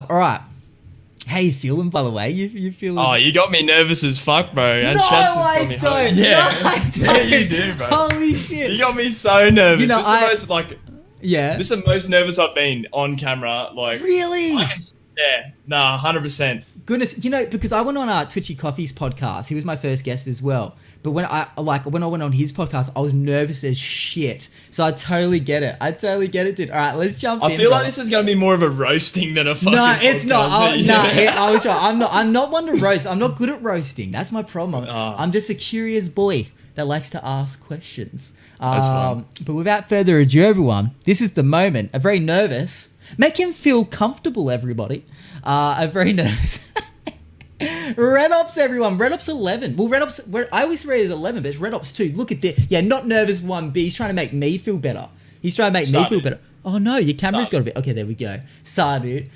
All right. How you feeling, by the way? You feeling? Oh, you got me nervous as fuck, bro. And No, Chance has got I me don't. Yeah. No, I don't. Yeah, you do, bro. Holy shit. You got me so nervous. You know, this is the most, Yeah. this is the most nervous I've been on camera. Like, Really? Yeah. Nah, 100%. Goodness, because I went on Twitchy Coffee's podcast. He was my first guest as well. But when I went on his podcast, I was nervous as shit. So I totally get it. Dude. All right, let's jump in. I feel like this is gonna be more of a roasting than a fucking. No, it's not. podcast. I was right. I'm not one to roast. I'm not good at roasting. That's my problem. Oh. I'm just a curious boy that likes to ask questions. That's fine. But without further ado, everyone, this is the moment. I'm very nervous. Make him feel comfortable, everybody. I'm very nervous. RedOpz, everyone. RedOpz11. Well, I always read it as 11, but it's RedOpz2. Look at this. Yeah, not nervous 1B. He's trying to make me feel better. Oh no, your camera's got to be. Okay, there we go. Sorry, dude.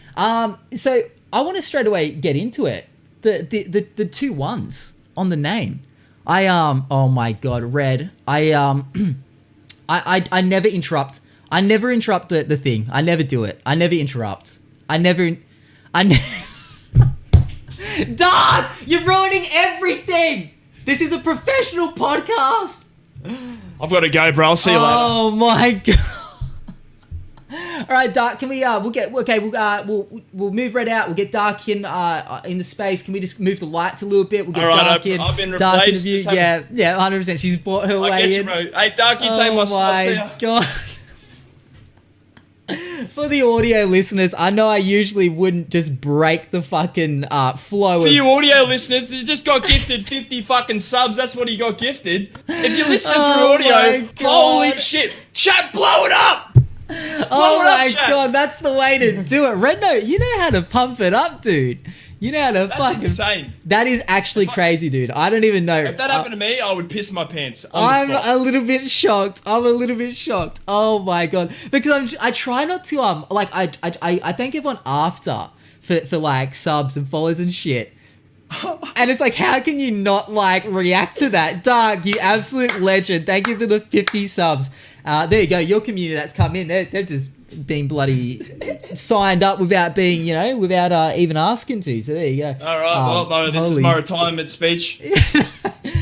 So I want to straight away get into it. The two ones on the name. Oh my god, Red. I never interrupt. I never interrupt the thing. I never do it. I never interrupt. Dad, you're ruining everything. This is a professional podcast. I've got to go, bro. I'll see you later. Oh my god. All right, Dark. Can we? We'll move Red out. We'll get Dark in the space. Can we just move the lights a little bit? We'll get Dark in. I've been Dark in the replaced. view. Yeah, 100%. She's bought her I way get you, in. bro. Hey, Dark, you take my spot. See ya. Oh my god. For the audio listeners, I know I usually wouldn't just break the fucking flow. For you audio listeners, you just got gifted 50 fucking subs. That's what he got gifted. If you're listening Oh through my audio, God. holy shit. Chat, blow it up. Oh my chat. god, that's the way to do it. Redno, you know how to pump it up, dude. You know how to That's insane. That is actually crazy, dude. I don't even know. If that happened to me, I would piss my pants on I'm the spot. a little bit shocked. Oh my god, because I try not to I thank everyone after for like subs and follows and shit. And it's like, how can you not like react to that? Dark, you absolute legend. Thank you for the 50 subs. There you go. Your community that's come in, they're just being bloody signed up without being, without even asking to. So there you go. All right, well, this is my retirement speech.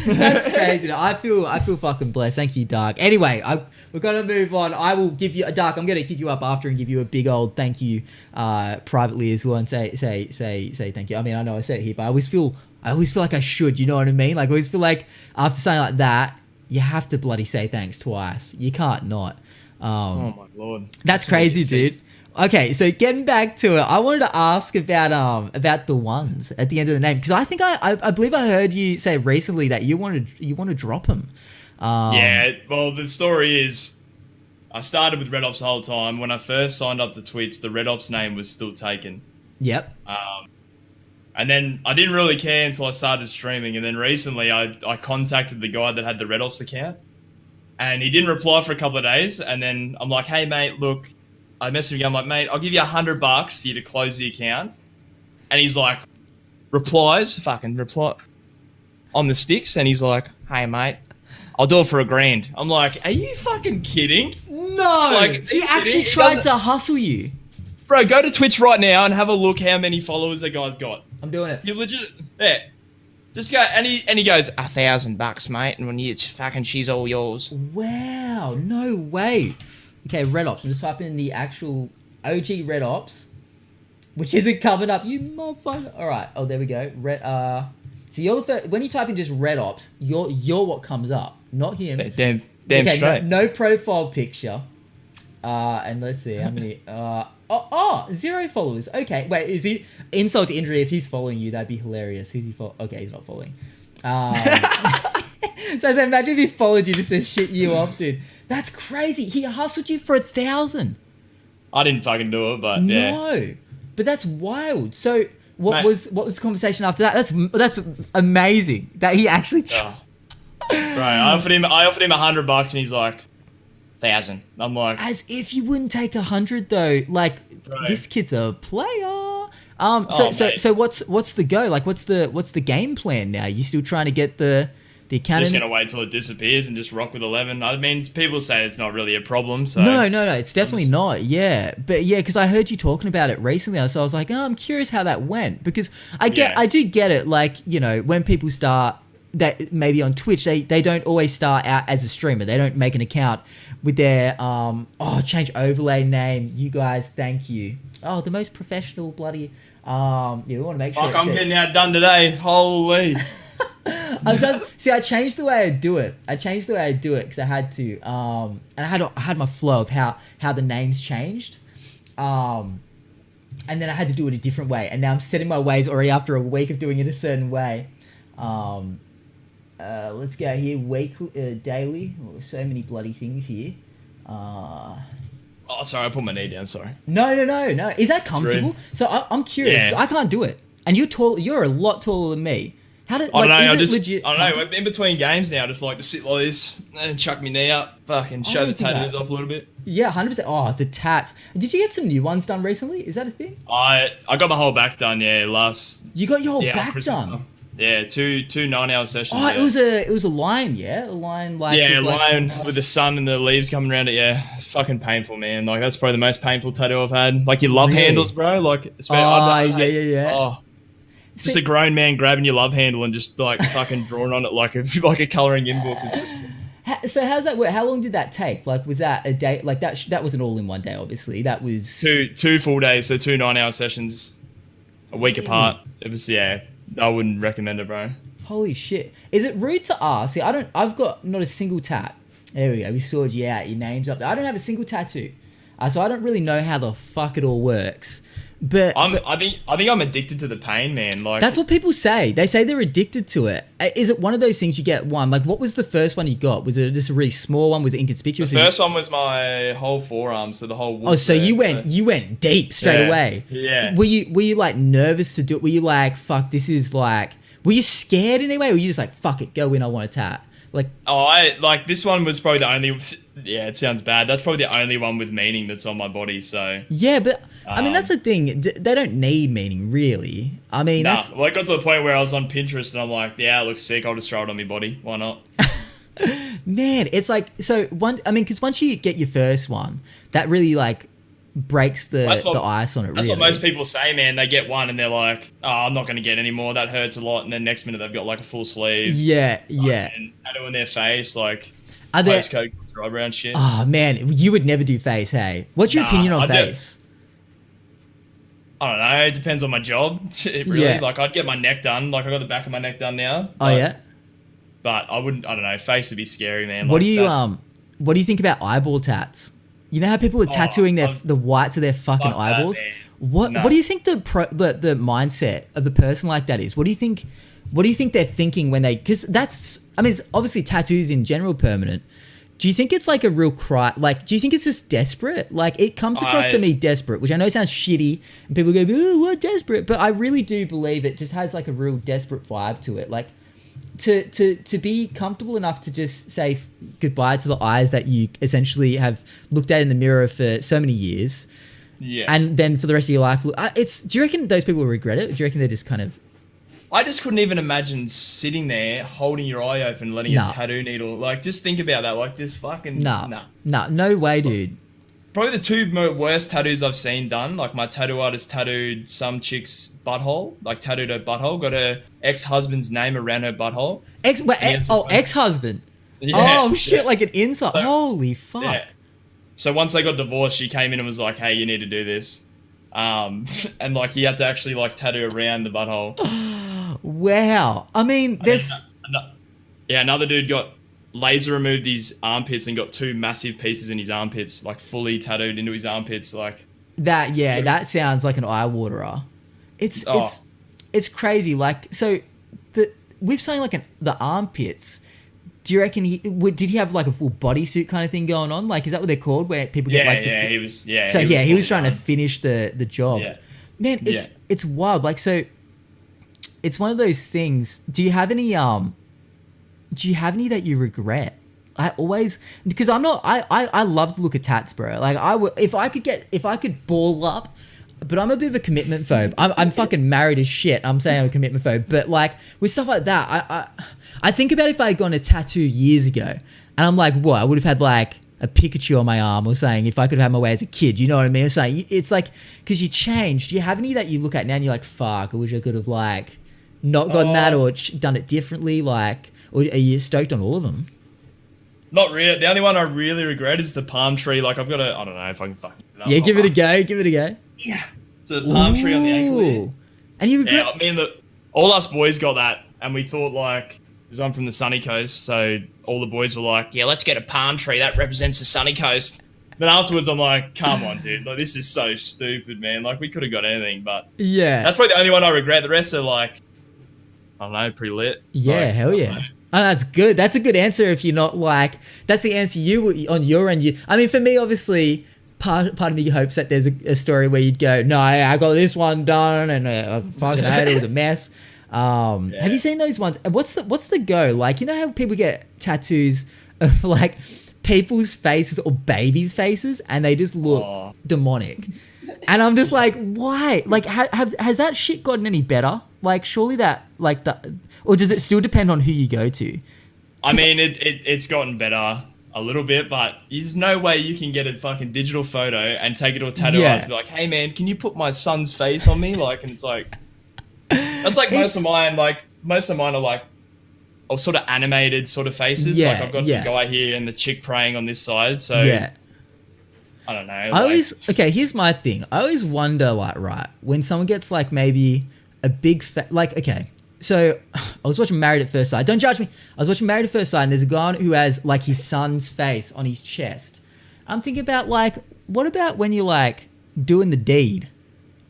That's crazy. I feel fucking blessed. Thank you, Dark. Anyway, we've got to move on. I will give you Dark. I'm going to hit you up after and give you a big old thank you privately as well, and say thank you. I mean, I know I said it here, but I always feel like I should. You know what I mean? Like I always feel like after something like that, you have to bloody say thanks twice. You can't not. Oh my lord. That's crazy, dude. Okay, so getting back to it, I wanted to ask about the ones at the end of the name, because I think I believe I heard you say recently that you want to drop them. Yeah, well, the story is, I started with RedOpz the whole time. When I first signed up to Twitch, the RedOpz name was still taken. Yep. And then I didn't really care until I started streaming, and then recently I contacted the guy that had the RedOpz account, and he didn't reply for a couple of days, and then I'm like, hey mate, look, I messaged him, I'm like, mate, I'll give you $100 for you to close the account. And he's like, reply on the sticks, and he's like, hey mate, I'll do it for $1,000. I'm like, are you fucking kidding? No, Like, he actually tried to hustle you. Bro, go to Twitch right now and have a look how many followers that guy's got. I'm doing it. You legit, yeah. Just go, and he goes, $1,000, mate, and when it's fucking, she's all yours. Wow, no way. Okay, RedOpz. I'm just typing in the actual OG RedOpz, which isn't coming up. You motherfucker. All right. Oh, there we go. So you're the first. When you type in just RedOpz, you're what comes up, not him. Damn okay, straight. No profile picture. And let's see how many. 0 followers. Okay, wait. Is he insult to injury? If he's following you, that'd be hilarious. Who's he follow? Okay, he's not following. So imagine if he followed you just to shit you off, dude. That's crazy. He hustled you for 1,000. I didn't fucking do it, but yeah. No, but that's wild. So what was the conversation after that? That's amazing that he actually. Right, I offered him $100, and he's like, 1,000. I'm like, as if you wouldn't take 100 though. Like Right. This kid's a player. Mate. So what's the go? Like what's the game plan now? You still trying to get the The account. Just gonna wait till it disappears and just rock with 11. I mean, people say it's not really a problem. So No, it's definitely not. Yeah, but yeah, because I heard you talking about it recently, so I was like, oh, I'm curious how that went because I do get it. Like, you know, when people start that maybe on Twitch, they don't always start out as a streamer. They don't make an account with their change overlay name. You guys, thank you. Oh, the most professional bloody. Yeah, we want to make sure. Fuck, I'm getting outdone today. Holy. I changed the way I do it. Because I had to. And I had my flow of how the names changed. And then I had to do it a different way. And now I'm setting my ways already after a week of doing it a certain way. Let's go here. Weekly, daily. Oh, so many bloody things here. Oh, sorry, I put my knee down. Sorry. No. Is that comfortable? So I'm curious. Yeah. I can't do it. And you're tall. You're a lot taller than me. How did? I don't know. Is it legit? I don't know. In between games now, I just like to sit like this and chuck my knee up, fucking show the tattoos off a little bit. Yeah, 100%. Oh, the tats. Did you get some new ones done recently? Is that a thing? I got my whole back done. Yeah, last. You got your whole back done. Yeah, two 9-hour sessions. Oh, yeah. it was a lion, yeah, a lion like. Yeah, a lion with the sun and the leaves coming around it. Yeah, it's fucking painful, man. Like that's probably the most painful tattoo I've had. Like your love handles, bro. Like, yeah. Oh, just a grown man grabbing your love handle and just like fucking drawing on it like a coloring in book. It's just. So how's that work? How long did that take? Like, was that a day? Like that wasn't all in one day, obviously. That was two full days, so 2 9-hour sessions, a week apart. It was I wouldn't recommend it, bro. Holy shit! Is it rude to ask? See, I've got not a single tat. There we go. We sorted you out. Your name's up there. I don't have a single tattoo, so I don't really know how the fuck it all works. But I think I'm addicted to the pain, man. Like that's what people say. They say they're addicted to it. Is it one of those things you get one? Like, what was the first one you got? Was it just a really small one? Was it inconspicuous? The first one was my whole forearm, so the whole. Oh, so you went deep straight away. Yeah. Were you like nervous to do it? Were you like, fuck, this is like? Were you scared in any way? Or were you just like, fuck it, go in, I want a tat? Like, this one was probably the only. Yeah, it sounds bad. That's probably the only one with meaning that's on my body. So yeah, but I mean that's the thing. They don't need meaning, really. I mean, well, I got to the point where I was on Pinterest and I'm like, yeah, it looks sick. I'll just throw it on my body. Why not? Man, it's like because once you get your first one, that really like breaks the ice on it. That's what most people say, man. They get one and they're like, "Oh, I'm not going to get any more. That hurts a lot." And then next minute they've got like a full sleeve. Yeah. And tattoo in their face, like postcode eyebrow and shit. Oh man, you would never do face, hey? What's your opinion on face? I don't know. It depends on my job. Really, like I'd get my neck done. Like I got the back of my neck done now. But I wouldn't. I don't know. Face would be scary, man. What do you think about eyeball tats? You know how people are tattooing the whites of their fucking eyeballs? What do you think the mindset of a person like that is? What do you think they're thinking when they? Because it's obviously tattoos in general permanent. Do you think it's like a real cry? Like, do you think it's just desperate? Like, it comes across to me desperate, which I know sounds shitty, and people go, "Oh, what desperate?" But I really do believe it just has like a real desperate vibe to it. Like, to be comfortable enough to just say goodbye to the eyes that you essentially have looked at in the mirror for so many years, and then for the rest of your life, do you reckon those people will regret it? Or do you reckon they're just kind of? I just couldn't even imagine sitting there holding your eye open, letting a tattoo needle. Like, just think about that. Like, just fucking no way, dude. Probably the two worst tattoos I've seen done. Like, my tattoo artist tattooed some chick's butthole, like tattooed her butthole, got her ex-husband's name around her butthole. Ex-husband. Yeah, oh shit! Like an insult. So, holy fuck. Yeah. So once they got divorced, she came in and was like, "Hey, you need to do this," and like he had to actually like tattoo around the butthole. Wow. I mean, there's. Another dude got laser removed his armpits and got 2 massive pieces in his armpits, like fully tattooed into his armpits, like. That that sounds like an eye waterer. It's crazy. Like, so with saying like the armpits. Do you reckon did he have like a full bodysuit kind of thing going on? Like, is that what they're called? Where people get like he was. Yeah. So he was trying to finish the job. Yeah. Man, it's wild. Like, so it's one of those things. Do you have any that you regret? I always, because I love to look at tats, bro. Like if I could ball up, but I'm a bit of a commitment phobe. I'm fucking married as shit. I'm saying I'm a commitment phobe, but like with stuff like that, I think about if I had gone a tattoo years ago, and I'm like, what? I would have had like a Pikachu on my arm, or saying if I could have had my way as a kid, you know what I mean? I'm saying it's like because you changed. Do you have any that you look at now and you're like, fuck, I wish I could have like not gotten that or done it differently? Like, or are you stoked on all of them? Not really. The only one I really regret is the palm tree. Like I've got I don't know if I can fucking get it up. Yeah, give it a go. Give it a go. Yeah. It's a palm tree on the ankle here. And you regret? Yeah, I mean, all us boys got that, and we thought like, because I'm from the sunny coast, so all the boys were like, yeah, let's get a palm tree. That represents the sunny coast. Then afterwards, I'm like, come on, dude. Like, this is so stupid, man. Like, we could have got anything, but yeah, that's probably the only one I regret. The rest are like, I don't know, pretty lit. Yeah, like, hell yeah. Oh, that's good. That's a good answer. If you're not like, that's the answer you would on your end. I mean, for me, obviously, part of me hopes that there's a story where you'd go, no, I got this one done, and I fucking hate it. It was a mess. Yeah. Have you seen those ones? What's the go? Like, you know how people get tattoos of like people's faces or babies' faces, and they just look demonic. And I'm just like, why? Like, has that shit gotten any better? Like, surely that, like, or does it still depend on who you go to? I mean, it's gotten better a little bit, but there's no way you can get a fucking digital photo and take it to a tattoo artist and be like, hey man, can you put my son's face on me? Like, and it's like, that's like most of mine are like, sort of animated sort of faces. Yeah, like I've got the guy here and the chick praying on this side. So yeah. I don't know. I always, okay, here's my thing. I always wonder, like, right, when someone gets like maybe a big, like, okay, so I was watching Married at First Sight. Don't judge me. I was watching Married at First Sight, and there's a guy who has like his son's face on his chest. I'm thinking about like, what about when you're like doing the deed?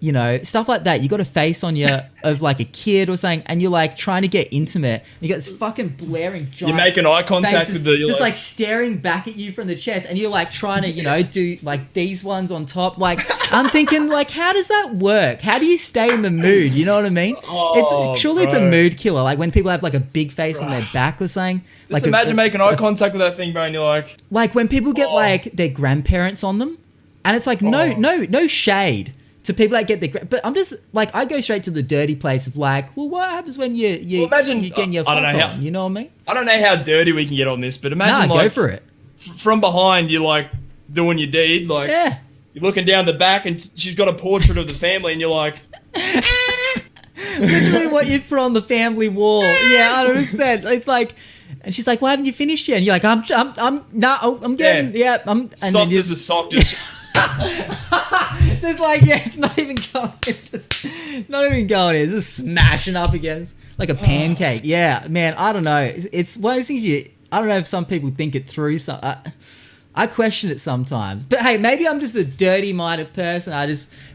You know, stuff like that. You got a face on you of like a kid or something, and you're like trying to get intimate. And you got this fucking blaring giant. You're making eye contact faces, with the. Just like staring back at you from the chest, and you're like trying to, you know, do like these ones on top. Like, I'm thinking, like, how does that work? How do you stay in the mood? You know what I mean? It's a mood killer. Like when people have like a big face on their back or something. Just like imagine making eye contact with that thing, bro, and you're like when people get like their grandparents on them, and it's like no shade to people that get but I'm just like, I go straight to the dirty place of like, well, what happens when you imagine you getting your I don't know fuck how, on, you know what I mean? I don't know how dirty we can get on this, but imagine go for it. From behind, you're like doing your deed, like you're looking down the back, and she's got a portrait of the family, and you're like, literally what you'd put on the family wall. Yeah, 100%. It's like, and she's like, "Why haven't you finished yet?" And you're like, "I'm getting, and soft as a sock." Just like, it's not even going. It's just not even going. It's just smashing up against like a pancake. Yeah, man. I don't know. It's one of those things I don't know if some people think it through. So I question it sometimes. But hey, maybe I'm just a dirty-minded person.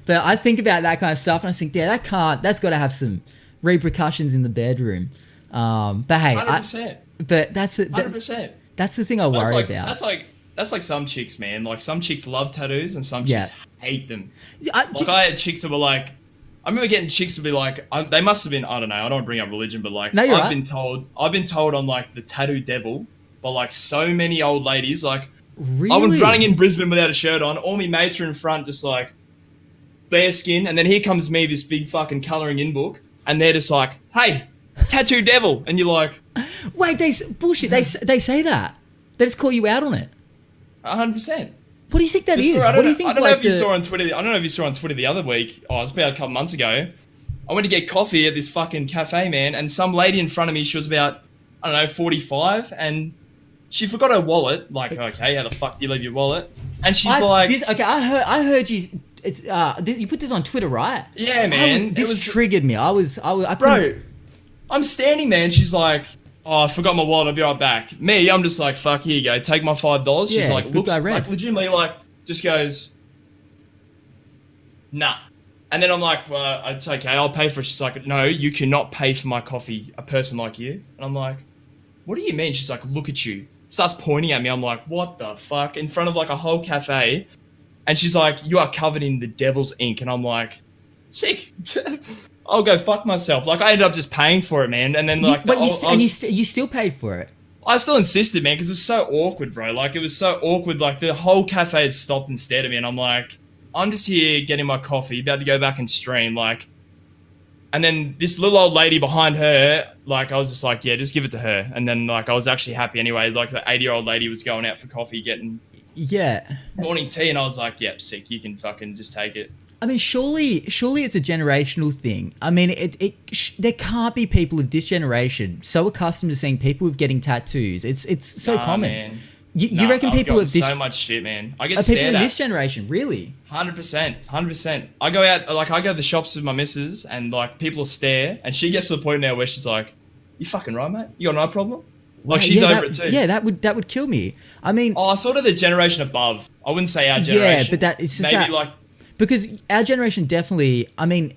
But I think about that kind of stuff, and I think, yeah, that's got to have some repercussions in the bedroom. But hey, 100%. But that's it. 100%. That's the thing I worry about. That's like some chicks, man. Like some chicks love tattoos and some chicks hate them. I had chicks that were like, I remember getting chicks to be like, they must have been, I don't know, I don't want to bring up religion, but like, I've been told I'm like the tattoo devil by like so many old ladies. Like, really? I was running in Brisbane without a shirt on. All my mates are in front, just like bare skin, and then here comes me, this big fucking colouring in book, and they're just like, "Hey, tattoo devil," and you're like, "Wait, bullshit." They say that. They just call you out on it. 100%. What do you think that is? What do you think? I don't know if you saw on Twitter. I don't know if you saw on Twitter the other week. Oh, it was about a couple months ago. I went to get coffee at this fucking cafe, man, and some lady in front of me, she was about, I don't know, 45, and she forgot her wallet. Like, okay, how the fuck do you leave your wallet? And she's I heard you. It's you put this on Twitter, right? Yeah, man. This triggered me. I bro, I'm standing there, and she's like, "Oh, I forgot my wallet. I'll be right back." Me, I'm just like, "Fuck, here you go. Take my $5." She's like, looks like legitimately like, just goes, "Nah." And then I'm like, "Well, it's okay. I'll pay for it." She's like, "No, you cannot pay for my coffee. A person like you." And I'm like, "What do you mean?" She's like, "Look at you." Starts pointing at me. I'm like, "What the fuck?" In front of like a whole cafe. And she's like, "You are covered in the devil's ink." And I'm like, "Sick." I'll go fuck myself. Like, I ended up just paying for it, man. And then like, you still paid for it. I still insisted, man, because it was so awkward, bro. Like, it was so awkward. Like, the whole cafe had stopped and stared at me, and I'm like, I'm just here getting my coffee, about to go back and stream, like, and then this little old lady behind her, like, I was just like, yeah, just give it to her. And then, like, I was actually happy anyway. Like, the 80-year-old lady was going out for coffee, getting morning tea, and I was like, yep, sick. You can fucking just take it. I mean, surely it's a generational thing. I mean, there can't be people of this generation so accustomed to seeing people with getting tattoos. It's so common. Man. You reckon people of this so much shit, man. I get are stared people in at. this generation really? 100%. I go out, like, I go to the shops with my missus, and like people stare, and she gets to the point now where she's like, "You fucking right, mate? You got no problem?" Like, she's over it too. Yeah, that would kill me. I mean, sort of the generation above. I wouldn't say our generation. Yeah, but it's just maybe like, because our generation definitely. I mean,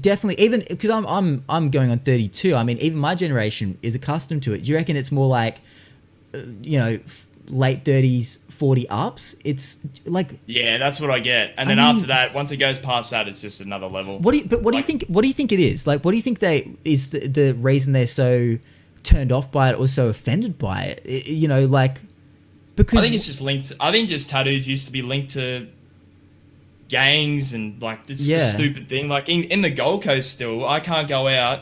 definitely, even because I'm going on 32. I mean, even my generation is accustomed to it. Do you reckon it's more like, late 30s, 40 ups? It's like, yeah, that's what I get. And then after that, once it goes past that, it's just another level. What do you think? What do you think it is? Like, what do you think is the reason they're so turned off by it or so offended by it? Because I think it's just linked. I think just tattoos used to be linked to gangs and like this stupid thing. Like in the Gold Coast, still, I can't go out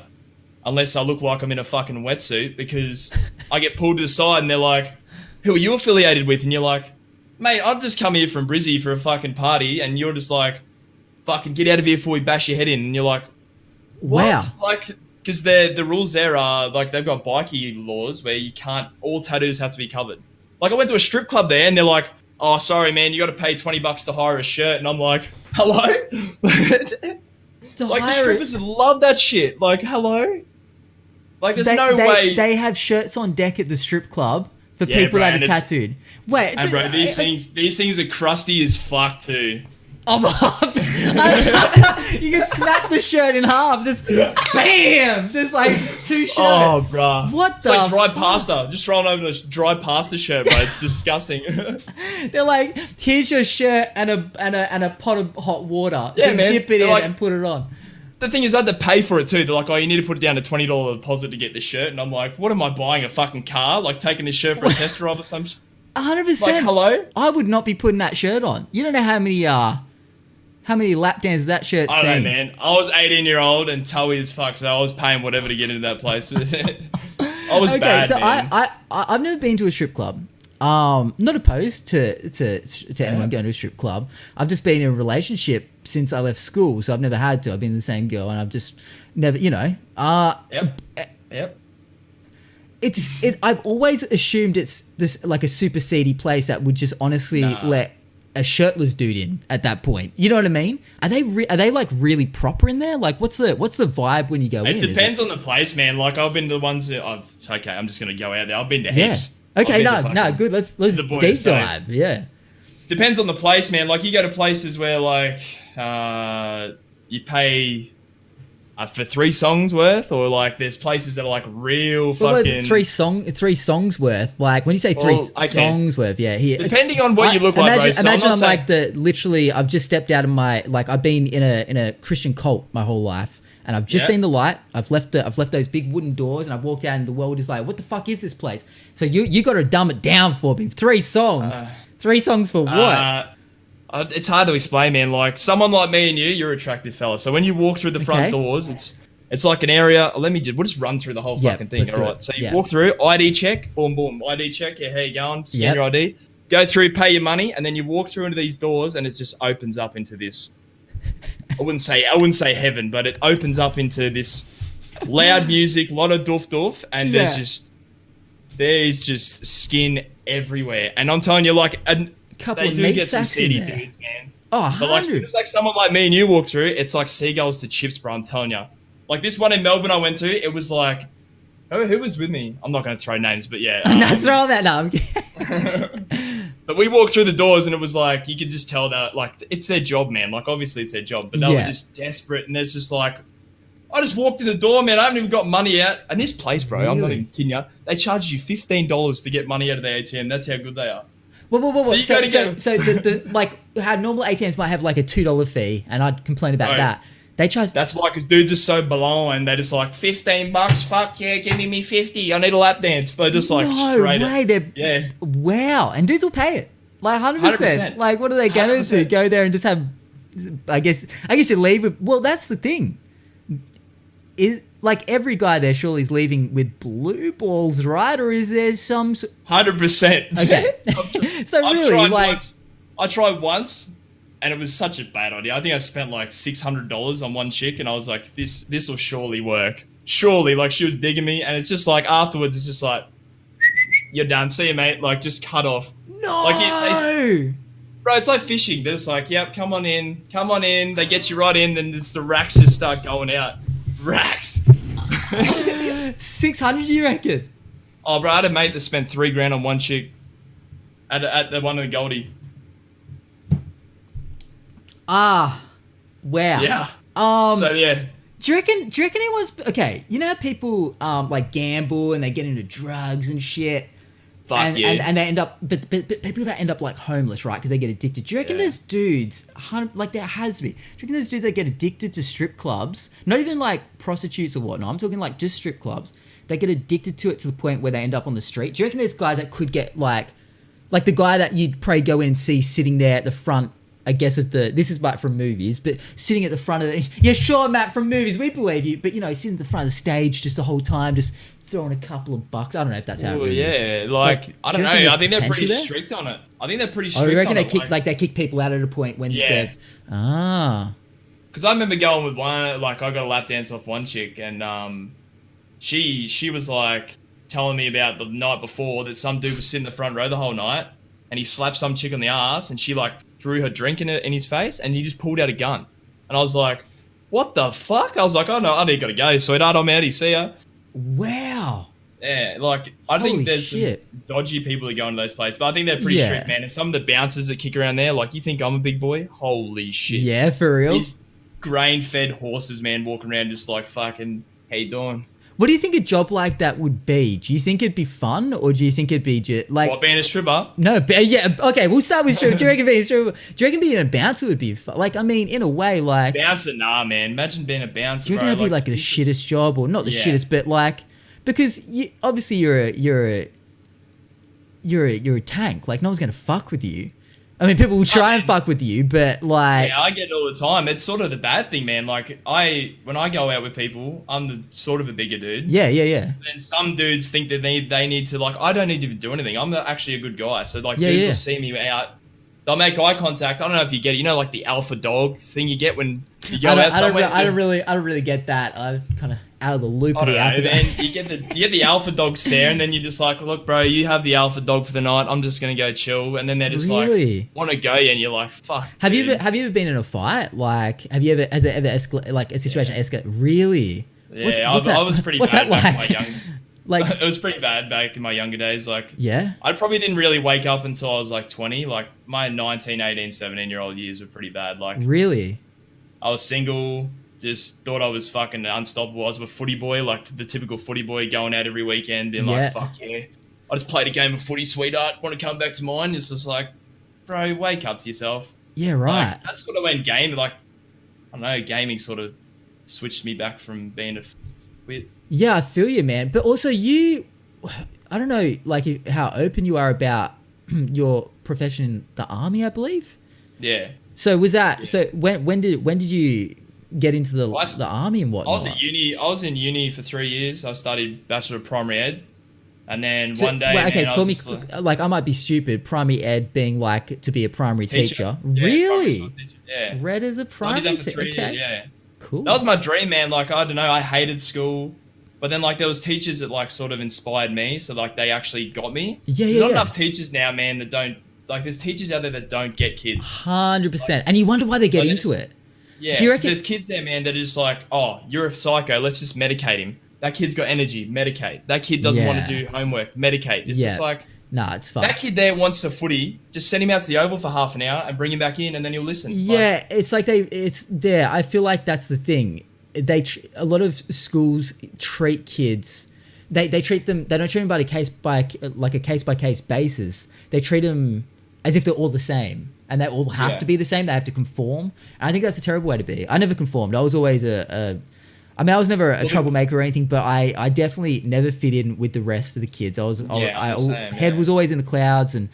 unless I look like I'm in a fucking wetsuit, because I get pulled to the side and they're like, "Who are you affiliated with?" And you're like, "Mate, I've just come here from Brizzy for a fucking party," and you're just like, "Fucking get out of here before we bash your head in." And you're like, "What?" Wow. Like, because the rules there are like, they've got bikie laws where you can't, all tattoos have to be covered. Like, I went to a strip club there and they're like, "Oh, sorry, man, you got to pay $20 to hire a shirt." And I'm like, "Hello?" Like, the strippers love that shit. Like, hello? Like, there's no way. They have shirts on deck at the strip club for people that are tattooed. Wait, and bro, these things are crusty as fuck too. You can snap the shirt in half, just bam. There's like 2 shirts. Oh, bro, what the? It's like dry pasta. Just throwing over the dry pasta shirt, bro. It's disgusting. They're like, "Here's your shirt and a pot of hot water. Yeah, just man. dip it in like, and put it on." The thing is, I had to pay for it too. They're like, "Oh, you need to put down a $20 deposit to get this shirt," and I'm like, "What am I buying? A fucking car? Like taking this shirt for a test drive or some shit?" 100%. Like, hello? I would not be putting that shirt on. You don't know how many lap dances that shirt's I don't know, seen. man. I was 18-year-old and toey as fuck, so I was paying whatever to get into that place. I was bad, so man. I've never been to a strip club. Not opposed to anyone going to a strip club. I've just been in a relationship since I left school, so I've never had to. I've been the same girl, and I've just never, Yep. I've always assumed it's this like a super seedy place that would just honestly let a shirtless dude in at that point. You know what I mean? Are they like really proper in there? Like, what's the vibe when you go in? It depends on the place, man. Like, I've been to the ones that it's okay. I'm just gonna go out there. I've been to heaps. Okay, no, good. Let's deep dive. Yeah. Depends on the place, man. Like, you go to places where like you pay for 3 songs worth, or like there's places that are like real fucking 3 songs worth. Like, when you say 3 songs worth, yeah. Here, depending on what you look like, bro. So imagine I'm like literally. I've just stepped out of my I've been in a Christian cult my whole life. And I've just seen the light. I've left those big wooden doors, and I've walked out, and the world is like, "What the fuck is this place?" So you got to dumb it down for me. 3 songs. 3 songs for what? It's hard to explain, man. Like, someone like me and you, you're an attractive fella. So when you walk through the front doors, it's like an area. We'll just run through the whole fucking thing. All right. So you walk through, ID check, boom, boom, ID check. Yeah, how you going? Scan your ID. Go through, pay your money, and then you walk through into these doors, and it just opens up into this. I wouldn't say heaven, but it opens up into this loud music, a lot of doof, and there is just skin everywhere. And I'm telling you, like, Couple they of do meat get some sacks seedy in there. dudes, man. Oh, but like, it's like someone like me and you walk through, it's like seagulls to chips, bro. I'm telling you. Like, this one in Melbourne I went to, it was like, who was with me? I'm not going to throw names, but yeah. No, throw that now. But we walked through the doors, and it was like, you could just tell that, like, it's their job, man. Like, obviously it's their job, but they were just desperate. And there's just like, I just walked in the door, man. I haven't even got money out. And this place, bro, I'm not even kidding you. They charge you $15 to get money out of the ATM. That's how good they are. Whoa. So you gotta go. So the like how normal ATMs might have like a $2 fee, and I'd complain about that. They charge. That's why, because dudes are so blind. They're just like, $15. Fuck yeah, give me 50. I need a lap dance. They're just like straight. Wow. And dudes will pay it. Like 100%. Like, what are they going to do? Go there and just have? I guess you leave with. Well, that's the thing. Is like every guy there surely is leaving with blue balls, right? Or is there some? 100%. Okay. So really, like, I tried once, and it was such a bad idea. I think I spent like $600 on one chick, and I was like, this will surely work. Surely, like, she was digging me, and it's just like afterwards, it's just like, you're done. See you, mate. Like, just cut off. No. Like, bro, it's like fishing. They're just like, yep, come on in. They get you right in, then the racks just start going out. Racks. 600, you reckon? Oh, bro, I had a mate that spent $3,000 on one chick at the one in the Goldie. Ah, wow. Yeah. So yeah. Do you reckon it was okay? You know how people like gamble and they get into drugs and shit. Fuck yeah. And they end up, but people that end up like homeless, right? Because they get addicted. Do you reckon there's dudes, like there has to be? Do you reckon there's dudes that get addicted to strip clubs? Not even like prostitutes or whatnot. I'm talking like just strip clubs. They get addicted to it to the point where they end up on the street. Do you reckon there's guys that could get like the guy that you'd probably go in and see sitting there at the front? I guess this is like from movies, but sitting at the front of yeah, sure, Matt, from movies, we believe you, but you know, sitting at the front of the stage just the whole time, just throwing a couple of bucks. I don't know if that's how it really is. Like I don't know. I think they're pretty strict on it. I think they're pretty strict. Oh, you reckon on they kick people out at a point when they've Because I remember going with one, like I got a lap dance off one chick, and she was like telling me about the night before that some dude was sitting in the front row the whole night, and he slapped some chick on the ass, and she like threw her drink in his face, and he just pulled out a gun. And I was like, what the fuck? I was like, oh no, I need to go, sweetheart, I'm out, see ya. Wow. Yeah, like, I think there's some dodgy people that go into those places, but I think they're pretty strict, man. And some of the bouncers that kick around there, like, you think I'm a big boy? Holy shit. Yeah, for real? These grain-fed horses, man, walking around just like, fucking, how you doing? What do you think a job like that would be? Do you think it'd be fun, or do you think it'd be just like... What, being a stripper? No, yeah, okay, we'll start with stripper. Do you reckon being a stripper... Do you reckon being a bouncer would be fun? Like, I mean, in a way, like... Bouncer, nah, man. Imagine being a bouncer, do you reckon that'd be like the shittest job, or not the shittest, but like... Because obviously you're a tank. Like, no one's going to fuck with you. I mean, people will try and fuck with you, but like... Yeah, I get it all the time. It's sort of the bad thing, man. Like, when I go out with people, I'm the sort of a bigger dude. Yeah. And some dudes think that they need to, like, I don't need to do anything. I'm actually a good guy. So, like, dudes will see me out. They'll make eye contact. I don't know if you get it. You know, like the alpha dog thing you get when you go out somewhere. I don't really get that. I'm kind of out of the loop. I don't know. And you get the alpha dog stare, and then you're just like, look, bro, you have the alpha dog for the night. I'm just gonna go chill. And then they're just like, want to go, and you're like, fuck. Have you ever been in a fight? Like, has it ever escalated? Like a situation escalate? Really? Yeah, I was pretty bad back in my young. Like, it was pretty bad back in my younger days. Like, yeah, I probably didn't really wake up until I was like 20. Like, my 19, 18, 17-year-old years were pretty bad. Like, really? I was single, just thought I was fucking unstoppable. I was a footy boy, like the typical footy boy, going out every weekend, being like, fuck yeah. I just played a game of footy, sweetheart. Want to come back to mine? It's just like, bro, wake up to yourself. Yeah, right. Like, that's sort of when gaming, like, I don't know, gaming sort of switched me back from being a wit. Yeah, I feel you, man. But also I don't know, like how open you are about your profession in the army, I believe. Yeah. So was that? Yeah. So when did you get into the army and whatnot? I was in uni for 3 years. I studied Bachelor of Primary Ed, and then one day, like I might be stupid. Primary Ed being like to be a primary teacher. Yeah, really? Yeah. Red as a primary teacher. Okay. Yeah. Cool. That was my dream, man. Like, I don't know, I hated school. But then, like, there was teachers that, like, sort of inspired me. So, like, they actually got me. There's not enough teachers now, man, that don't... Like, there's teachers out there that don't get kids. 100%. Like, and you wonder why they get into it. Yeah. Do you reckon... There's kids there, man, that are just like, oh, you're a psycho. Let's just medicate him. That kid's got energy. Medicate. That kid doesn't want to do homework. Medicate. It's just like... Nah, it's fine. That kid there wants a footy. Just send him out to the oval for half an hour and bring him back in, and then he'll listen. Yeah, like, it's like it's there. I feel like that's the thing. A lot of schools treat kids. They treat them. They don't treat them by a case by case basis. They treat them as if they're all the same, and they all have to be the same. They have to conform. And I think that's a terrible way to be. I never conformed. I was always I mean, I was never a troublemaker or anything, but I definitely never fit in with the rest of the kids. Head was always in the clouds, and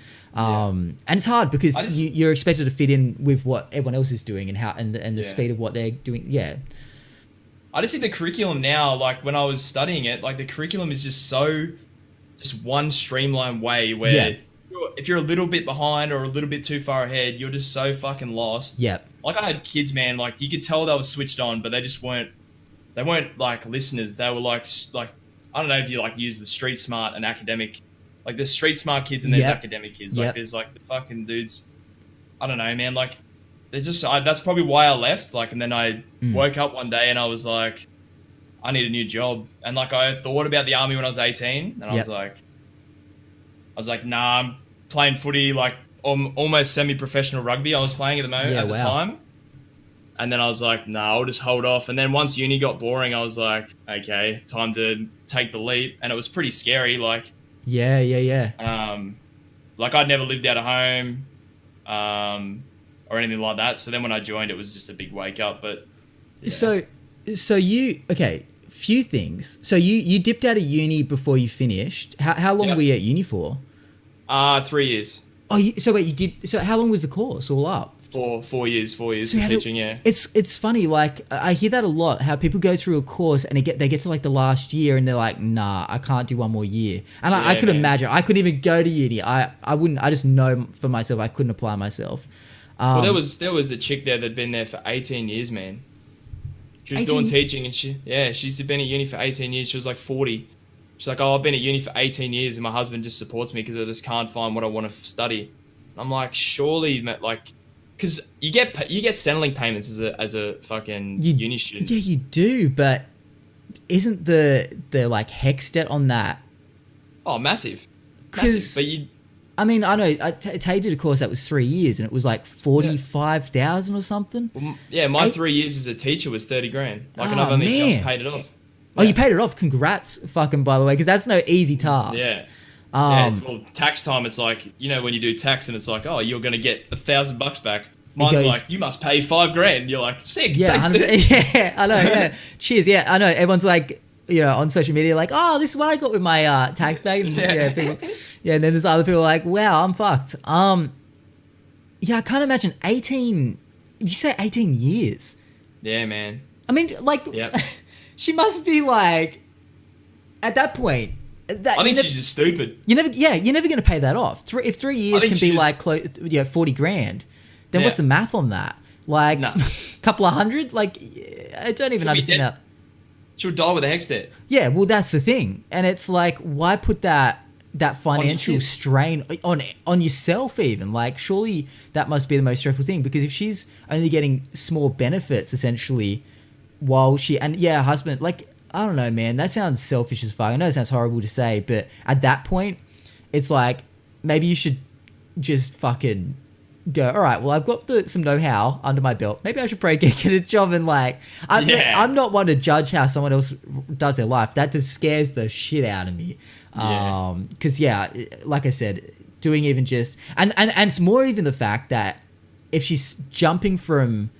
it's hard because you're expected to fit in with what everyone else is doing and how and the speed of what they're doing. Yeah. I just think the curriculum now, like when I was studying it, like the curriculum is just one streamlined way where if you're a little bit behind or a little bit too far ahead, you're just so fucking lost. Yeah. Like I had kids, man, like you could tell they were switched on, but they just weren't like listeners. They were like I don't know if you like use the street smart and academic, like there's street smart kids and there's academic kids. Like there's like the fucking dudes, I don't know, man, like they're just, that's probably why I left. Like, and then I woke up one day and I was like, I need a new job. And like, I thought about the army when I was 18 and I was like, nah, I'm playing footy, like almost semi-professional rugby I was playing at the time. And then I was like, nah, I'll just hold off. And then once uni got boring, I was like, okay, time to take the leap. And it was pretty scary. Like, like I'd never lived out of home, or anything like that. So then when I joined, it was just a big wake up. But so you, few things. So you dipped out of uni before you finished. How long were you at uni for? 3 years. Oh, so wait, you did. So how long was the course all up? 4 years for teaching. It's funny. Like I hear that a lot. How people go through a course and they get to like the last year and they're like, nah, I can't do one more year. And I could imagine. I couldn't even go to uni. I wouldn't. I just know for myself I couldn't apply myself. Well, there was a chick there that'd been there for 18 years, man. She was doing teaching and she's been at uni for 18 years. She was like 40. She's like, oh, I've been at uni for 18 years and my husband just supports me because I just can't find what I want to study. And I'm like, surely, like, because you get Centrelink payments as a fucking uni student. Yeah, you do, but isn't the like HECS debt on that? Oh, massive. But I mean, I know Tay did a course that was 3 years and it was like 45,000 or something. Well, yeah, my 3 years as a teacher was 30 grand. Like, and I've only just paid it off. Oh, you paid it off. Congrats, fucking, by the way, because that's no easy task. Yeah. Well, tax time, it's like, you know, when you do tax and it's like, oh, you're going to get $1,000 back. Mine's like, you must pay $5,000. You're like, sick. Yeah, yeah, I know. Yeah. Cheers. Yeah, I know. Everyone's like, you know, on social media, like, oh, this is what I got with my tax bag. And, and then there's other people like, wow, I'm fucked. Yeah, I can't imagine 18. Did you say 18 years? Yeah, man. I mean, like, she must be like, at that point. I think she's just stupid. You're never going to pay that off. If 3 years can be like 40 grand, then what's the math on that? Like, couple of hundred? Like, I don't even understand that. She'll die with a HECS debt. Yeah, well, that's the thing. And it's like, why put that financial strain on yourself even? Like, surely that must be the most stressful thing, because if she's only getting small benefits, essentially, while her husband, like, I don't know, man, that sounds selfish as fuck. I know it sounds horrible to say, but at that point, it's like, maybe you should just fucking go, all right, well, I've got some know-how under my belt. Maybe I should probably get a job and like, I'm not one to judge how someone else does their life. That just scares the shit out of me. Because like I said, doing even just, and it's more even the fact that if she's jumping from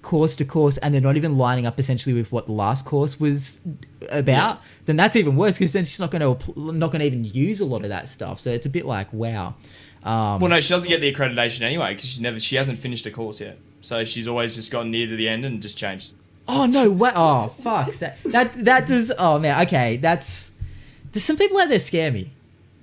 course to course and they're not even lining up essentially with what the last course was about, then that's even worse, because then she's not going to even use a lot of that stuff. So it's a bit like, wow. Well, no, she doesn't get the accreditation anyway because she hasn't finished a course yet. So she's always just gotten near to the end and just changed. Oh no! What? Oh fuck! That does. Oh man. Okay, there's some people out there scare me.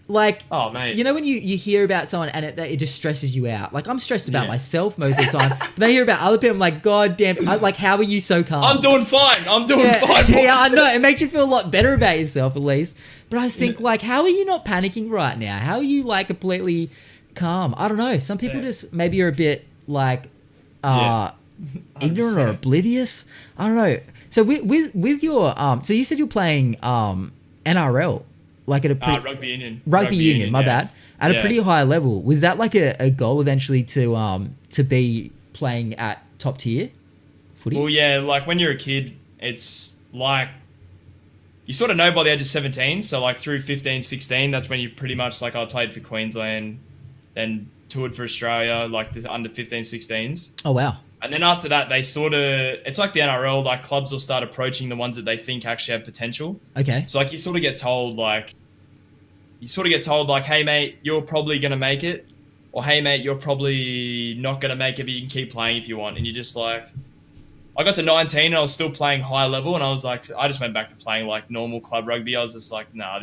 Like, oh mate, you know when you hear about someone and it just stresses you out. Like, I'm stressed about myself most of the time, but then I hear about other people. I'm like, god damn! Like, how are you so calm? I'm doing fine. Fine. Yeah, I know. It makes you feel a lot better about yourself, at least. But I just think, like, how are you not panicking right now? How are you like completely calm? I don't know. Some people just maybe are a bit like ignorant or oblivious. I don't know. So with your so you said you're playing NRL, like at a rugby union. Rugby union, my bad. At a pretty high level. Was that like a goal eventually to be playing at top tier footy? Well, yeah, like when you're a kid, it's like you sort of know by the age of 17. So like through 15, 16, that's when you pretty much, like, I played for Queensland, then toured for Australia, like the under 15, 16s. Oh, wow. And then after that, they sort of, it's like the NRL, like clubs will start approaching the ones that they think actually have potential. Okay. So like you sort of get told like, hey mate, you're probably going to make it. Or hey mate, you're probably not going to make it, but you can keep playing if you want. And you're just like, I got to 19 and I was still playing high level. And I was like, I just went back to playing like normal club rugby. I was just like, nah,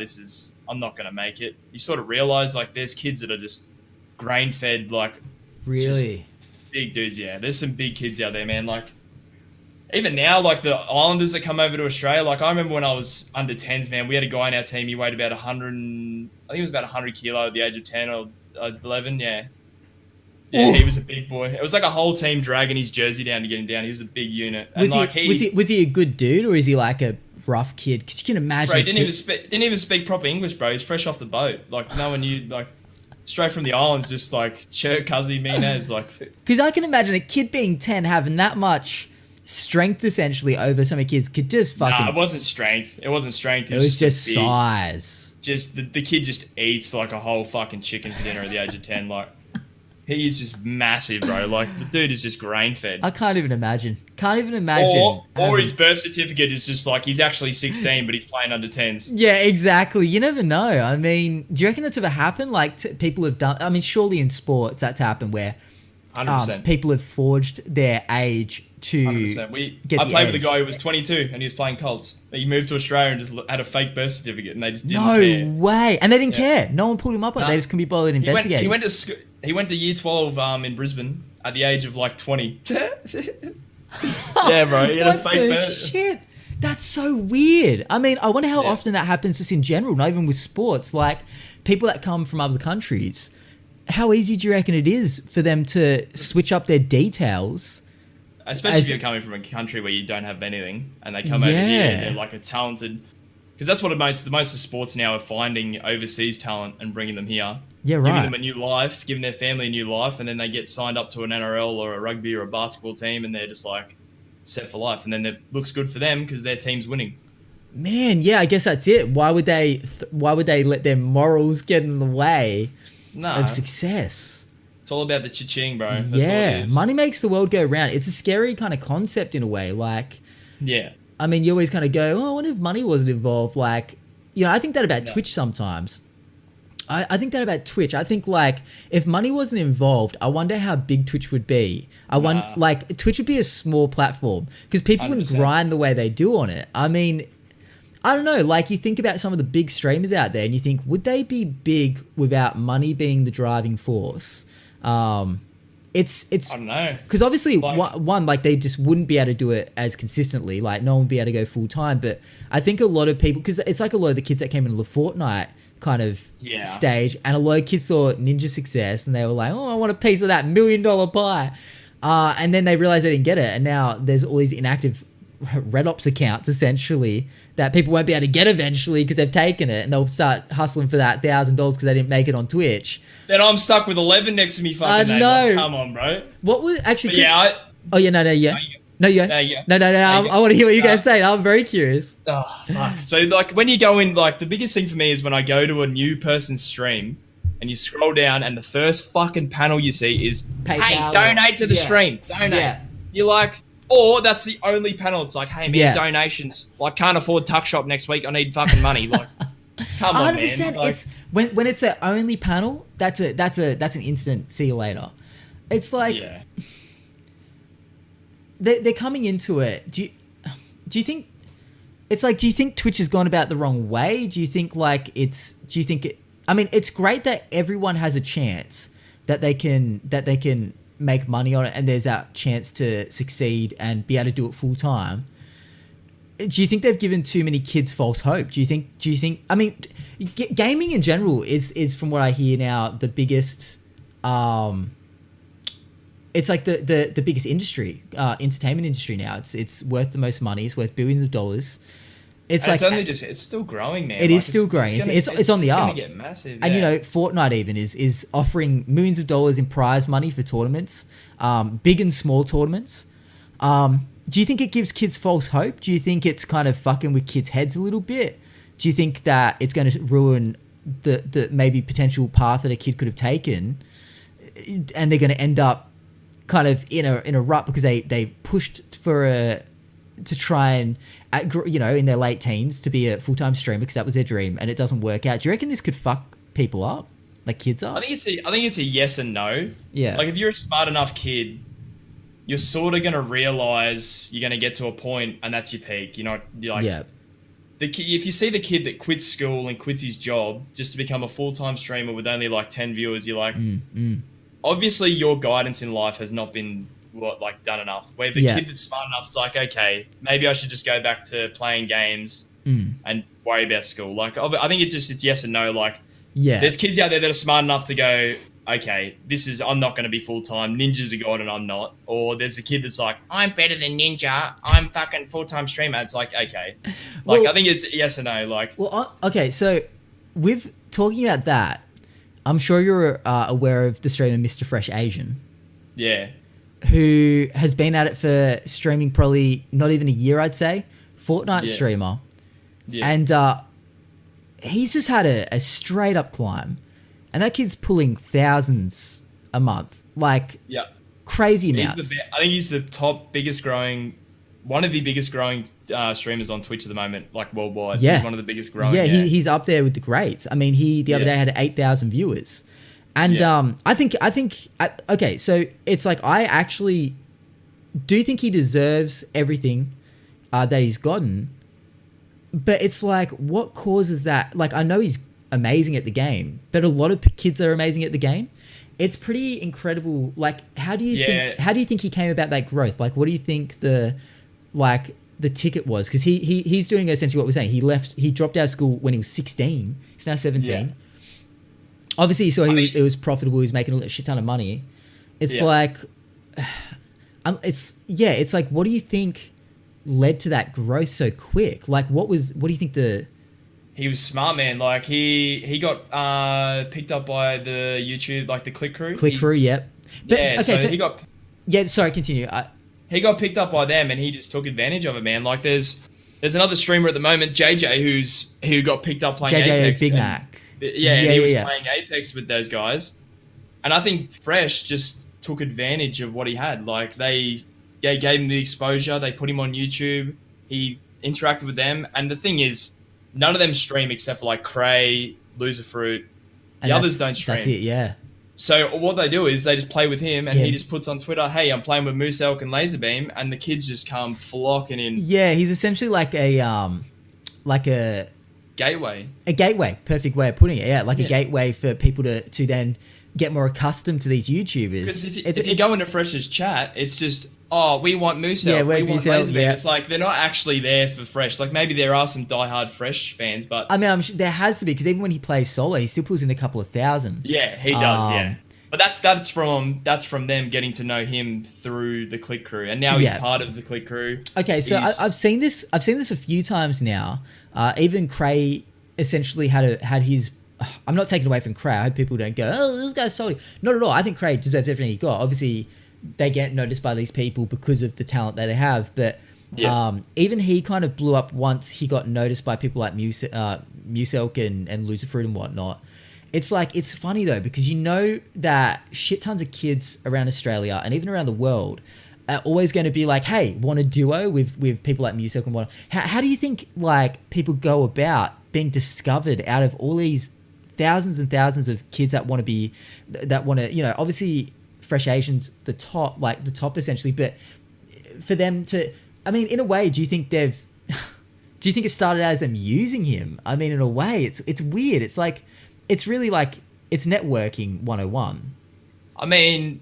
I'm not going to make it. You sort of realize like there's kids that are just grain fed, like Really? big dudes. Yeah. There's some big kids out there, man. Like even now, like the Islanders that come over to Australia, like I remember when I was under 10s, man, we had a guy in our team. He weighed about 100, I think it was about 100 kilo at the age of 10 or 11. Yeah. Yeah, Ooh. he was a big boy. It was like a whole team dragging his jersey down to get him down. He was a big unit. And Was he a good dude, or is he like a rough kid? Because you can imagine. Bro, he didn't even speak proper English, bro. He's fresh off the boat. Like no one knew. Like straight from the islands, just like Cuzzy Minez. Like Because I can imagine a kid being 10 having that much strength essentially over some of the kids could just fucking. Nah, it wasn't strength. It wasn't strength. It was just big, size. Just the kid just eats like a whole fucking chicken for dinner at the age of 10. Like. He is just massive, bro. Like, the dude is just grain-fed. I can't even imagine. Or his birth certificate is just like, he's actually 16, but he's playing under 10s. Yeah, exactly. You never know. I mean, do you reckon that's ever happened? Like, people have done... I mean, surely in sports that's happened where 100%. People have forged their age to 100%. I played with a guy who was 22 and he was playing Colts. He moved to Australia and just had a fake birth certificate and they just didn't care. No way. And they didn't care. No one pulled him up on it. They just couldn't be bothered investigating. He went to year 12 in Brisbane at the age of like 20. Yeah, bro. He had a fake birth. Shit? That's so weird. I mean, I wonder how often that happens just in general, not even with sports. Like, people that come from other countries, how easy do you reckon it is for them to switch up their details? Especially if you're coming from a country where you don't have anything and they come over here and they're like a talented... Because that's what most of sports now are finding overseas talent and bringing them here. Yeah, right. Giving them a new life, giving their family a new life, and then they get signed up to an NRL or a rugby or a basketball team and they're just like set for life. And then it looks good for them because their team's winning. Man, yeah, I guess that's it. Why would they let their morals get in the way of success? It's all about the cha-ching, bro. That's all it is. Money makes the world go round. It's a scary kind of concept in a way. Like, yeah. I mean, you always kind of go, oh, what if money wasn't involved? Like, you know, I think that about Twitch sometimes. I think that about Twitch. I think, like, if money wasn't involved, I wonder how big Twitch would be. Like, Twitch would be a small platform because people 100%. Wouldn't grind the way they do on it. I mean, I don't know. Like, you think about some of the big streamers out there and you think, would they be big without money being the driving force? It's I don't know, because obviously one like they just wouldn't be able to do it as consistently. Like no one would be able to go full time. But I think a lot of people, because it's like a lot of the kids that came into the Fortnite kind of stage, and a lot of kids saw Ninja success and they were like, oh, I want a piece of that $1 million pie, and then they realized they didn't get it, and now there's all these inactive RedOpz accounts essentially that people won't be able to get eventually because they've taken it, and they'll start hustling for that $1,000 because they didn't make it on Twitch. Then I'm stuck with 11 next to me fucking name. Like, come on, bro. What was actually... I want to hear what you guys say. I'm very curious. Oh, fuck. So, like, when you go in, like, the biggest thing for me is when I go to a new person's stream and you scroll down and the first fucking panel you see is, hey, donate to the stream. Donate. Yeah. You're like... Or that's the only panel. It's like, hey, man, donations. Like, can't afford Tuck Shop next week. I need fucking money. Like, come on, 100%, man. Like, it's when it's their only panel. That's an instant. See you later. It's like they're coming into it. Do you think it's like? Do you think Twitch has gone about the wrong way? Do you think I mean, it's great that everyone has a chance that they can make money on it, and there's that chance to succeed and be able to do it full time. Do you think they've given too many kids false hope? Do you think I mean, gaming in general is from what I hear now the biggest it's like the biggest industry, entertainment industry now. It's worth the most money. It's worth billions of dollars. It's still growing, man. It is still growing. It's on the up. It's gonna get massive. And you know, Fortnite even is offering millions of dollars in prize money for tournaments, big and small tournaments. Do you think it gives kids false hope? Do you think it's kind of fucking with kids' heads a little bit? Do you think that it's going to ruin the maybe potential path that a kid could have taken, and they're going to end up kind of in a rut because they pushed to try and in their late teens to be a full-time streamer because that was their dream, and it doesn't work out. Do you reckon this could fuck people up, like kids up? I think it's a yes and no. Yeah. Like if you're a smart enough kid, you're sort of gonna realize you're gonna get to a point, and that's your peak. You're like, yeah. If you see the kid that quits school and quits his job just to become a full-time streamer with only like 10 viewers, you're like, obviously your guidance in life has not been done enough. Where the kid that's smart enough is like, okay, maybe I should just go back to playing games and worry about school. Like, I think it's yes and no. Like, there's kids out there that are smart enough to go, okay, I'm not going to be full-time. Ninja's a god and I'm not. Or there's a kid that's like, I'm better than Ninja. I'm fucking full-time streamer. It's like, okay. Like, I think it's yes and no. Like, well, okay, so with talking about that, I'm sure you're aware of the streamer Mr. Fresh Asian. Yeah. Who has been at it for streaming probably not even a year, I'd say. Fortnite streamer. Yeah. And he's just had a straight up climb. And that kid's pulling thousands a month. Like, crazy amounts. I think he's the one of the biggest growing streamers on Twitch at the moment, like worldwide. Yeah. He's one of the biggest growing. Yeah, he's up there with the greats. I mean, the other day had 8,000 viewers. And I think okay, so it's like I actually do think he deserves everything that he's gotten. But it's like, what causes that? Like, I know he's amazing at the game, but a lot of kids are amazing at the game. It's pretty incredible. Like, how do you think he came about that growth? Like, what do you think the ticket was? Because he's doing essentially what we're saying. He dropped out of school when he was 16. He's now 17. Yeah. Obviously, so it was profitable. He was making a shit ton of money. It's like, it's like, what do you think led to that growth so quick? Like, what do you think He was smart, man. Like, he got picked up by the YouTube, like the Click Crew. Yep. But, yeah, okay, so he got... Yeah, sorry, continue. He got picked up by them, and he just took advantage of it, man. Like, there's another streamer at the moment, JJ, who got picked up playing Apex. Big Mac. And he was playing Apex with those guys. And I think Fresh just took advantage of what he had. Like, they gave him the exposure. They put him on YouTube. He interacted with them. And the thing is, none of them stream except for like Cray, Loserfruit. The others don't stream. That's it, yeah. So what they do is they just play with him, and he just puts on Twitter, hey, I'm playing with Moose Elk and Laserbeam, and the kids just come flocking in. Yeah, he's essentially like a gateway. A gateway, perfect way of putting it. Yeah, a gateway for people to then get more accustomed to these YouTubers. Because if you go into Fresh's chat, it's just, oh, we want Moose Elk, we want Laserbeam. Yeah. It's like they're not actually there for Fresh. Like, maybe there are some diehard Fresh fans, but I mean, I'm sure there has to be, because even when he plays solo, he still pulls in a couple of thousand. Yeah, he does. Yeah, but that's from them getting to know him through the Click Crew, and now he's part of the Click Crew. Okay, so I've seen this a few times now. Even Cray essentially had his. I'm not taking away from Cray. I hope people don't go, oh, this guy's salty. Not at all. I think Cray deserves everything he got. Obviously, they get noticed by these people because of the talent that they have. But even he kind of blew up once he got noticed by people like Moose Elk and Loserfruit and whatnot. It's like, it's funny though, because you know that shit tons of kids around Australia and even around the world are always going to be like, hey, want a duo with people like Moose Elk and whatnot. How do you think like people go about being discovered out of all these thousands and thousands of kids that want to, obviously Fresh Asian's the top essentially, but for them to, I mean, in a way, do you think it started out as them using him? I mean, in a way, it's weird. It's like, it's really like, it's networking 101. I mean,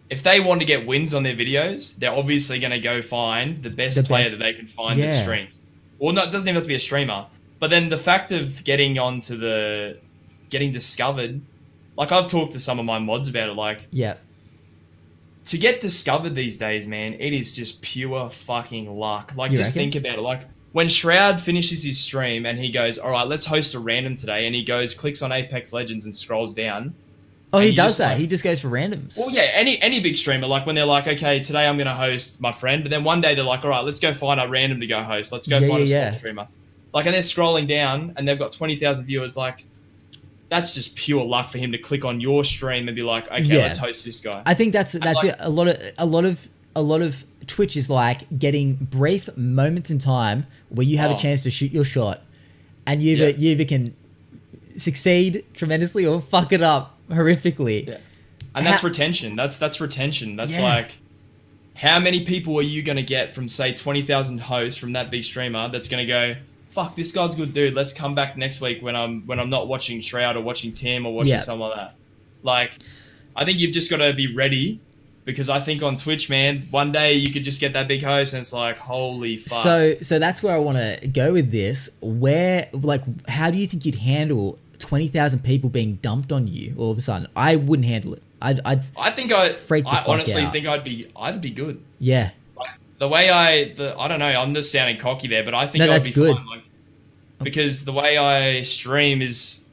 if they want to get wins on their videos, they're obviously going to go find the best player that they can find that streams. Well, no, it doesn't even have to be a streamer. But then the fact of getting discovered, like I've talked to some of my mods about it, like, to get discovered these days, man, it is just pure fucking luck. Like, just think about it. Like, when Shroud finishes his stream and he goes, all right, let's host a random today, and he goes, clicks on Apex Legends and scrolls down. Oh, he does that. Like, he just goes for randoms. Well, yeah, any big streamer, like when they're like, okay, today I'm going to host my friend, but then one day they're like, all right, let's go find a random to go host. Let's go find a small streamer. Like, and they're scrolling down and they've got 20,000 viewers. Like, that's just pure luck for him to click on your stream and be like, okay, Yeah. let's host this guy. I think that's like- it. A lot of Twitch is like getting brief moments in time where you have a chance to shoot your shot, and you either can succeed tremendously or fuck it up horrifically. Yeah. And that's retention. That's retention. That's like, how many people are you going to get from, say, 20,000 hosts from that big streamer that's going to go, fuck, this guy's a good dude. Let's come back next week when I'm not watching Shroud or watching Tim or watching something like that. Like, I think you've just got to be ready, because I think on Twitch, man, one day you could just get that big host and it's like, holy fuck. So that's where I want to go with this. Where, like, how do you think you'd handle 20,000 people being dumped on you all of a sudden? I wouldn't handle it. I'd freak the fuck honestly out. think I'd be good. Yeah. Like, the way I don't know, I'm just sounding cocky there, but I think I'd be good. fine. Like, because the way I stream is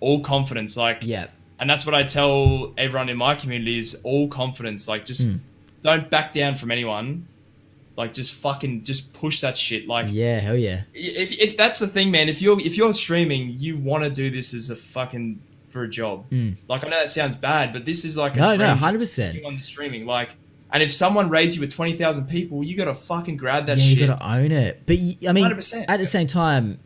all confidence. Like, and that's what I tell everyone in my community is all confidence. Like, just don't back down from anyone. Like, just push that shit. Like, yeah, hell yeah. If that's the thing, man, if you're streaming, you want to do this as a fucking for a job. Like, I know that sounds bad, but this is like a 100% on the streaming. Like, and if someone raids you with 20,000 people, you gotta fucking grab that shit. You gotta own it. But I mean, 100%. At the same time,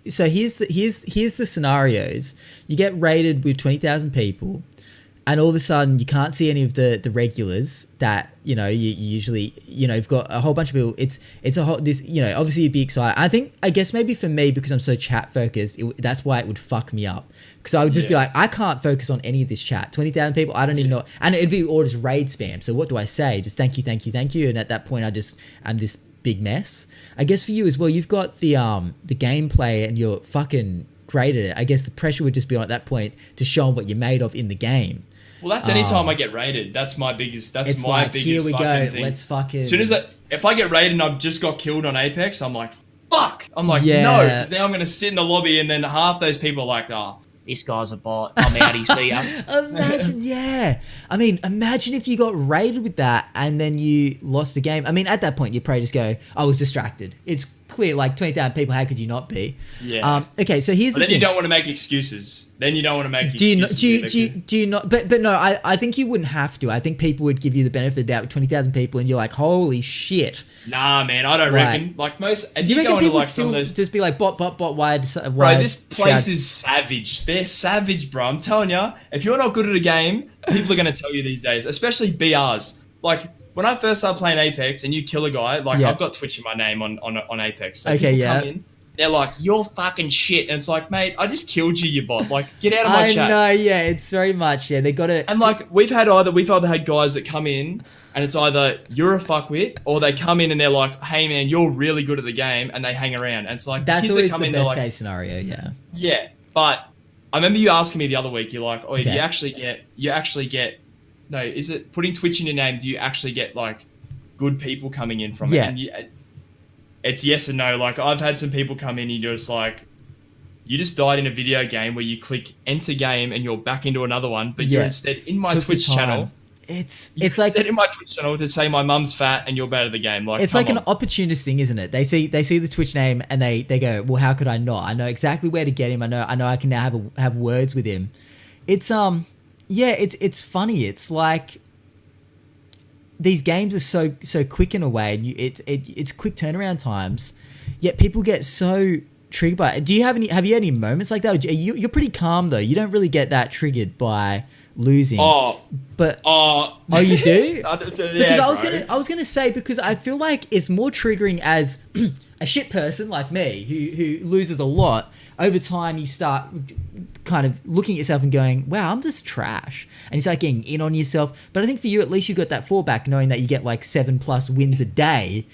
so here's the scenarios. You get raided with 20,000 people, and all of a sudden you can't see any of the regulars that you usually you've got a whole bunch of people. It's a whole this obviously you'd be excited. I guess maybe for me, because I'm so chat focused, that's why it would fuck me up, because I would just be like, I can't focus on any of this chat. 20,000 people, I don't even know, and it'd be all just raid spam. So what do I say? Just thank you, and at that point I'm this big mess. I guess for you as well, you've got the gameplay and you're fucking great at it. I guess the pressure would just be on at that point to show them what you're made of in the game. Well, that's any time I get raided. That's my biggest. That's my biggest. Here we fucking go. thing. Let's fucking. As soon as if I get raided and I've just got killed on Apex, I'm like, fuck. I'm like, no, because now I'm gonna sit in the lobby and then half those people are like, oh, this guy's a bot. I'm out. He's beat up. Imagine, I mean, imagine if you got raided with that and then you lost the game. I mean, at that point, you probably just go, I was distracted. It's clear, like 20,000 people. How could you not be? Yeah. Okay, so here's the thing. Then you don't want to make excuses. Do you not? But no, I think you wouldn't have to. I think people would give you the benefit of the doubt with 20,000 people, and you're like, holy shit. Nah, man, I don't reckon. Like most, if you reckon go into people like some of those, just be like bot, why? Bro, this place is savage. They're savage, bro. I'm telling you, if you're not good at a game, people are gonna tell you these days, especially BRs. Like when I first started playing Apex, and you kill a guy, like I've got Twitch in my name on Apex. So people come in. They're like, you're fucking shit. And it's like, mate, I just killed you, you bot. Like, get out of my chat. I know, yeah, it's very much, they got to... And like, we've either had guys that come in and it's either you're a fuckwit, or they come in and they're like, hey man, you're really good at the game, and they hang around. And it's like, that's kids always that come the in, best like, case scenario, yeah. Yeah, but I remember you asking me the other week, you're like, oh, Okay. you actually get, no, is it putting Twitch in your name, do you actually get like good people coming in from it? And it's yes and no. Like, I've had some people come in and you're just like, you just died in a video game where you click enter game and you're back into another one, but you're instead in my Twitch channel. It's like in my Twitch channel to say my mum's fat and you're bad at the game. Like, it's like an opportunist thing, isn't it? They see the Twitch name and they go, well, how could I not? I know exactly where to get him. I know I can now have words with him. It's it's funny. It's like these games are so quick in a way, and it's quick turnaround times. Yet people get so triggered by it. Have you had any moments like that? You're pretty calm though. You don't really get that triggered by losing. Oh, you do? Because I was gonna say, because I feel like it's more triggering as a shit person like me who loses a lot. Over time, you start kind of looking at yourself and going, wow, I'm just trash. And you start getting in on yourself. But I think for you, at least you got that fallback, knowing that you get like 7+ wins a day.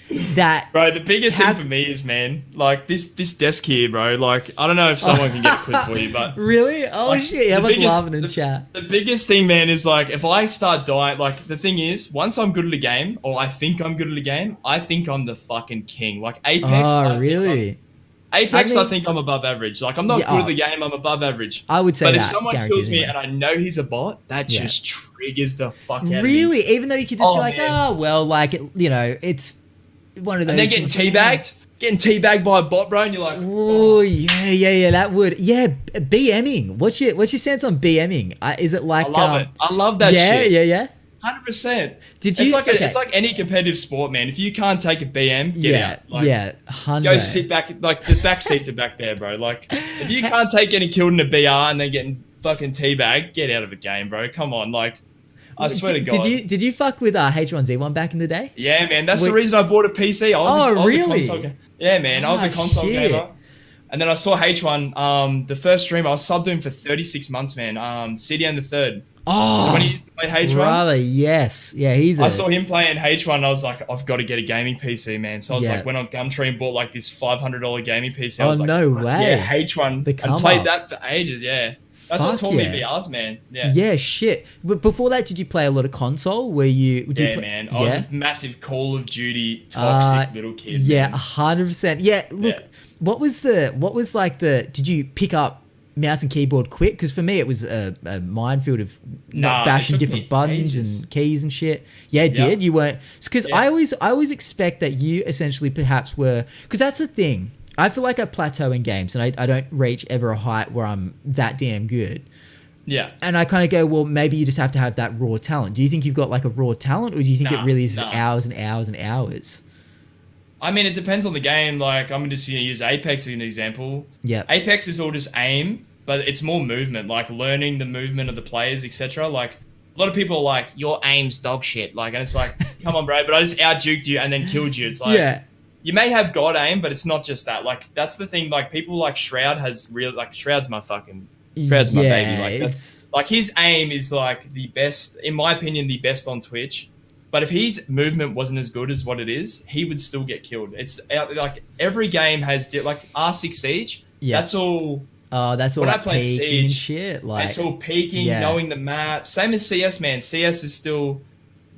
Bro, the biggest thing for me is, man, like this desk here, bro. Like, I don't know if someone can get a clip for you, but really? Oh, like, shit. I'm laughing in the chat. The biggest thing, man, is like, if I start dying, like, the thing is, once I'm good at a game, or I think I'm good at a game, I think I'm the fucking king. Like, Apex. Oh, really? Apex, I think I'm above average. Like, I'm not good at the game, I'm above average. I would say but that. But if someone kills me and I know he's a bot, that just triggers the fuck out of me. Really? Even though you could just be like, well, like, it's one of those... And then getting getting teabagged by a bot, bro, and you're like, Oh yeah, that would BMing. What's your sense on BMing? Is it like I love it. I love that shit. Yeah. 100%. Did you? It's like any competitive sport, man. If you can't take a BM, get out. Like, 100. Go sit back. Like the back seats are back there, bro. Like if you can't take getting killed in a BR and then getting fucking teabagged, get out of the game, bro. Come on, like. I swear to God. Did you fuck with H1Z1 back in the day? Yeah, man. That's the reason I bought a PC. I was really? A console yeah, man. I was a console gamer. And then I saw H1. The first stream I was subbed to him for 36 months, man. CDN the third. Oh, so when he used to play H1, brother, yes, yeah, I saw him playing H1. And I was like, I've got to get a gaming PC, man. So I was like, went on Gumtree and bought like this $500 gaming PC. I was like, no way, yeah, H1, and played that for ages. Yeah, that's what taught me VRs, man. Yeah, shit. But before that, did you play a lot of console? Were you? Man. I was a massive Call of Duty toxic little kid. Yeah, 100%. Yeah, look, what was like the? Did you pick up mouse and keyboard quick? Because for me it was a minefield of bashing different buttons and keys and shit. Yeah, it did. You weren't, because I always expect that you essentially perhaps were, because that's the thing. I feel like I plateau in games and I don't reach ever a height where I'm that damn good. Yeah. And I kind of go, well, maybe you just have to have that raw talent. Do you think you've got like a raw talent, or do you think it really is hours and hours and hours? I mean, it depends on the game. Like, I'm just going to use Apex as an example. Yeah. Apex is all just aim, but it's more movement, like learning the movement of the players, etc. Like, a lot of people are like, your aim's dog shit. Like, and it's like, come on, bro, but I just out-juked you and then killed you. It's like, you may have god aim, but it's not just that. Like, that's the thing. Like, people like Shroud has real, like, Shroud's my baby. Like, that's, like, his aim is like the best, in my opinion, the best on Twitch. But if his movement wasn't as good as what it is, he would still get killed. It's like every game has like R6 Siege. Yeah. That's all. Oh, that's all. When like I play Siege, shit. Like, it's all peeking, knowing the map. Same as CS, man. CS is still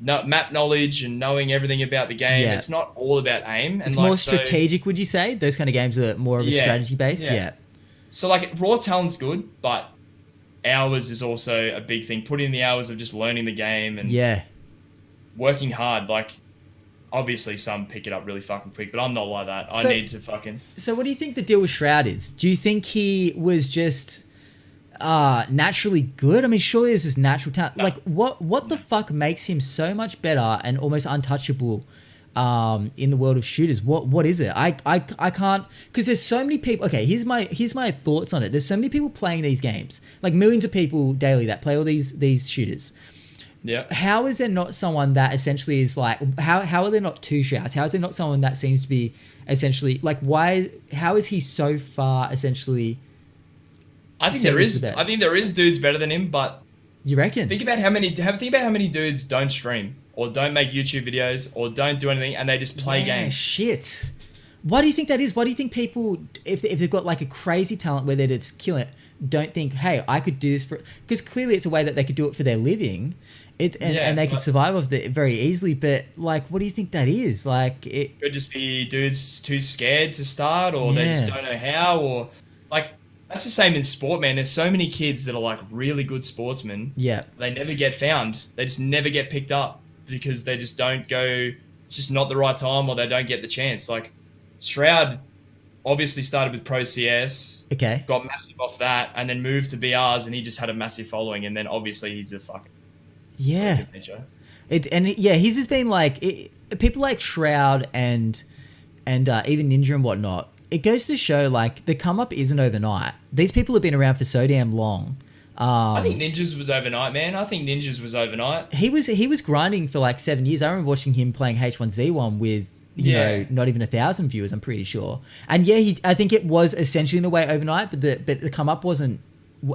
map knowledge and knowing everything about the game. It's not all about aim. And it's more strategic, would you say? Those kind of games are more of a strategy base. Yeah. So like raw talent's good, but hours is also a big thing. Put in the hours of just learning the game and working hard. Like, obviously some pick it up really fucking quick, but I'm not like that. I need to fucking... So what do you think the deal with Shroud is? Do you think he was just naturally good? I mean, surely there's this natural talent. No. Like, what the fuck makes him so much better and almost untouchable in the world of shooters? What is it? I can't, because there's so many people. Okay, here's my thoughts on it. There's so many people playing these games, like millions of people daily that play all these shooters. Yeah. How is there not someone that essentially is like, how are there not two Shrouds? How is there not someone that seems to be essentially like, how is he so far essentially? I think there is dudes better than him, but you reckon? Think about how many dudes don't stream or don't make YouTube videos or don't do anything and they just play games. Shit. Why do you think that is? Why do you think people, if they've got like a crazy talent where they're just killing it, don't think, hey, I could do this for, because clearly it's a way that they could do it for their living. And they could survive off it very easily, but like, what do you think that is? Like, it could just be dudes too scared to start, or they just don't know how, or like, that's the same in sport, man. There's so many kids that are like really good sportsmen. Yeah. They never get found. They just never get picked up because they just don't go, it's just not the right time, or they don't get the chance. Like, Shroud obviously started with Pro CS. Okay. Got massive off that, and then moved to BRs, and he just had a massive following, and then obviously he's a fucking... Yeah, he's just been like people like Shroud and even Ninja and whatnot. It goes to show like the come up isn't overnight. These people have been around for so damn long. I think Ninja's was overnight, man. He was grinding for like 7 years. I remember watching him playing H1Z1 with you know not even 1,000 viewers. I'm pretty sure. And I think it was essentially in a way overnight, but the come up wasn't.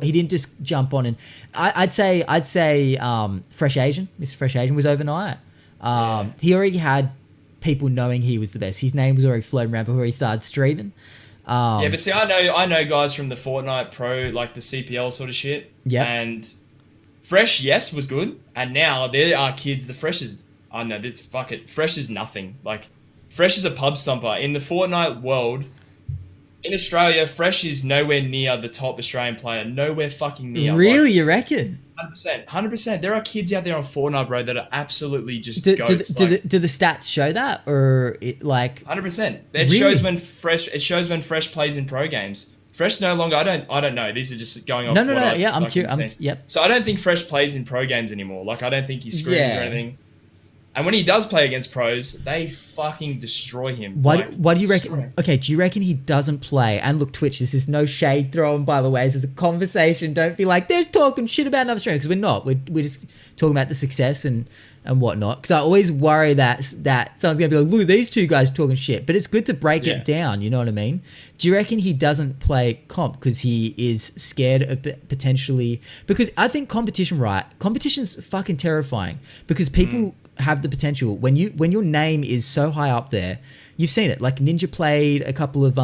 He didn't just jump on, and I'd say Fresh Asian, Mr. Fresh Asian was overnight. He already had people knowing he was the best. His name was already floating around before he started streaming. But see, I know guys from the Fortnite Pro, like the CPL sort of shit. Yeah. And Fresh, yes, was good, and now there are kids. The Fresh is, I know this. Fuck it, Fresh is nothing. Like, Fresh is a pub stomper in the Fortnite world. In Australia, Fresh is nowhere near the top Australian player. Nowhere fucking near. Really, like, you reckon? 100%. 100%. There are kids out there on Fortnite, bro, that are absolutely just Do, goats. do the stats show that, or like 100%. It Really? shows when Fresh. It shows when Fresh plays in pro games. Fresh no longer. I don't know. These are just going off. no no what no I yeah I'm fucking curious seen. yep So I don't think Fresh plays in pro games anymore. Like I don't think he screams Yeah. or anything. And when he does play against pros, they fucking destroy him. Why, Like, why do you destroy reckon? him. Okay, do you reckon he doesn't play? And look, Twitch, this is no shade thrown, by the way. This is a conversation. Don't be like, they're talking shit about another streamer, because we're not. We're just talking about the success and whatnot. Because I always worry that someone's going to be like, look, these two guys talking shit. But it's good to break Yeah. it down, you know what I mean? Do you reckon he doesn't play comp because he is scared of potentially... Because I think competition's fucking terrifying. Because people... have the potential when your name is so high up there. You've seen it, like Ninja played a couple of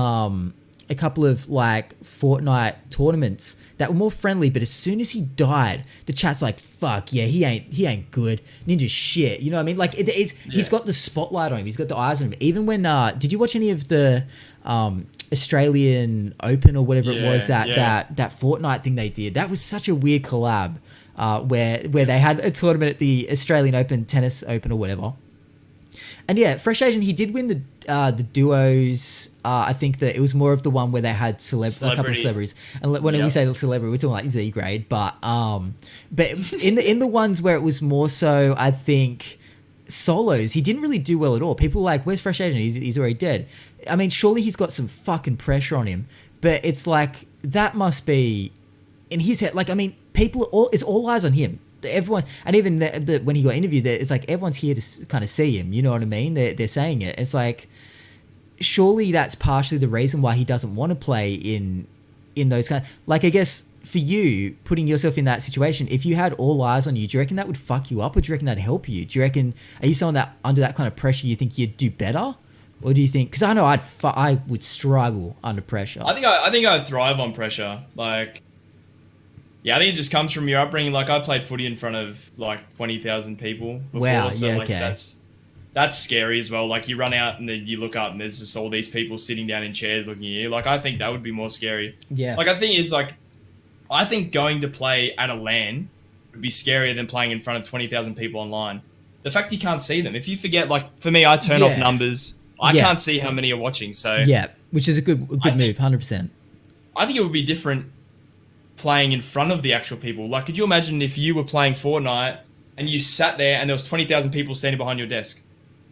like Fortnite tournaments that were more friendly, but as soon as he died, the chat's like, fuck yeah, he ain't good, Ninja's shit, you know what I mean? Like he's got the spotlight on him, he's got the eyes on him. Even when did you watch any of the Australian Open or whatever it was, that Fortnite thing they did? That was such a weird collab. Where they had a tournament at the Australian Open, Tennis Open or whatever. And yeah, Fresh Asian, he did win the duos. I think that it was more of the one where they had a couple of celebrities. And when we say celebrity, we're talking like Z grade. But in the ones where it was more so, I think, solos, he didn't really do well at all. People were like, where's Fresh Asian? He's already dead. I mean, surely he's got some fucking pressure on him. But it's like, that must be... in his head, like, I mean, it's all eyes on him. Everyone, and even when he got interviewed, it's like everyone's here to kind of see him. You know what I mean? They're saying it. It's like, surely that's partially the reason why he doesn't want to play in those kind. Like, I guess for you, putting yourself in that situation, if you had all eyes on you, do you reckon that would fuck you up, or do you reckon that'd help you? Do you reckon, are you someone that under that kind of pressure you think you'd do better? Or do you think? Because I know I would struggle under pressure. I think I thrive on pressure. Like. Yeah, I think it just comes from your upbringing. Like, I played footy in front of, like, 20,000 people before. Wow, so, yeah, like, okay. That's scary as well. Like, you run out and then you look up and there's just all these people sitting down in chairs looking at you. Like, I think that would be more scary. Yeah. Like, I think going to play at a LAN would be scarier than playing in front of 20,000 people online. The fact you can't see them. If you forget, like, for me, I turn off numbers. I can't see how many are watching, so... Yeah, which is a good move, 100%. I think it would be different playing in front of the actual people. Like, could you imagine if you were playing Fortnite and you sat there and there was 20,000 people standing behind your desk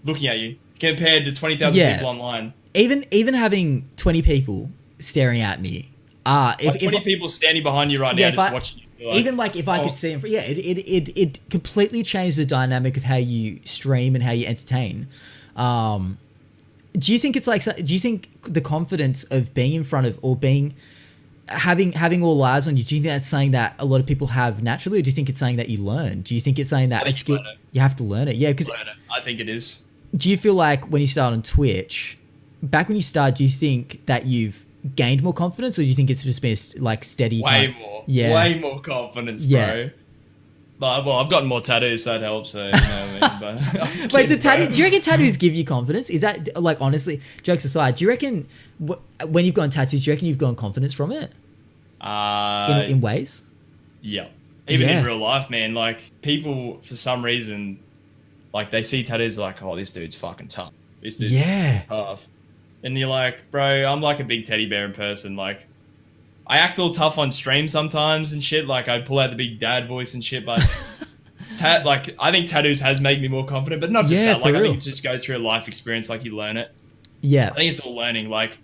looking at you compared to 20,000 people online? Even having 20 people staring at me. If 20 people standing behind you right now just watching you. Like, even like if I could see them, it completely changed the dynamic of how you stream and how you entertain. Do you think it's like, do you think the confidence of being in front of, or having all eyes on you, do you think that's something that a lot of people have naturally, or do you think it's something that you learn? Do you think it's something that you have to learn it? Yeah, because I think it is. Do you feel like when you start on Twitch, back when you started, do you think that you've gained more confidence, or do you think it's just been like steady? Way more confidence, bro. Well, I've gotten more tattoos, so that helps. So, you know what I mean? But wait, do you reckon tattoos give you confidence? Is that, like, honestly, jokes aside, do you reckon when you've gotten tattoos, do you reckon you've gotten confidence from it? In ways? Yeah. Even in real life, man. Like, people, for some reason, like, they see tattoos like, oh, this dude's fucking tough. This dude's tough. And you're like, bro, I'm like a big teddy bear in person. Like, I act all tough on stream sometimes and shit. Like, I pull out the big dad voice and shit, but like, I think tattoos has made me more confident, but not just that. Like, I think it just goes through a life experience. Like, you learn it. Yeah. I think it's all learning. Like,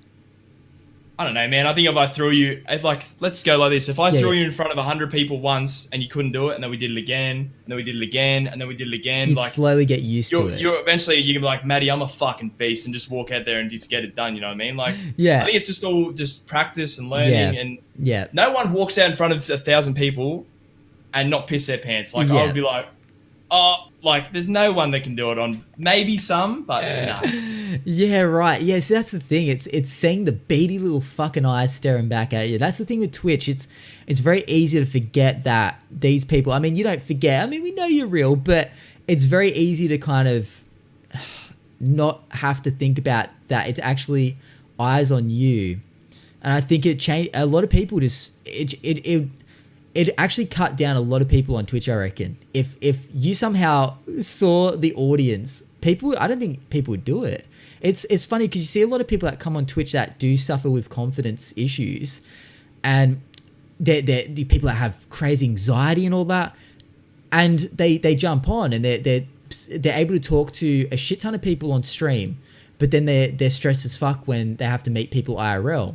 I don't know, man. I think if I threw you, let's go like this. If I threw you in front of 100 people once and you couldn't do it, and then we did it again, and then we did it again, and then we did it again, you like, slowly get used to it. You're eventually you can be like, Matty, I'm a fucking beast, and just walk out there and just get it done. You know what I mean? Like, I think it's just all just practice and learning, and no one walks out in front of 1,000 people and not piss their pants. Like, I would be like, oh, like, there's no one that can do it on, maybe some, but no. Yeah, right. Yeah, so that's the thing. It's seeing the beady little fucking eyes staring back at you. That's the thing with Twitch. It's very easy to forget that these people, I mean, you don't forget. I mean, we know you're real, but it's very easy to kind of not have to think about that. It's actually eyes on you. And I think it changed. A lot of people just, it actually cut down a lot of people on Twitch, I reckon. If you somehow saw the audience, I don't think people would do it. It's funny because you see a lot of people that come on Twitch that do suffer with confidence issues, and they're people that have crazy anxiety and all that, and they jump on and they're able to talk to a shit ton of people on stream, but then they're stressed as fuck when they have to meet people IRL.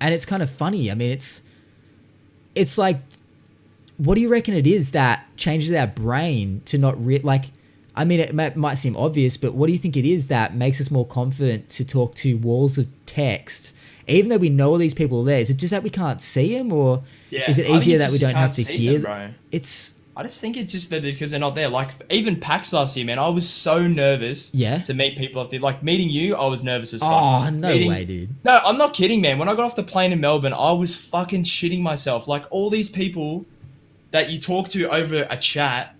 And it's kind of funny. I mean, it's like, what do you reckon it is that changes our brain to not I mean, it might seem obvious, but what do you think it is that makes us more confident to talk to walls of text, even though we know all these people are there? Is it just that we can't see them, or is it easier that we don't have to hear them? I just think it's just that because they're not there. Like, even PAX last year, man, I was so nervous to meet people off there. Like, meeting you, I was nervous as fuck. Oh, no way, dude. No, I'm not kidding, man. When I got off the plane in Melbourne, I was fucking shitting myself. Like, all these people that you talk to over a chat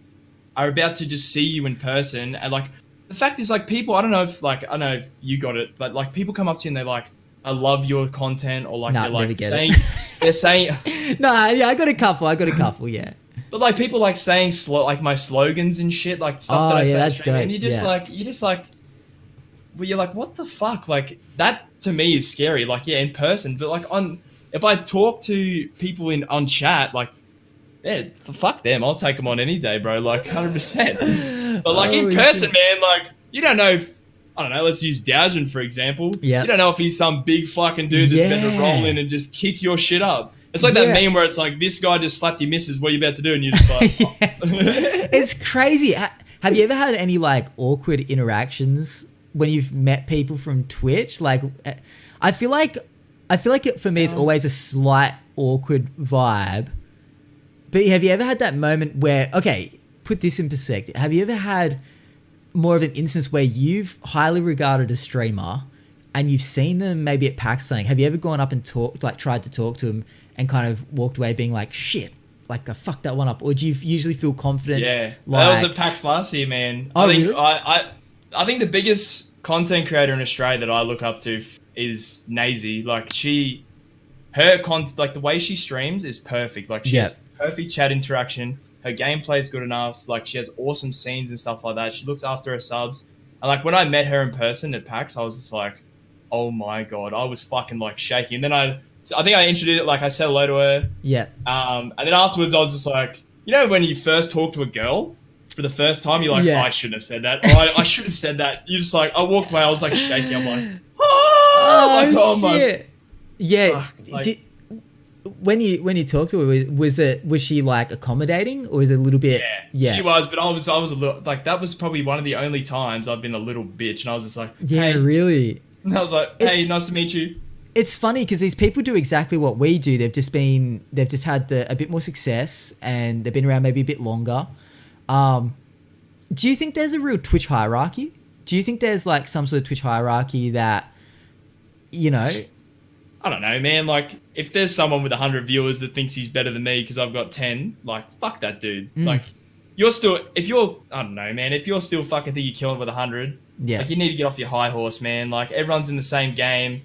are about to just see you in person. And, like, the fact is, like, people, I don't know if you got it, but, like, people come up to you and they're like, I love your content, or, like, they're saying... No, yeah, I got a couple, yeah. But, like, people, like, saying like my slogans and shit, like stuff that I say, that's dope. And you're just like, well, you're like, what the fuck? Like, that to me is scary. Like, yeah, in person, but like if I talk to people on chat, like, yeah, fuck them. I'll take them on any day, bro. Like, 100%. But like in person, man, like, you don't know if, I don't know, let's use Dowgen for example. Yeah. You don't know if he's some big fucking dude that's going to roll in and just kick your shit up. It's like that meme where it's like, this guy just slapped your missus, what are you about to do? And you're just like... Oh. It's crazy. Have you ever had any, like, awkward interactions when you've met people from Twitch? Like, I feel like for me, it's always a slight awkward vibe. But have you ever had that moment where... Okay, put this in perspective. Have you ever had more of an instance where you've highly regarded a streamer and you've seen them maybe at PAX saying, have you ever gone up and tried to talk to them and kind of walked away being like, shit, like I fucked that one up? Or do you usually feel confident? Yeah, that was at PAX last year, man. Oh, really? I think the biggest content creator in Australia that I look up to is Nazy. Like, like the way she streams is perfect. Like, she has perfect chat interaction. Her gameplay is good enough. Like, she has awesome scenes and stuff like that. She looks after her subs. And like, when I met her in person at PAX, I was just like, oh my God, I was fucking like shaking. And then I think I introduced it, like I said hello to her. Yeah. And then afterwards I was just like, you know, when you first talk to a girl for the first time, you're like, oh, I shouldn't have said that. Or I should have said that. You just like, I walked away, I was like shaking. I'm like, shit. Yeah. When you talked to her, was she like accommodating, or was it a little bit? Yeah, she was, but I was a little, like, that was probably one of the only times I've been a little bitch, and I was just like, hey. Really? And I was like, hey, nice to meet you. It's funny because these people do exactly what we do. They've just had a bit more success, and they've been around maybe a bit longer. Do you think there's a real Twitch hierarchy? Do you think there's like some sort of Twitch hierarchy that, you know? I don't know, man. Like, if there's someone with 100 viewers that thinks he's better than me because I've got 10, like, fuck that dude. Like, I don't know, man. If you're still fucking think you're killing with 100, like, you need to get off your high horse, man. Like, everyone's in the same game.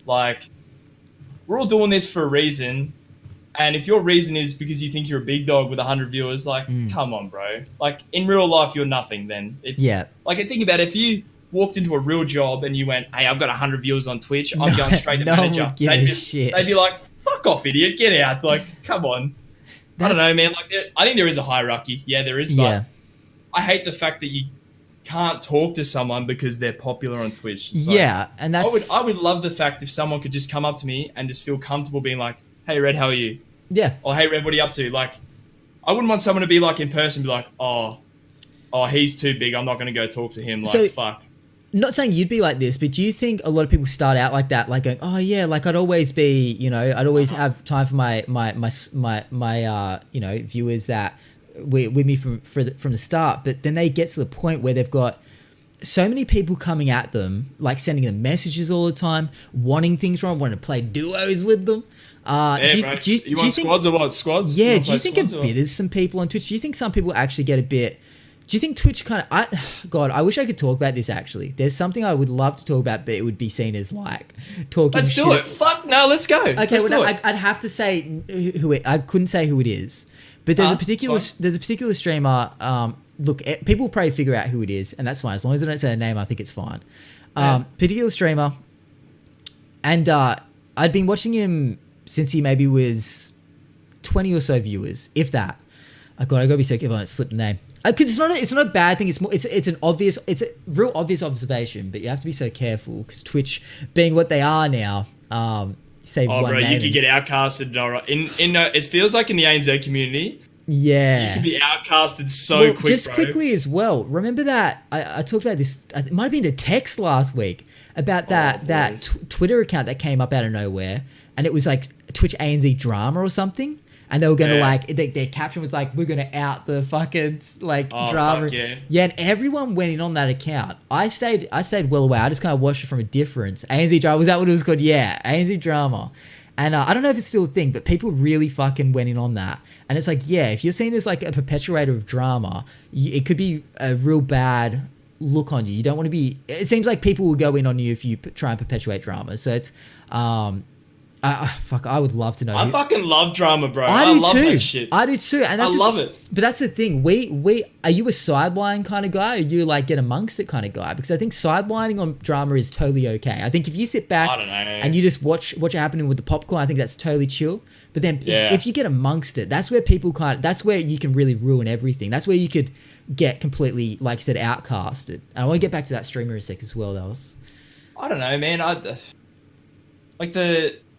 Like, we're all doing this for a reason. And if your reason is because you think you're a big dog with 100 viewers, like, come on, bro. Like, in real life, you're nothing then. Like, think about it. If you walked into a real job and you went, hey, I've got 100 viewers on Twitch, I'm going straight to manager. They'd be like, fuck off, idiot, get out. Like, come on. I don't know, man. Like, I think there is a hierarchy. Yeah, there is, but I hate the fact that you can't talk to someone because they're popular on Twitch. It's and that's... I would love the fact if someone could just come up to me and just feel comfortable being like, hey, Red, how are you? Yeah. Or, hey, Red, what are you up to? Like, I wouldn't want someone to be like in person, be like, oh, he's too big, I'm not going to go talk to him. Like, fuck. Not saying you'd be like this, but do you think a lot of people start out like that, like going, oh yeah, like I'd always be, you know, I'd always have time for my you know, viewers that were with me from the start, but then they get to the point where they've got so many people coming at them, like sending them messages all the time, wanting things from them, wanting to play duos with them. You want squads or what? Squads? Yeah, do you think it bitters some people on Twitch? Do you think some people actually get a bit Do you think Twitch kind of... God, I wish I could talk about this, actually. There's something I would love to talk about, but it would be seen as, like, talking Let's shit. do it. Fuck, no, let's go. Okay, let's well, do no, it. I'd have to say who it... I couldn't say who it is. But there's a particular streamer... look, people will probably figure out who it is, and that's fine. As long as I don't say a name, I think it's fine. Particular streamer. And I'd been watching him since he maybe was 20 or so viewers, if that. I gotta be so careful I don't slip the name. Because it's not a bad thing. It's a real obvious observation, but you have to be so careful because Twitch, being what they are now, say one bro, name. you could get outcasted. It feels like in the ANZ community. Yeah, you can be outcasted so quick. Just quickly as well. Remember that I talked about this. It might have been a text last week about that Twitter account that came up out of nowhere, and it was like Twitch ANZ drama or something. And they were going to their caption was like, we're going to out the fucking drama. Fuck yeah. Yeah, and everyone went in on that account. I stayed well away. I just kind of watched it from a difference. ANZ drama, was that what it was called? Yeah, ANZ drama. And I don't know if it's still a thing, but people really fucking went in on that. And it's like, yeah, if you're seen as like a perpetuator of drama, it could be a real bad look on you. You don't want to be... It seems like people will go in on you if you try and perpetuate drama. So it's... I would love to know. I fucking love drama, bro. I do love too. that shit. I do too. And that's I love it. But that's the thing. We are you a sideline kind of guy? Or are you like get amongst it kind of guy? Because I think sidelining on drama is totally okay. I think if you sit back and you just watch what's happening with the popcorn, I think that's totally chill. But then if you get amongst it, that's where that's where you can really ruin everything. That's where you could get completely, like you said, outcasted. And I want to get back to that streamer in a sec as well. I don't know, man.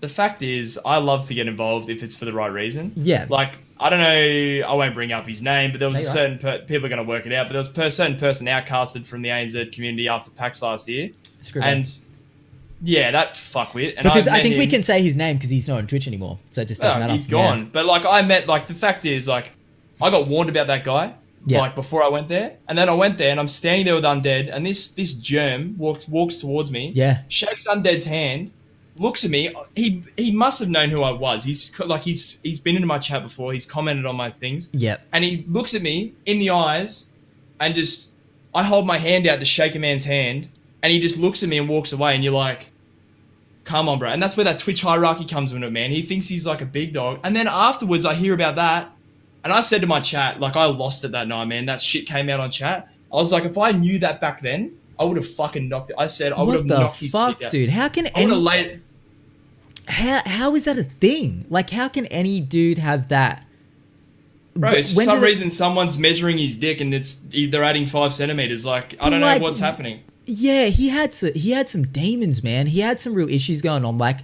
The fact is, I love to get involved if it's for the right reason. Yeah. Like, I don't know, I won't bring up his name, but there was a certain... people are going to work it out, but there was a certain person outcasted from the ANZ community after PAX last year. Yeah, that fuckwit. And because I think we can say his name because he's not on Twitch anymore, so it just doesn't matter. He's gone. Yeah. But, the fact is, I got warned about that guy, before I went there. And then I went there, and I'm standing there with Undead, and this germ walks towards me, shakes Undead's hand, looks at me. He must have known who I was. He's been into my chat before. He's commented on my things. Yep. And he looks at me in the eyes, and I hold my hand out to shake a man's hand, and he just looks at me and walks away. And you're like, come on, bro. And that's where that Twitch hierarchy comes into it, man. He thinks he's like a big dog. And then afterwards, I hear about that, and I said to my chat, I lost it that night, man. That shit came out on chat. I was like, if I knew that back then, I would have fucking knocked it. I said I would have knocked his dick out. Dude? How can how is that a thing? Like, how can any dude have that? Bro, for some reason someone's measuring his dick and they're adding 5 centimeters. Like, I don't know what's happening. Yeah, he had some demons, man. He had some real issues going on. Like,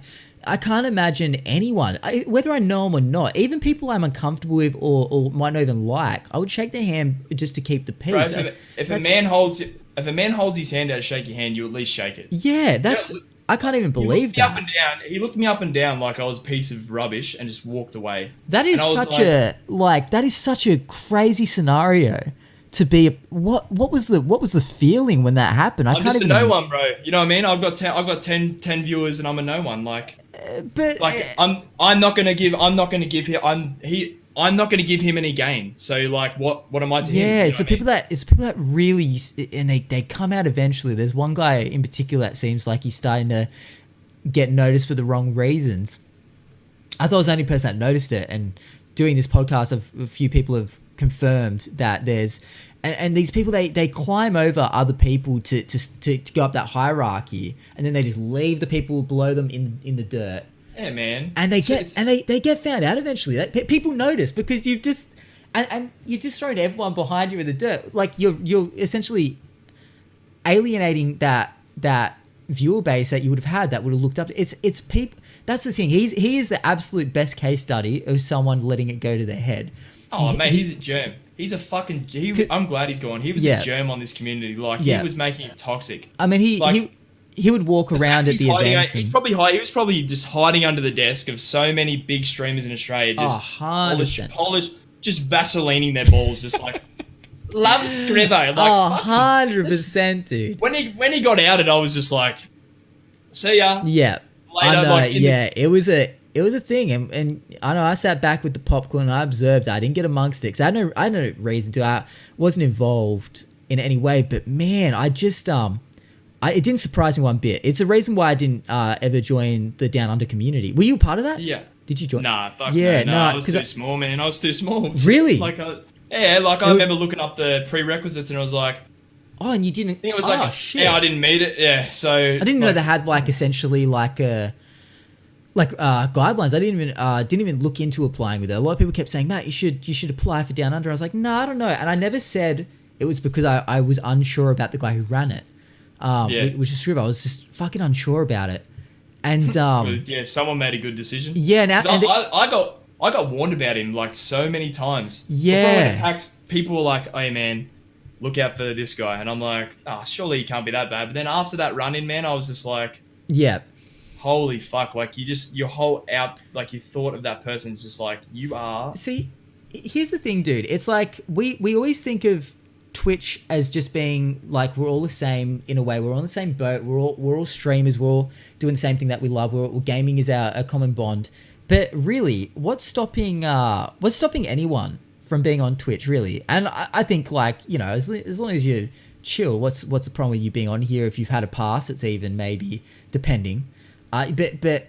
I can't imagine anyone, whether I know him or not, even people I'm uncomfortable with or might not even like, I would shake their hand just to keep the peace. Bro, if a man holds his hand out to shake your hand, you at least shake it. Yeah, that's... I can't even believe that. He looked me up and down like I was a piece of rubbish and just walked away. That is such a crazy scenario to be. What was the feeling when that happened? I'm just a no one, bro. You know what I mean? I've got 10 viewers and I'm a no one. I'm not gonna give him any gain. So what am I to him? Yeah, you know people that really, and they come out eventually. There's one guy in particular that seems like he's starting to get noticed for the wrong reasons. I thought I was the only person that noticed it, and doing this podcast, a few people have confirmed that there's, and these people they climb over other people to go up that hierarchy, and then they just leave the people below them in the dirt. Yeah, man. And they get found out eventually. People notice because you've just and you've just thrown everyone behind you in the dirt. Like you're essentially alienating that viewer base that you would have had that would have looked up. It's people. That's the thing. He is the absolute best case study of someone letting it go to their head. Oh, mate, he's a germ. He's a fucking... I'm glad he's gone. He was a germ on this community. He was making it toxic. I mean, he would walk around at the events. He was probably just hiding under the desk of so many big streamers in Australia. Just polished, just vaselining their balls, just like... Love Scrivo. 100%, dude. When he got outed, I was just like, see ya. Yeah. Later, it it was a thing, and I know I sat back with the popcorn and I observed. I didn't get amongst it because I had no reason to. I wasn't involved in any way, but man, I just it didn't surprise me one bit. It's a reason why I didn't ever join the Down Under community. Were you a part of that? Yeah. Did you join? Nah, fuck yeah, no. I was too small, man. I was too small. Really? I remember looking up the prerequisites and I was like, oh, and you didn't. I think it was shit. Yeah, I didn't meet it. Yeah, so I didn't know they had essentially guidelines. I didn't even look into applying with it. A lot of people kept saying, Matt, you should apply for Down Under. I was like, no, I don't know. And I never said it was because I was unsure about the guy who ran it. Which is true. I was just fucking unsure about it. And someone made a good decision. Yeah, now I got warned about him like so many times. Yeah. Before I went to PAX, people were like, "Hey man, look out for this guy," and I'm like, "Oh, surely he can't be that bad." But then after that run-in, man, I was just like, "Yeah, holy fuck!" Like your whole your thought of that person is just like you are. See, here's the thing, dude. It's like we always think of Twitch as just being like we're all the same in a way. We're all in the same boat. We're all streamers. We're all doing the same thing that we love. Gaming is our common bond. But really, what's stopping anyone from being on Twitch, really? And I think as long as you chill, what's the problem with you being on here? If you've had a pass, it's even maybe depending. But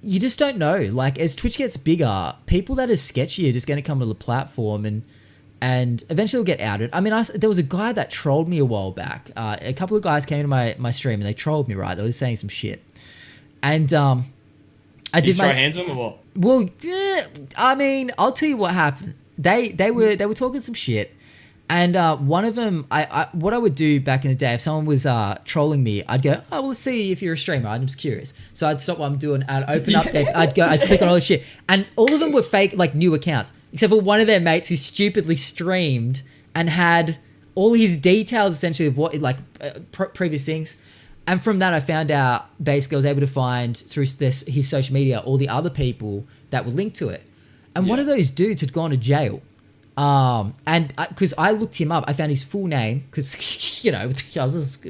you just don't know. Like as Twitch gets bigger, people that are sketchy are just going to come to the platform and eventually will get outed. I mean, there was a guy that trolled me a while back. A couple of guys came to my stream and they trolled me, right? They were saying some shit. And Did you throw hands on them or what? Well, yeah, I mean, I'll tell you what happened. They were talking some shit. And one of them, what I would do back in the day, if someone was trolling me, I'd go, oh, well, let's see if you're a streamer. I'm just curious. So I'd stop what I'm doing, I'd open up, I'd click on all this shit. And all of them were fake, new accounts. Except for one of their mates who stupidly streamed and had all his details, essentially, of what, previous things. And from that, I found out, basically, I was able to find, through his social media, all the other people that were linked to it. And one of those dudes had gone to jail. And because I looked him up, I found his full name because I was just,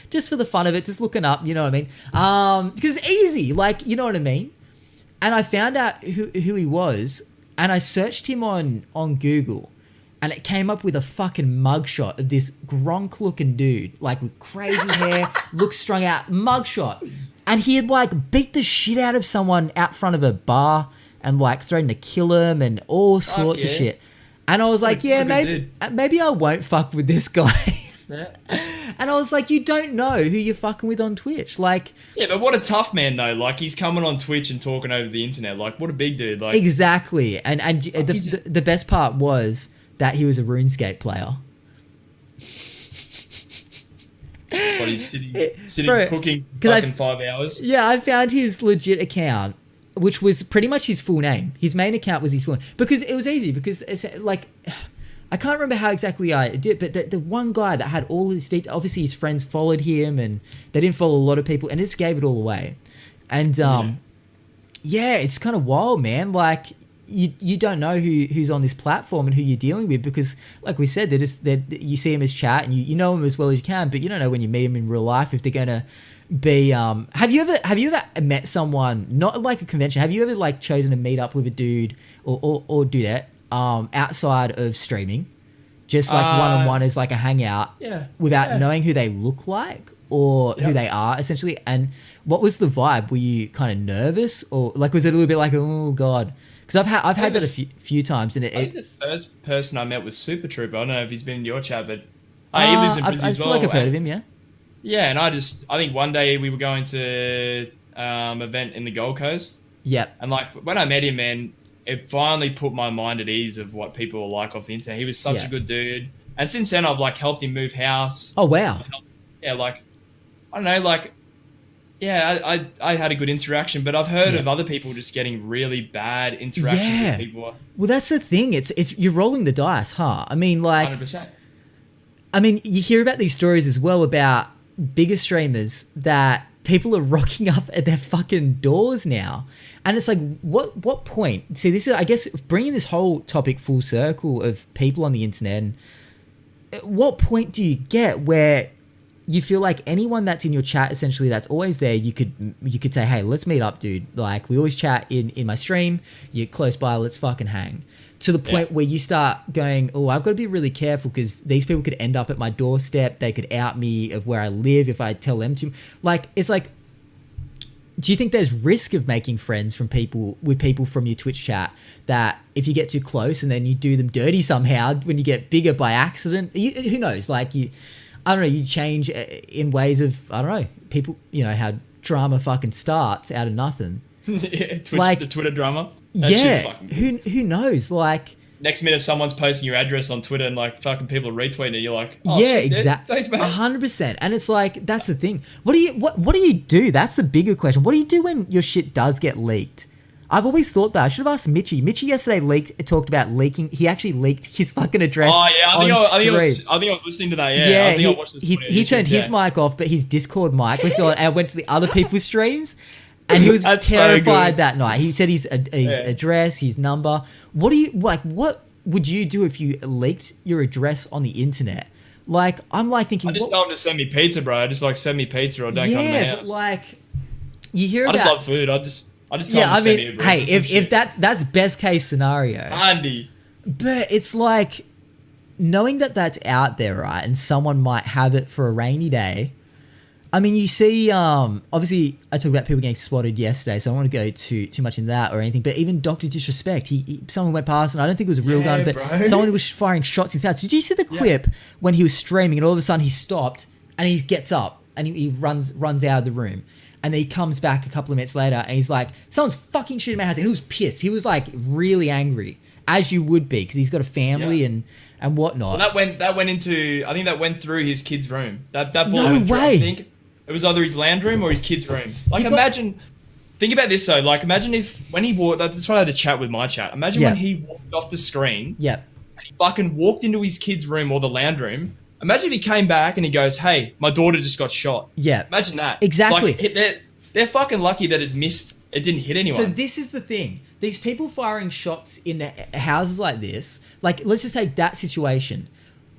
just for the fun of it, just looking up, you know what I mean? Because it's easy, you know what I mean? And I found out who he was, and I searched him on Google, and it came up with a fucking mugshot of this Gronk looking dude, with crazy hair, looks strung out, mugshot, and he had beat the shit out of someone out front of a bar. And threatened to kill him and all sorts of shit. And I was like, maybe I won't fuck with this guy. Yeah. And I was like, you don't know who you're fucking with on Twitch. Yeah, but what a tough man though. He's coming on Twitch and talking over the internet. What a big dude. Exactly. And the best part was that he was a RuneScape player. But he's sitting cooking fucking 5 hours. Yeah, I found his legit account, which was pretty much his full name. His main account was his full name. Because it was easy, because it's I can't remember how exactly I did, but the one guy that had all his details, obviously his friends followed him and they didn't follow a lot of people and it just gave it all away. And it's kind of wild, man. You don't know who's on this platform and who you're dealing with, because like we said, you see him as chat and you know him as well as you can, but you don't know when you meet him in real life if they're going to be have you ever met someone, not like a convention, have you ever chosen to meet up with a dude or dudette outside of streaming, just one-on-one as a hangout, without knowing who they look like or who they are essentially? And what was the vibe? Were you kind of nervous, or was it a little bit oh god? Because I've had that a few times, and I think the first person I met was Super Trooper. I don't know if he's been in your chat, but he lives in Brisbane as well. I feel like I've heard of him, yeah. Yeah, and I think one day we were going to event in the Gold Coast. Yep. And when I met him, man, it finally put my mind at ease of what people are like off the internet. He was such a good dude. And since then I've helped him move house. Oh wow. I don't know, I had a good interaction, but I've heard of other people just getting really bad interactions with people. Well, that's the thing. It's you're rolling the dice, huh? I mean 100%. I mean, you hear about these stories as well about bigger streamers that people are rocking up at their fucking doors now. And it's what point? See, this is, I guess, bringing this whole topic full circle of people on the internet. And at what point do you get where you feel like anyone that's in your chat, essentially, that's always there, you could say, hey, let's meet up, dude. Like, we always chat in my stream. You're close by. Let's fucking hang. To the point where you start going, oh, I've got to be really careful because these people could end up at my doorstep. They could out me of where I live if I tell them to. Like, it's like, do you think there's risk of making friends from people from your Twitch chat that if you get too close and then you do them dirty somehow when you get bigger by accident? Who knows? Like, I don't know, you change in ways of, I don't know, people, you know, how drama fucking starts out of nothing. The Twitter drama. Who knows? Like, next minute someone's posting your address on Twitter and like fucking people are retweeting it. You're like, oh, yeah, shit, exactly, thanks, man. 100%. And it's like, that's the thing. What do you do? That's the bigger question. What do you do when your shit does get leaked? I've always thought that. I should have asked Mitchie. Mitchie yesterday talked about leaking. He actually leaked his fucking address. Oh yeah, I think I was listening to that. Yeah, I think I watched this. He turned his mic off, but his Discord mic was on. And went to the other people's streams, and he was terrified that night. He said his address, his number. What do you like? What would you do if you leaked your address on the internet? Like, I'm like thinking, I just tell him to send me pizza, bro. I just like send me pizza or don't come to my house. But like, you hear I about. just love food. I just tell him to send me a hey, if that's best case scenario. Andy. But it's like, knowing that that's out there, right, and someone might have it for a rainy day. I mean, you see, obviously, I talked about people getting spotted yesterday, so I don't want to go too much into that or anything. But even Dr. Disrespect, someone went past, and I don't think it was a real gun, but someone was firing shots in his house. Did you see the clip when he was streaming, and all of a sudden he stopped, and he gets up, and he runs out of the room, and then he comes back a couple of minutes later, and he's like, someone's fucking shooting my house, and he was pissed. He was like really angry, as you would be, because he's got a family and whatnot. Well, that went into, I think that went through his kid's room. That ball no went through, way. I think it was either his lounge room or his kid's room. Like, think about this though. Like, imagine if when he walked, that's why I had a chat with my chat. Imagine when he walked off the screen. Yeah. And he fucking walked into his kid's room or the lounge room. Imagine if he came back and he goes, "Hey, my daughter just got shot." Yeah. Imagine that. Exactly. Like, they're fucking lucky that it didn't hit anyone. So this is the thing. These people firing shots in the houses like this, like, let's just take that situation.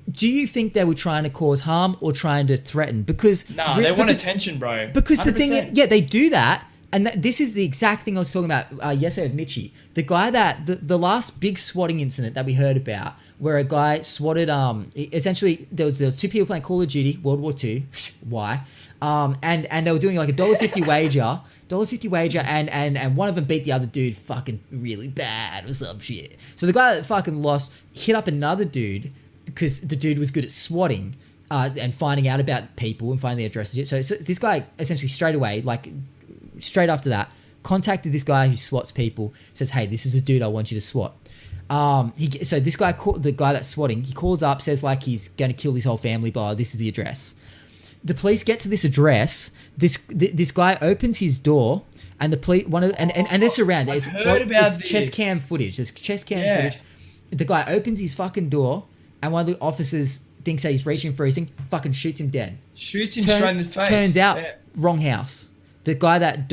Do you think they were trying to cause harm or trying to threaten? Because they want attention, bro. Because 100%. the thing is, they do that. And this is the exact thing I was talking about yesterday with Mitchie. The guy that, the last big swatting incident that we heard about, where a guy swatted, essentially, there was two people playing Call of Duty, World War II. Why? And they were doing like $1.50 wager. $1.50 wager, and one of them beat the other dude fucking really bad or some shit. So the guy that fucking lost hit up another dude because the dude was good at swatting and finding out about people and finding their addresses. So this guy essentially straight away, like straight after that, contacted this guy who swats people, says, "Hey, this is a dude I want you to swat." So this guy, the guy that's swatting, he calls up, says like he's going to kill his whole family, blah, this is the address. The police get to this address. This guy opens his door, and the police and they're surrounded. It's chest cam footage. There's chest cam footage. The guy opens his fucking door, and one of the officers thinks that he's reaching for his thing, fucking shoots him dead. Shoots him straight in the face. Turns out, wrong house. The guy that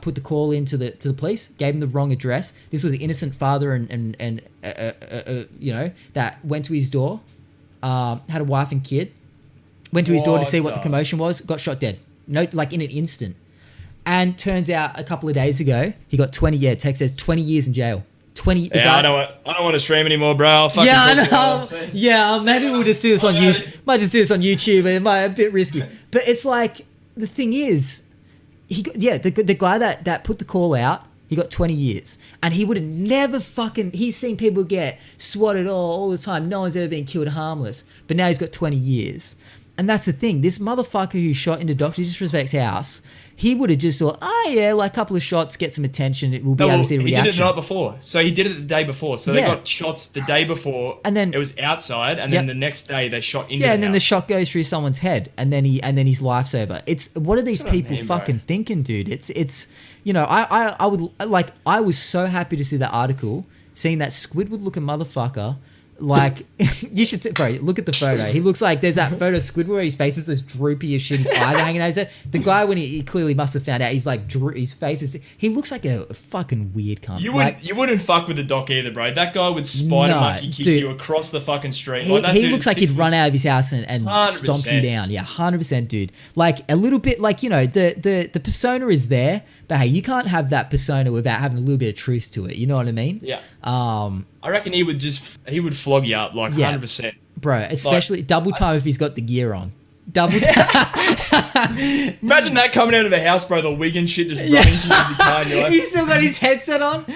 put the call into the police gave him the wrong address. This was an innocent father and you know, that went to his door, had a wife and kid. Went to his door to see what the commotion was, got shot dead. No, like in an instant. And turns out a couple of days ago, he got 20 years. Text says 20 years in jail. 20. Yeah, I don't want to stream anymore, bro. I know. Yeah, maybe we'll just do this on YouTube. Might just do this on YouTube. It might be a bit risky. But it's like, the thing is, the guy that put the call out, he got 20 years. And he would have never he's seen people get swatted all the time. No one's ever been killed harmless. But now he's got 20 years. And that's the thing. This motherfucker who shot into Dr. Disrespect's house, he would have just thought, like a couple of shots, get some attention. It will be able to see a reaction. He did it the night before. So he did it the day before. So they got shots the day before. And then it was outside. And then the next day they shot into the house. And then the shot goes through someone's head. And then his life's over. What are these people fucking thinking, dude? It's you know, I was so happy to see that article, seeing that Squidward looking motherfucker Like, you should, bro, look at the photo. He looks like, there's that photo of Squidward where his face is this droopy as shit, his eyes are hanging out his head. The guy, when he clearly must have found out, he's like, his face is, he looks like a fucking weird cunt. You wouldn't fuck with the doc either, bro. That guy would spider monkey kick you across the fucking street. He looks like he'd run out of his house and stomp you down. Yeah, 100%, dude. Like, a little bit, like, you know, the persona is there, but hey, you can't have that persona without having a little bit of truth to it. You know what I mean? Yeah. I reckon he would flog you up, like, 100%. Bro, especially double time if he's got the gear on. Double time. Imagine that coming out of a house, bro, the wig and shit just running towards the car. And you're like, he's still got his headset on.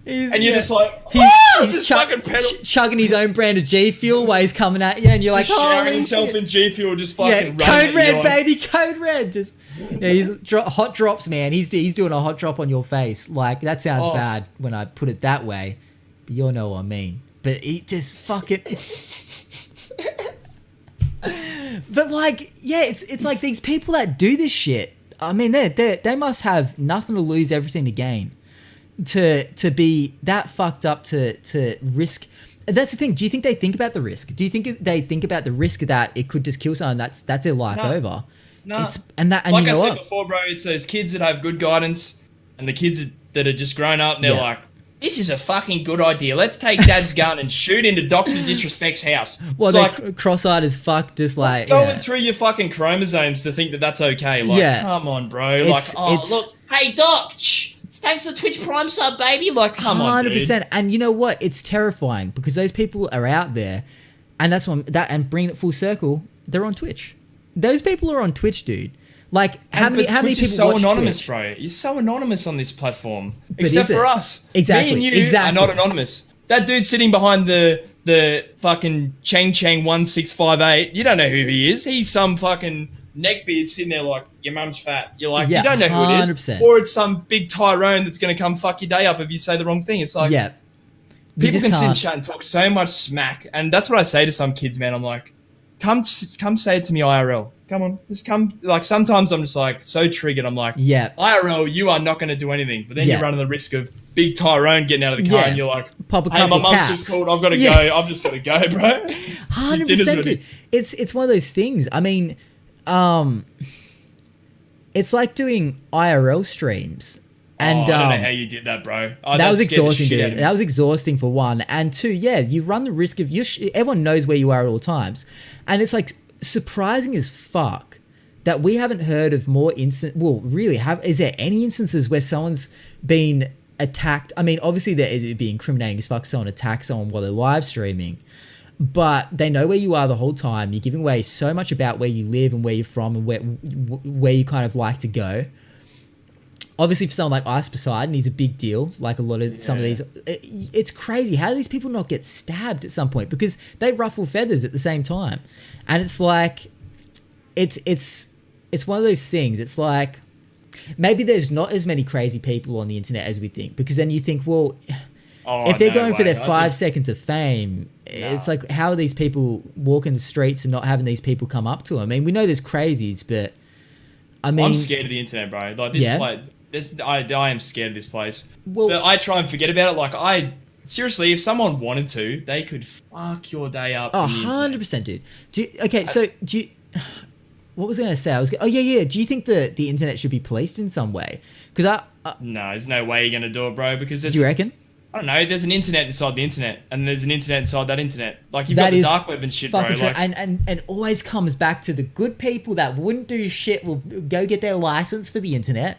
And you're just like, he's chugging his own brand of G Fuel while he's coming at you, and you're just like, oh, showering himself in G Fuel, just fucking running. Code Red, baby, Code Red. Just he's hot drops, man. He's doing a hot drop on your face. Like, that sounds bad when I put it that way, but you'll know what I mean. But he just fucking. But like, yeah, it's like these people that do this shit. I mean, they must have nothing to lose, everything to gain. To be that fucked up to risk. That's the thing. Do you think they think about the risk? Do you think they think about the risk that it could just kill someone? That's their life over. No. And like you know I said before, bro, it's those kids that have good guidance and the kids that are just grown up and they're like, this is a fucking good idea. Let's take Dad's gun and shoot into Dr. Disrespect's house. Well, they're like, cross-eyed as fuck, just like... It's going through your fucking chromosomes to think that that's okay. Like, come on, bro. Look, hey, Doc, thanks for the Twitch Prime sub, baby. Like, come on, dude. 100%. And you know what? It's terrifying because those people are out there, and that's what and bringing it full circle, they're on Twitch. Those people are on Twitch, dude. Like, how many people is so watch anonymous, Twitch? bro. You're so anonymous on this platform. But except for us. Exactly. Me and you are not anonymous. That dude sitting behind the fucking Chang 1658, you don't know who he is. He's some fucking neckbeard sitting there like, your mum's fat. You're like, you don't know who it is. 100%. Or it's some big Tyrone that's going to come fuck your day up if you say the wrong thing. It's like, people can sit in chat and talk so much smack. And that's what I say to some kids, man. I'm like, come say it to me IRL. Come on, just come. Like, sometimes I'm just like so triggered. I'm like, IRL, you are not going to do anything. But then you're running the risk of big Tyrone getting out of the car and you're like, pop a hey, couple my mum's caps. just called. I've got to go. I've just got to go, bro. 100%, dude. It's one of those things. I mean, it's like doing IRL streams. And, I don't know how you did that, bro. That was exhausting, dude. That was exhausting for one. And two, you run the risk of... everyone knows where you are at all times. And it's like surprising as fuck that we haven't heard of more well, really, is there any instances where someone's been attacked? I mean, obviously it'd be incriminating as fuck if someone attacks someone while they're live streaming. But they know where you are the whole time. You're giving away so much about where you live and where you're from and where you kind of like to go. Obviously, for someone like Ice Poseidon, he's a big deal. Like a lot of some of these, it's crazy. How do these people not get stabbed at some point? Because they ruffle feathers at the same time, and it's like, it's one of those things. It's like maybe there's not as many crazy people on the internet as we think. Because then you think, well, if they're going for their 5 seconds of fame, it's like, how are these people walking the streets and not having these people come up to them? I mean, we know there's crazies, but I mean, I'm scared of the internet, bro. Like this place. I am scared of this place. Well, but I try and forget about it. Like, seriously, if someone wanted to, they could fuck your day up. 100%, dude. What was I going to say? Do you think the internet should be policed in some way? Because no, there's no way you're going to do it, bro. Because do you reckon? I don't know. There's an internet inside the internet, and there's an internet inside that internet. Like, you've got the dark web and shit, bro. Like, and always comes back to the good people that wouldn't do shit will go get their license for the internet.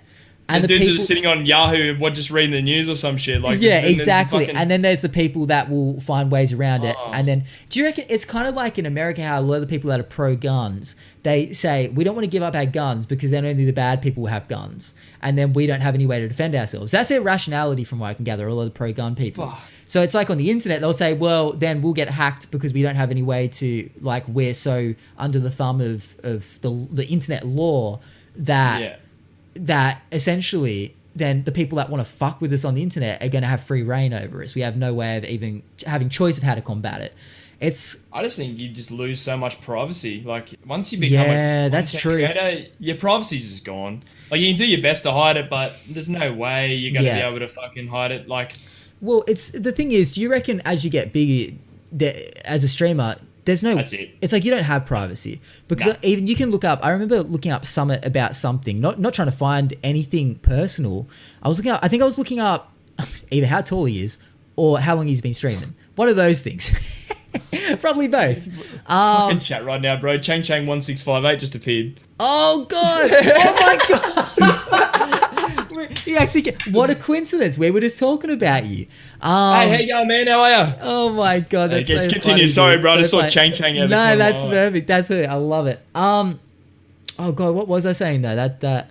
And the dudes are just sitting on Yahoo and just reading the news or some shit. Like, exactly. And then there's the people that will find ways around it. And then, do you reckon it's kind of like in America how a lot of the people that are pro guns, they say, we don't want to give up our guns because then only the bad people will have guns. And then we don't have any way to defend ourselves. That's their rationality from what I can gather, a lot of the pro gun people. Fuck. So it's like on the internet, they'll say, well, then we'll get hacked because we don't have any way to, like, we're so under the thumb of the internet law that essentially then the people that want to fuck with us on the internet are going to have free reign over us. We have no way of even having choice of how to combat it. I just think you just lose so much privacy. Like, once you become a content creator, your privacy's just gone. Like, you can do your best to hide it, but there's no way you're going to be able to fucking hide it. Like, well, the thing is, do you reckon as you get bigger, as a streamer, there's no. That's it. It's like you don't have privacy because even you can look up. I remember looking up about something, not trying to find anything personal. I think I was looking up either how tall he is or how long he's been streaming. One of those things. Probably both. Fucking chat right now, bro. Chang 1658 just appeared. Oh god! Oh my god! He actually. What a coincidence! We were just talking about you. Hey, how you going, man? How are you? Oh my god! That's so continue. funny, Sorry, dude. bro. I just So saw funny. Chang No, that's perfect. That's it. I love it. Oh god, what was I saying though?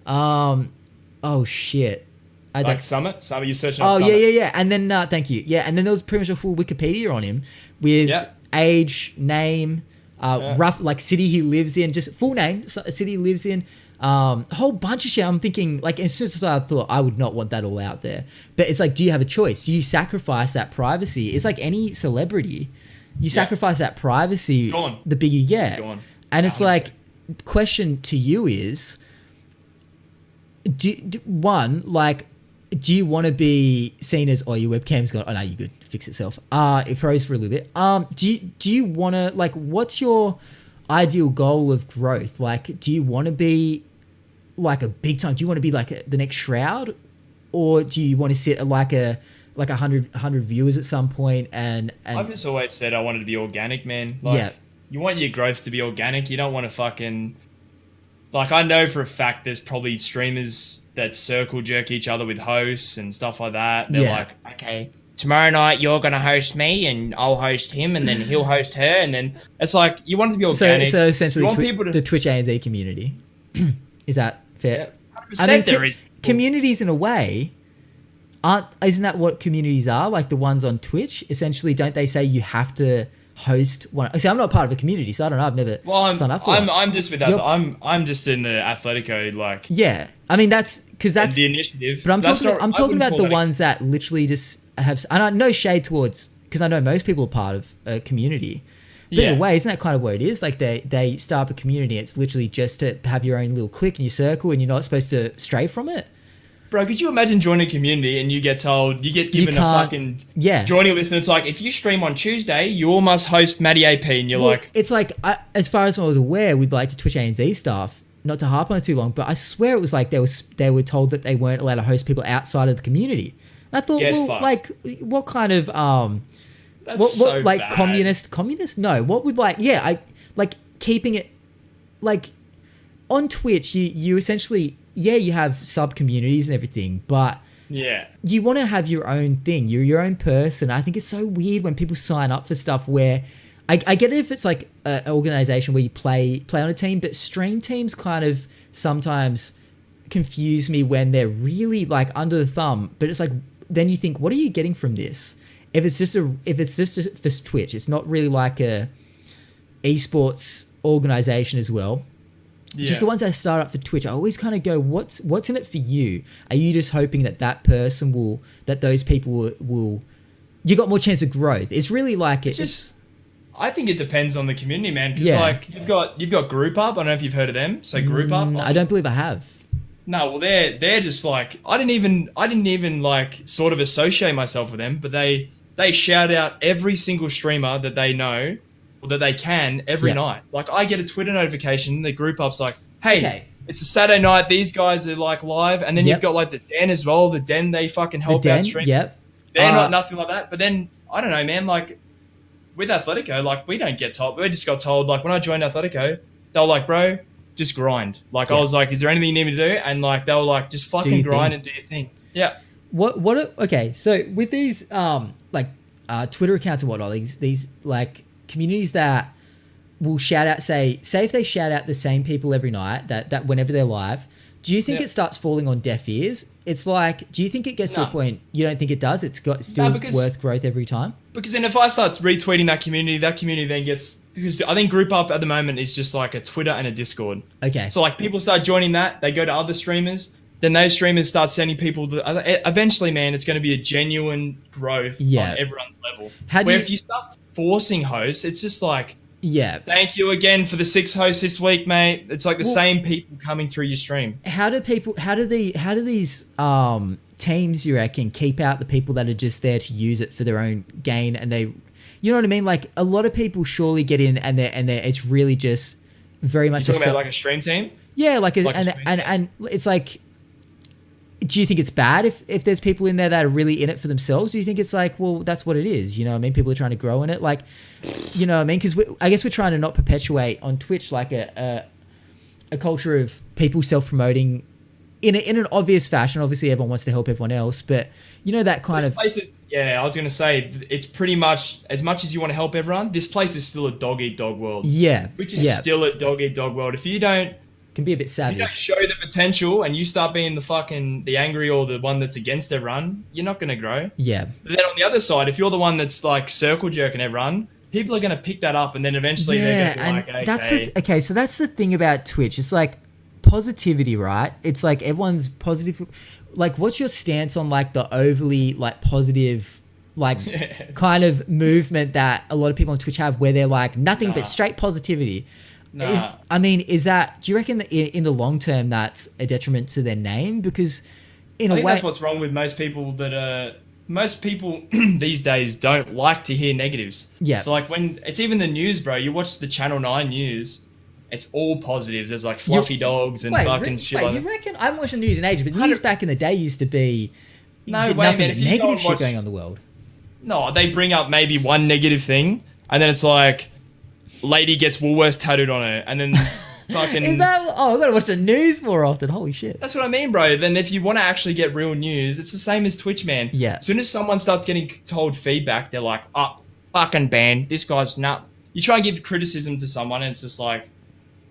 Oh shit. Like Summit? Summit, you're searching Oh up Summit. yeah. And then thank you. Yeah, and then there was pretty much a full Wikipedia on him with age, name, rough like city he lives in, just full name, city he lives in, a whole bunch of shit. I'm thinking like as soon as I thought I would not want that all out there, but it's like, do you have a choice? Do you sacrifice that privacy? It's like any celebrity, you sacrifice that privacy. The bigger you get, It's gone. and it's 100%. like, question to you is, do you want to be seen as, oh, your webcam's gone, oh no, you're good, fix itself. It froze for a little bit. Do you want to, like, what's your ideal goal of growth? Like, do you want to be like a big time, do you want to be like the next Shroud, or do you want to sit at like 100 viewers at some point? And I've just always said I wanted to be organic, man. Like, you want your growth to be organic. You don't want to fucking, like, I know for a fact there's probably streamers that circle jerk each other with hosts and stuff like that. They're like, okay, tomorrow night you're going to host me and I'll host him and then he'll host her. And then it's like, you want it to be organic. So essentially you want people to... the Twitch ANZ community. Is that fair? Yeah, 100% there is. Communities in a way, isn't that what communities are? Like the ones on Twitch? Essentially, don't they say you have to host one? See, I'm not part of a community, so I don't know. I've never signed up for it. I'm just with that. I'm just in the Athletico, like. Yeah. I mean, that's because that's the initiative. But I'm talking about the ones that literally just have, and I no shade towards, because I know most people are part of a community. But in a way, isn't that kind of what it is? Like they start up a community. It's literally just to have your own little clique in your circle, and you're not supposed to stray from it. Bro, could you imagine joining a community and you get given a fucking joining list, and it's like, if you stream on Tuesday, you all must host MattyAP, and you're like... It's like, as far as I was aware, with like the Twitch ANZ staff, not to harp on it too long, but I swear it was like they were told that they weren't allowed to host people outside of the community. And I thought, like, what kind of... That's what like bad. communist? No. What would keeping it... Like, on Twitch, you essentially... Yeah, you have sub communities and everything, but you want to have your own thing. You're your own person. I think it's so weird when people sign up for stuff where I get it if it's like an organization where you play on a team, but stream teams kind of sometimes confuse me when they're really like under the thumb. But it's like, then you think, what are you getting from this? If it's just for Twitch, it's not really like a esports organization as well. Just the ones that start up for Twitch, I always kind of go, what's in it for you? Are you just hoping that person that those people will, you got more chance of growth? It's really like I think it depends on the community, man. Because like you've got Group Up. I don't know if you've heard of them. So Group Up. I don't believe I have. No, well they're just like, I didn't even like sort of associate myself with them, but they shout out every single streamer that they know, or that they can, every night. Like, I get a Twitter notification, the Group Up's like, hey, it's a Saturday night, these guys are like live, and then you've got like the Den as well. The Den, they fucking help out stream. They're not nothing like that. But then I don't know, man, like with Athletico, like we don't get told. We just got told, like when I joined Athletico, they were like, bro, just grind. Like I was like, is there anything you need me to do? And like they were like, just fucking grind and do your thing. Yeah. Okay, so with these Twitter accounts and whatnot, these like communities that will shout out, say if they shout out the same people every night, that whenever they're live, do you think it starts falling on deaf ears? It's like, do you think it gets to a point you don't think it does? It's still worth growth every time? Because then if I start retweeting that community then gets... Because I think Group Up at the moment is just like a Twitter and a Discord. Okay. So like people start joining that, they go to other streamers, then those streamers start sending people... Eventually, man, it's going to be a genuine growth on everyone's level. If you start forcing hosts, it's just like... Yeah. Thank you again for the 6 hosts this week, mate. It's like the same people coming through your stream. How do these teams, you reckon, keep out the people that are just there to use it for their own gain, and they, you know what I mean? Like a lot of people surely get in and they're it's really just very much. You're talking about like a stream team? Yeah, a and it's like, do you think it's bad if there's people in there that are really in it for themselves? Do you think it's like, well, that's what it is? You know what I mean? People are trying to grow in it. Like, you know what I mean? Because I guess we're trying to not perpetuate on Twitch like a culture of people self-promoting in an obvious fashion. Obviously, everyone wants to help everyone else. But, you know, that kind of... Places, yeah, I was going to say, it's pretty much as you want to help everyone, this place is still a dog-eat-dog world. Yeah. Which is still a dog-eat-dog world. If you don't... Can be a bit savage. If you don't show the potential and you start being the angry or the one that's against everyone, you're not going to grow. Yeah. But then on the other side, if you're the one that's like circle jerking everyone, people are going to pick that up and then eventually they're going to be like, okay. So that's the thing about Twitch. It's like positivity, right? It's like everyone's positive. Like, what's your stance on like the overly like positive, like kind of movement that a lot of people on Twitch have where they're like nothing but straight positivity? Nah. Is that, do you reckon that in the long term that's a detriment to their name? Because in a way, that's what's wrong with most people most people these days don't like to hear negatives. Yeah. So like when it's even the news, bro, you watch the Channel 9 news, it's all positives. There's like fluffy dogs and fucking shit like that. You reckon? I haven't watched the news in ages, but news back in the day used to be nothing but negative shit going on in the world. No, they bring up maybe one negative thing and then it's like, lady gets Woolworths tattooed on her, and then fucking... Is that... Oh, I've got to watch the news more often. Holy shit. That's what I mean, bro. Then if you want to actually get real news, it's the same as Twitch, man. Yeah. As soon as someone starts getting told feedback, they're like, oh, fucking banned. This guy's not... You try and give criticism to someone, and it's just like,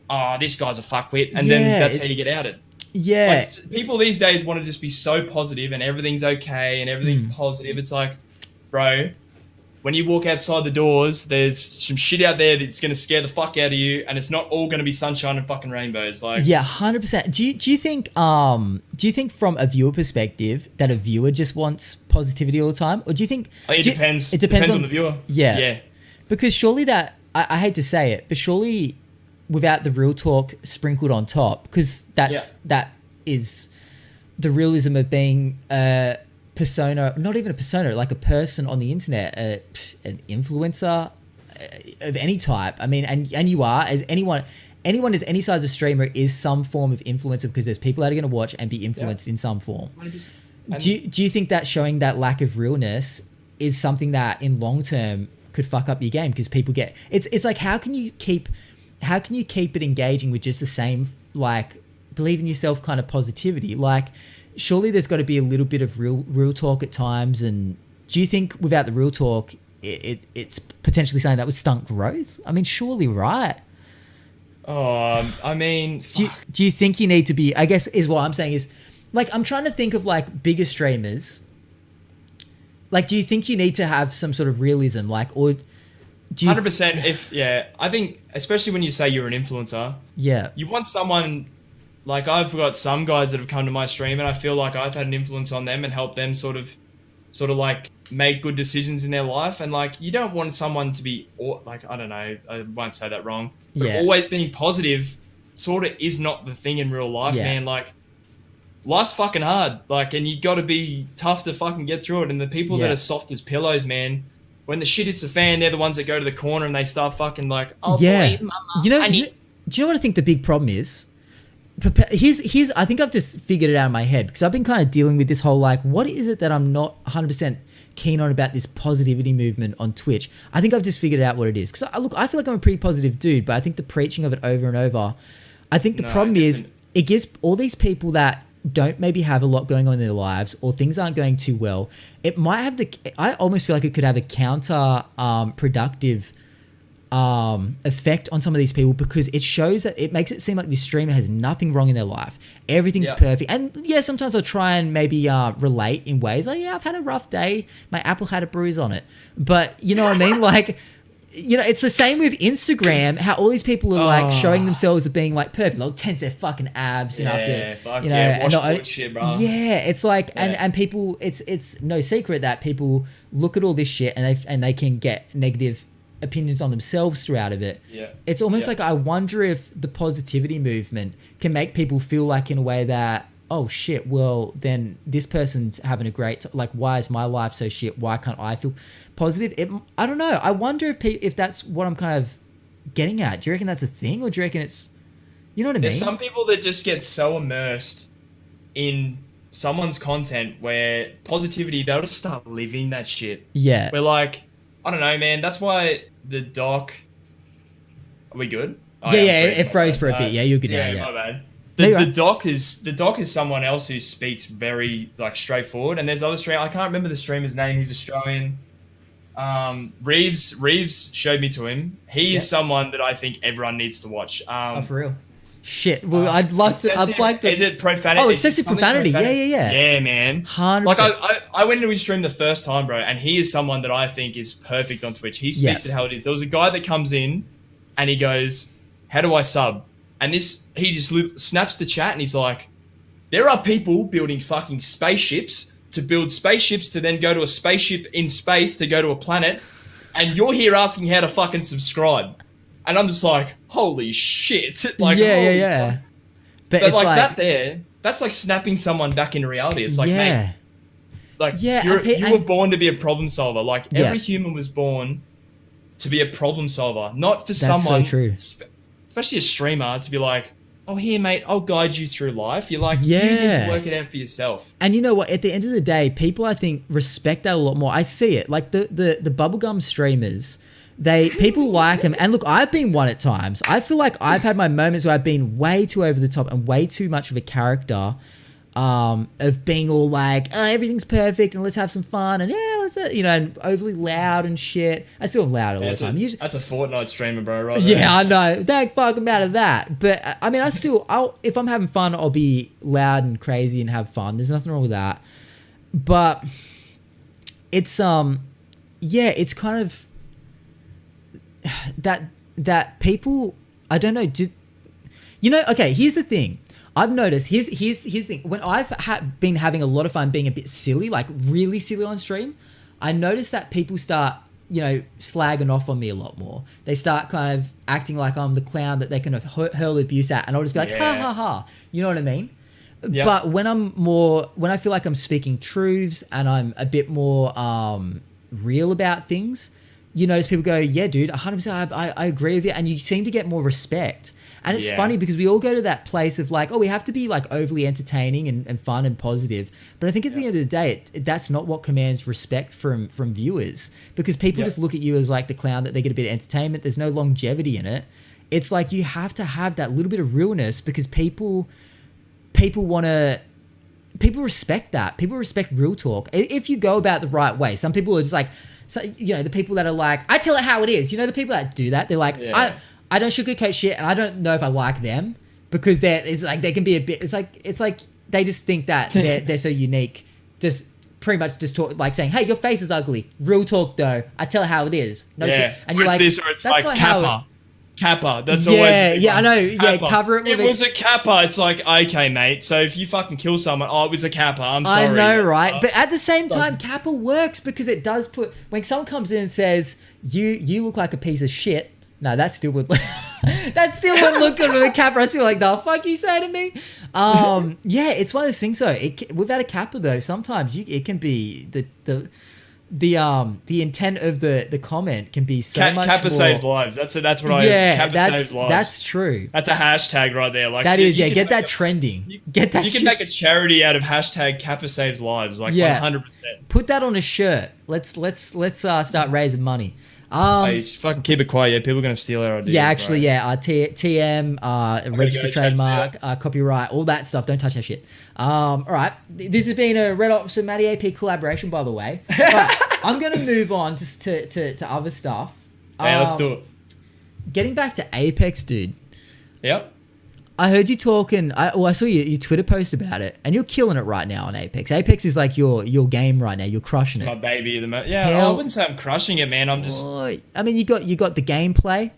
oh, this guy's a fuckwit, and then that's how you get outed. Yeah. Like, people these days want to just be so positive, and everything's okay, and everything's positive. It's like, bro... When you walk outside the doors, there's some shit out there that's going to scare the fuck out of you, and it's not all going to be sunshine and fucking rainbows. Like, yeah, 100%. Do you think from a viewer perspective that a viewer just wants positivity all the time, or do you think it depends? It depends on the viewer. Yeah. Because surely that I hate to say it, but surely without the real talk sprinkled on top, because that is the realism of being persona, not even a persona, like a person on the internet, an influencer of any type. I mean, and you are, as anyone as any size of streamer is some form of influencer, because there's people that are going to watch and be influenced in some form. Do you think that showing that lack of realness is something that in long term could fuck up your game? Because people get it's like, how can you keep it engaging with just the same, like, believe in yourself kind of positivity? Like, surely there's got to be a little bit of real talk at times. And do you think without the real talk, it's potentially something that would stunt growth? I mean, surely, right? I mean, do you think you need to be, I guess is what I'm saying is, like, I'm trying to think of like bigger streamers. Like, do you think you need to have some sort of realism? Like, or do you 100%. I think especially when you say you're an influencer, you want someone. Like, I've got some guys that have come to my stream and I feel like I've had an influence on them and helped them sort of like make good decisions in their life. And like, you don't want someone to be, like, I don't know, I won't say that wrong, but always being positive sort of is not the thing in real life, man. Like, life's fucking hard. Like, and you got to be tough to fucking get through it. And the people that are soft as pillows, man, when the shit hits the fan, they're the ones that go to the corner and they start fucking like, oh boy, mama. Do you know what I think the big problem is? Here's I think I've just figured it out in my head, because I've been kind of dealing with this whole, like, what is it that I'm not 100% keen on about this positivity movement on Twitch? I think I've just figured out what it is. Because I feel like I'm a pretty positive dude, but I think the preaching of it over and over, I think the problem is it gives all these people that don't maybe have a lot going on in their lives, or things aren't going too well, it might have I almost feel like it could have a counter productive effect on some of these people, because it shows that it makes it seem like this streamer has nothing wrong in their life. Everything's perfect. And sometimes I'll try and maybe relate in ways like, I've had a rough day. My apple had a bruise on it. But you know what I mean? Like, you know, it's the same with Instagram, how all these people are like showing themselves as being like perfect. They'll tense their fucking abs, and shit, bro. Yeah, it's like, and people, it's no secret that people look at all this shit and they can get negative opinions on themselves throughout of it. It's almost like, I wonder if the positivity movement can make people feel like, in a way, that oh shit, well then this person's having a great like, why is my life so shit? Why can't I feel positive? I don't know. I wonder if that's what I'm kind of getting at. Do you reckon that's a thing, or do you reckon it's, you know what I mean? There's some people that just get so immersed in someone's content where positivity, they'll just start living that shit. Yeah. We're like, I don't know, man. That's why the doc. Are we good? Yeah, it froze for a bit. Yeah, you're good now. Yeah, my bad. The doc is someone else who speaks very like straightforward, and there's other stream. I can't remember the streamer's name. He's Australian. Reeves showed me to him. He is someone that I think everyone needs to watch. Oh, for real? Shit. Well, I'd like to. Is it profanity? Oh, excessive profanity. Yeah. Yeah, man. 100%. Like I went into his stream the first time, bro, and he is someone that I think is perfect on Twitch. He speaks it how it is. There was a guy that comes in, and he goes, "How do I sub?" And he just snaps the chat, and he's like, "There are people building fucking spaceships to build spaceships to then go to a spaceship in space to go to a planet, and you're here asking how to fucking subscribe." And I'm just like, holy shit. Like, yeah. But like that that's like snapping someone back into reality. It's like, mate, like you were born to be a problem solver. Like every human was born to be a problem solver, not for someone, so true. Especially a streamer, to be like, oh, here, mate, I'll guide you through life. You're like, you need to work it out for yourself. And you know what? At the end of the day, people, I think, respect that a lot more. I see it. Like the bubblegum streamers, people like them. And look, I've been one at times. I feel like I've had my moments where I've been way too over the top and way too much of a character, of being all like, oh, everything's perfect and let's have some fun and let's, and overly loud and shit. I still am loud all the time. That's a Fortnite streamer, bro, right there. Yeah, I know. Thank fuck I'm out of that. But I mean, if I'm having fun, I'll be loud and crazy and have fun. There's nothing wrong with that. But it's, it's kind of that people, I don't know, okay, here's the thing. I've noticed, here's the thing. When I've been having a lot of fun being a bit silly, like really silly on stream, I notice that people start, slagging off on me a lot more. They start kind of acting like I'm the clown that they can hurl abuse at, and I'll just be like, ha ha ha. You know what I mean? Yep. But when I feel like I'm speaking truths and I'm a bit more real about things, you notice people go, yeah, dude, 100%, I agree with you. And you seem to get more respect. And it's funny because we all go to that place of like, oh, we have to be like overly entertaining and fun and positive. But I think at the end of the day, that's not what commands respect from viewers, because people just look at you as like the clown that they get a bit of entertainment. There's no longevity in it. It's like you have to have that little bit of realness, because people respect that. People respect real talk. If you go about the right way. Some people are just like, the people that are like, I tell it how it is. The people that do that, they're like, I don't sugarcoat shit, and I don't know if I like them, because it's like they can be a bit. It's like they just think that they're so unique. Just pretty much just talk like saying, "Hey, your face is ugly." Real talk though, I tell it how it is. No shit. And you're like, this, or it's like Kappa. That's always I know. Kappa. Yeah, cover it. It was a Kappa. It's like, okay, mate. So if you fucking kill someone, it was a Kappa. I'm sorry. I know, right? But at the same time, Kappa works because it does put, when someone comes in and says you look like a piece of shit. No, that still would look good with a Kappa. I still like, the fuck you say to me? It's one of those things though. Without a Kappa though, sometimes it can be the intent of the comment can be so much Kappa more. Saves lives. That's what Kappa saves lives. That's true. That's a hashtag right there. Like that is, get that trending. Get that. You can make a charity out of hashtag Kappa Saves Lives. Like 100%. Put that on a shirt. Let's start raising money. Hey, fucking keep it quiet. Yeah, people are gonna steal our ideas. Yeah, actually, TM, register trademark, copyright, all that stuff. Don't touch our shit. All right, this has been a RedOpz and MattyAP collaboration, by the way. But I'm gonna move on just to other stuff. Yeah, let's do it. Getting back to Apex, dude. Yep. I heard you talking. I saw your Twitter post about it, and you're killing it right now on Apex. Apex is like your game right now. You're crushing it. My baby, I wouldn't say I'm crushing it, man. I'm just. I mean, you got the gameplay,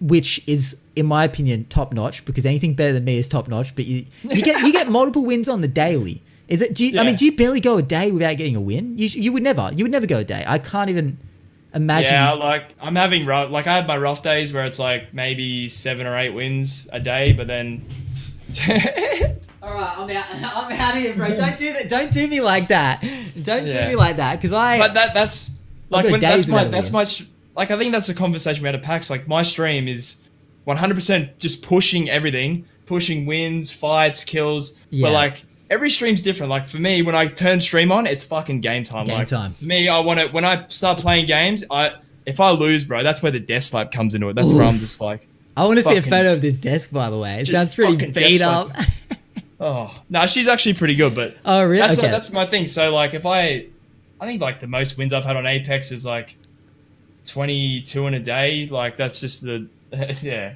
which is, in my opinion, top notch. Because anything better than me is top notch. But you get multiple wins on the daily. Is it? Do you barely go a day without getting a win? You would never. You would never go a day. I can't even imagine. Yeah, like I'm having I have my rough days where it's like maybe 7 or 8 wins a day, but then All right, I'm out. I'm out of here, bro. Don't do that. Don't do me like that. Don't do Yeah. me like that, because But that's like got when days that's without my like I think that's a conversation we had at PAX. Like my stream is 100% just pushing everything, pushing wins, fights, kills. Yeah. But like every stream's different. Like for me, when I turn stream on, it's fucking game time. Game like, time. For me, I want to when I start playing games. If I lose, bro, that's where the death slap comes into it. That's where I'm just like, I want to see a fucking- photo of this desk, by the way. It Just sounds pretty fucking beat desk up. oh no, she's actually pretty good. But Oh, really? that's Okay. that's my thing. So like if I think like the most wins I've had on Apex is like 22 in a day. Like that's just the yeah.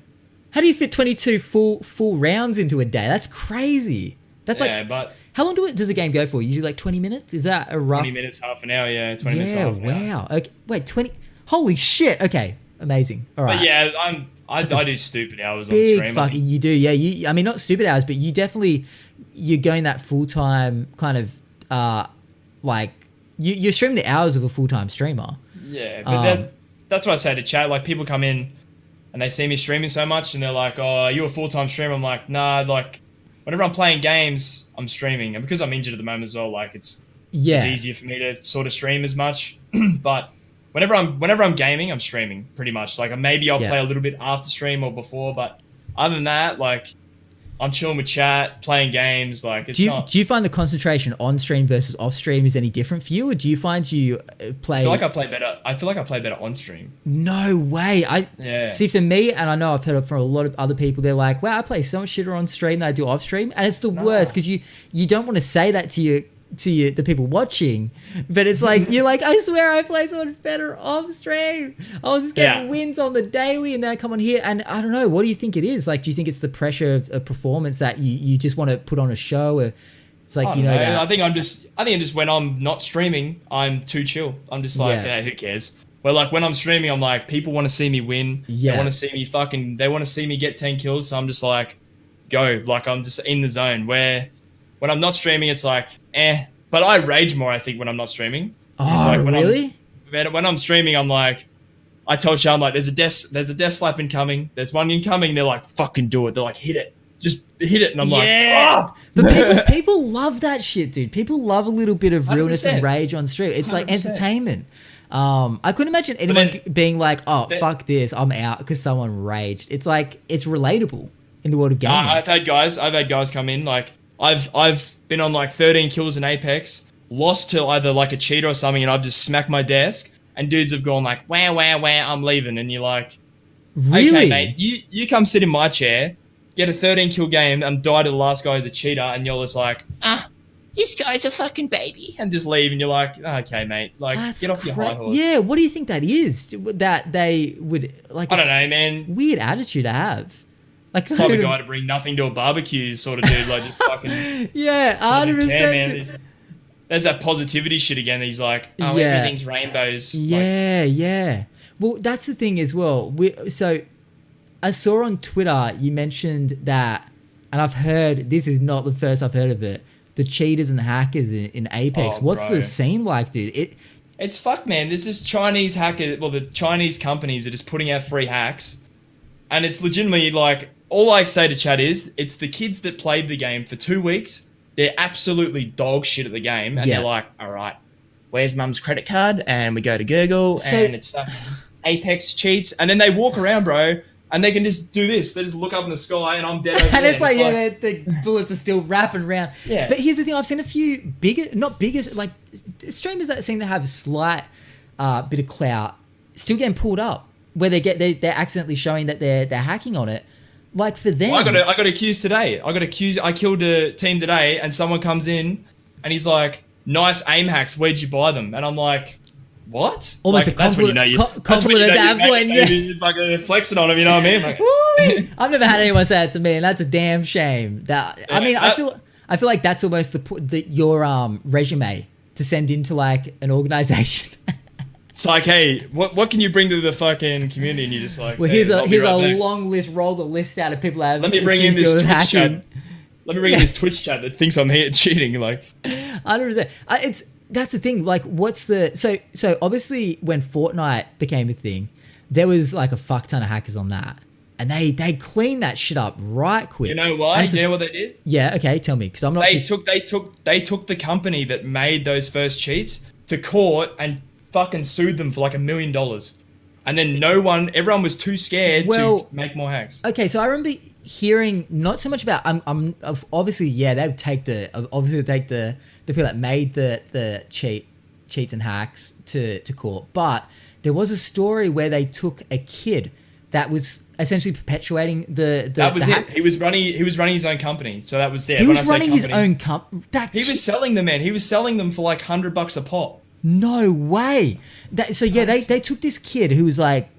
How do you fit 22 full rounds into a day? That's crazy. That's Yeah, like, but how long does the game go for? Usually like 20 minutes? Is that a rough? 20 minutes, half an hour, yeah, 20 minutes, Yeah, half an hour. wow. Okay, wait, 20. Holy shit. Okay, amazing. All right. But yeah, I do stupid hours on Big stream. I fuck, think. you do, yeah. I mean, not stupid hours, but you're going that full time kind of, like you're streaming the hours of a full time streamer. Yeah, but that's what I say to chat. Like people come in and they see me streaming so much, and they're like, "Oh, are you a full time streamer?" I'm like, "Nah." Like whenever I'm playing games, I'm streaming, and because I'm injured at the moment as well, like it's easier for me to sort of stream as much. But whenever I'm gaming, I'm streaming pretty much. Like maybe I'll play a little bit after stream or before, but other than that, like I'm chilling with chat, playing games. Like it's Do not. you find the concentration on stream versus off stream is any different for you, or do you find you play? I feel like I play better on stream. No way. Yeah. See, for me, and I know I've heard it from a lot of other people, they're like, wow, I play so much shitter on stream than I do off stream. And it's the worst because you don't want to say that to the people watching, but it's like, you're like, I swear I play so much better off stream. I was just getting wins on the daily and then I come on here and I don't know, what do you think it is? Like, do you think it's the pressure of performance that you just want to put on a show, or it's like, you know, that I think I'm just when I'm not streaming, I'm too chill. I'm just like, yeah, who cares? But like when I'm streaming, I'm like, people want to see me win. Yeah. They want to see me they want to see me get 10 kills. So I'm just like, go. Like I'm just in the zone. Where when I'm not streaming, it's like, But I rage more, I think, when I'm not streaming. Oh, It's like really? When I'm streaming, I'm like, I tell Char, I'm like, there's a death slap incoming. There's one incoming. They're like, fucking do it. They're like, hit it. Just hit it. And I'm like, ah! But people love that shit, dude. People love a little bit of realness 100%. and rage on stream. It's like 100%. entertainment. I couldn't imagine anyone then- being like, oh, fuck this, I'm out because someone raged. It's like, it's relatable in the world of gaming. I've had guys come in. Like I've been on like 13 kills in Apex, lost to either like a cheater or something, and I've just smacked my desk. And dudes have gone like, wow, I'm leaving. And you're like, Really? okay, mate, you come sit in my chair, get a 13 kill game, and die to the last guy who's a cheater, and you're just like, this guy's a fucking baby, and just leave. And you're like, okay, mate, like That's get off your high horse. Yeah, what do you think that is? That they would like? I don't it's know, man. Weird attitude to have. Like, Type of guy to bring nothing to a barbecue, sort of dude. Like just fucking. yeah, doesn't 100%. care, man. There's that positivity shit again. He's like, oh, Yeah. everything's rainbows. Like, Yeah. Well, that's the thing as well. So I saw on Twitter you mentioned that, and I've heard, this is not the first I've heard of it, the cheaters and hackers in Apex. Oh, What's bro. the scene like, dude? It's fucked, man. There's this Chinese hacker. Well, the Chinese companies are just putting out free hacks, and it's legitimately like, all I say to chat is, it's the kids that played the game for 2 weeks. They're absolutely dog shit at the game, and they're like, all right, where's mum's credit card? And we go to Google, and it's fucking Apex cheats. And then they walk around, bro, and they can just do this. They just look up in the sky, and I'm dead over And there. it's like, the bullets are still wrapping around. Yeah. But here's the thing, I've seen a few like streamers that seem to have a slight bit of clout still getting pulled up, where they're accidentally showing that they're hacking on it. Like for them, I got accused today. I killed a team today, and someone comes in, and he's like, "Nice aim hacks. Where'd you buy them?" And I'm like, "What?" Almost like, a compliment at that point. You're fucking flexing on him. You know what I mean? Like, Woo! I've never had anyone say that to me, and that's a damn shame. I feel like that's almost your resume to send into like an organization. it's like, hey, what can you bring to the fucking community? And you're just like, Well, hey, here's I'll be a right back. long list. Roll the list out of people that have Let me bring in accused you this of Twitch hacking. chat. Let me bring in this Twitch chat that thinks I'm here cheating. Like, 100%. That's the thing. Like, what's the so obviously when Fortnite became a thing, there was like a fuck ton of hackers on that. and they cleaned that shit up right quick. You know why? And You know what they did? Yeah, okay, tell me, because I'm not. They took the company that made those first cheats to court and fucking sued them for like $1 million. And then everyone was too scared to make more hacks. Okay, so I remember hearing not so much about obviously they take the people that made the cheats and hacks to court, but there was a story where they took a kid that was essentially perpetuating the that was the it. hacks. He was running his own company, so that was there. He was running his own company. He was selling them, man. He was selling them for like $100 a pop. No way. They took this kid who was like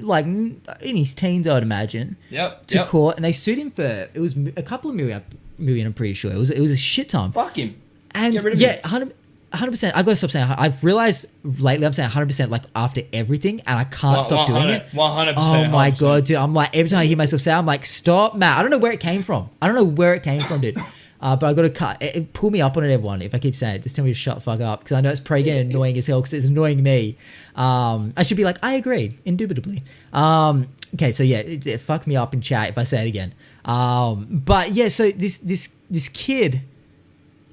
in his teens, I would imagine, to court, and they sued him for it was a couple of million. I'm pretty sure it was a shit ton. Fuck him. And Get rid of him. 100%. I gotta stop saying. I've realized lately I'm saying 100% like after everything, and I can't stop doing it. 100%. Oh my god, dude! I'm like every time I hear myself say, I'm like, stop, Matt. I don't know where it came from. Dude. But I gotta cut. Pull me up on it, everyone. If I keep saying it, just tell me to shut the fuck up, because I know it's probably getting annoying as hell, because it's annoying me. I should be like, I agree, indubitably. Okay, so yeah, it fuck me up in chat if I say it again. But yeah, so this kid,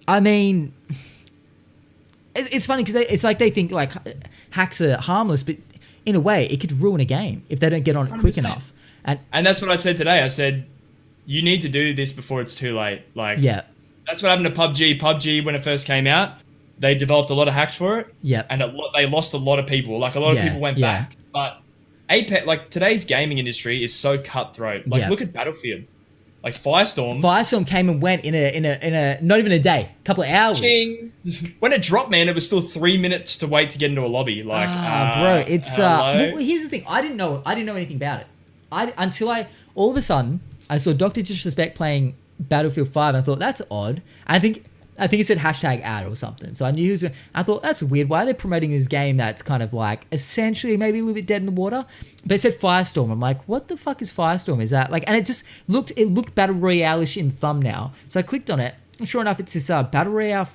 I mean, it's funny because it's like they think like hacks are harmless, but in a way, it could ruin a game if they don't get on it quick 100%. enough. And that's what I said today. I said, you need to do this before it's too late. Like, yeah, that's what happened to PUBG. PUBG, when it first came out, they developed a lot of hacks for it. Yeah, and they lost a lot of people. Like, a lot of people went back. But Apex, like, today's gaming industry is so cutthroat. Like, look at Battlefield. Like, Firestorm came and went in a not even a day, couple of hours. Ching. When it dropped, man, it was still 3 minutes to wait to get into a lobby. Like, bro, it's hello? well, here's the thing. I didn't know anything about it. Until all of a sudden I saw Dr. Disrespect playing Battlefield 5, and I thought that's odd. I think it said #ad or something. So I knew he was. I thought that's weird. Why are they promoting this game that's kind of like essentially maybe a little bit dead in the water? But it said Firestorm. I'm like, what the fuck is Firestorm? Is that like? And it looked battle royale-ish in thumbnail. So I clicked on it. And sure enough, it's this battle royale.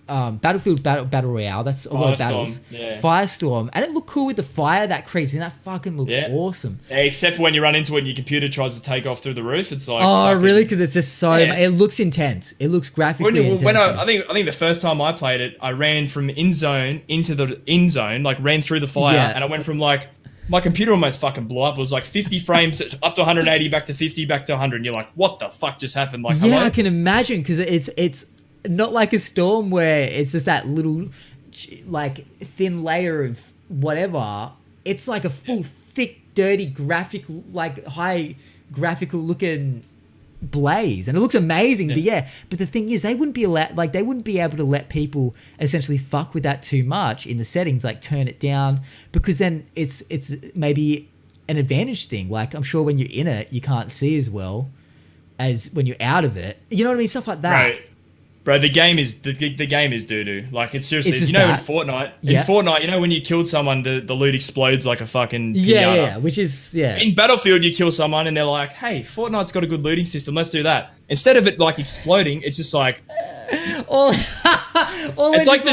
Battlefield battle royale. That's a lot of battles. Yeah. Firestorm, and it looked cool with the fire that creeps in. That fucking looks awesome. Yeah, except for when you run into it and your computer tries to take off through the roof. It's like, really? Because it's just so. Yeah. It looks intense. It looks graphically intense. I think the first time I played it, I ran from in zone into the in zone, like ran through the fire, and I went from like. My computer almost fucking blew up. It was like 50 frames up to 180, back to 50, back to 100. And you're like, what the fuck just happened? Like, yeah, I can imagine, because it's not like a Storm where it's just that little like thin layer of whatever. It's like a full thick, dirty high graphical looking blaze, and it looks amazing. But the thing is, they wouldn't be able to let people essentially fuck with that too much in the settings, like turn it down, because then it's maybe an advantage thing. Like, I'm sure when you're in it, you can't see as well as when you're out of it. You know what I mean? Stuff like that. Right. Bro, the game is doo-doo. Like, it's seriously, it's in bad. Fortnite, you know, when you killed someone, the loot explodes like a fucking pinata. Yeah, which is, In Battlefield, you kill someone and they're like, hey, Fortnite's got a good looting system, let's do that. Instead of it like exploding, it's just like, it's like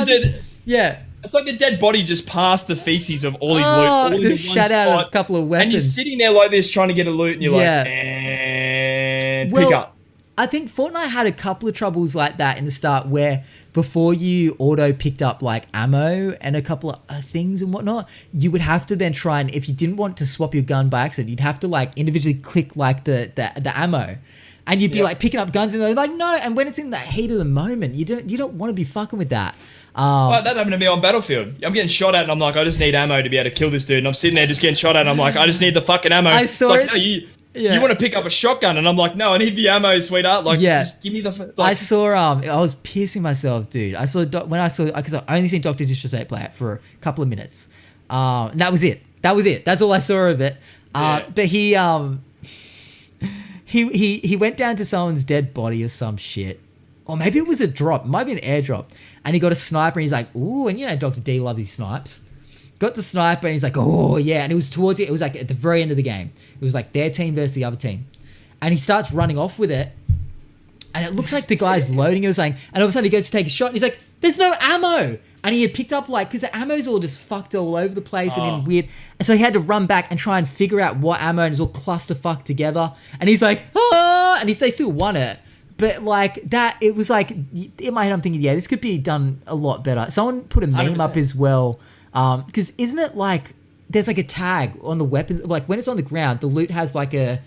the dead body just passed the feces of all his loot. All just shut out a couple of weapons. And you're sitting there like this trying to get a loot, and you're like, and pick up. I think Fortnite had a couple of troubles like that in the start, where before you auto picked up like ammo and a couple of things and whatnot, you would have to then try, and if you didn't want to swap your gun by accident, you'd have to like individually click like the ammo, and you'd be like picking up guns, and they're like, no. And when it's in the heat of the moment, you don't want to be fucking with that. That happened to me on Battlefield. I'm getting shot at, and I'm like, I just need ammo to be able to kill this dude. And I'm sitting there just getting shot at, and I'm like, I just need the fucking ammo. I saw it. No, you want to pick up a shotgun, and I'm like, no, I need the ammo, sweetheart. Like, just give me the. Like, I saw. I was pissing myself, dude. I saw because I only seen Dr. Disrespect play it for a couple of minutes. And that was it. That's all I saw of it. But he went down to someone's dead body or some shit, or maybe it was a drop. It might be an airdrop, and he got a sniper, and he's like, ooh, and you know, Dr. D loves his snipes. Got the sniper, and he's like, oh yeah, and it was towards it. It was like at the very end of the game. It was like their team versus the other team, and he starts running off with it, And it looks like the guy's loading or something, and all of a sudden he goes to take a shot, and he's like, "There's no ammo." And he had picked up like, because the ammo's all just fucked all over the place and in weird. And so he had to run back and try and figure out what ammo, and it's all clusterfucked together. And he's like, "Ah!" And they still won it. But like that, it was like, in my head, I'm thinking, yeah, this could be done a lot better. Someone put a meme 100%. up as well. Because isn't it like, there's like a tag on the weapon, like when it's on the ground, the loot has like a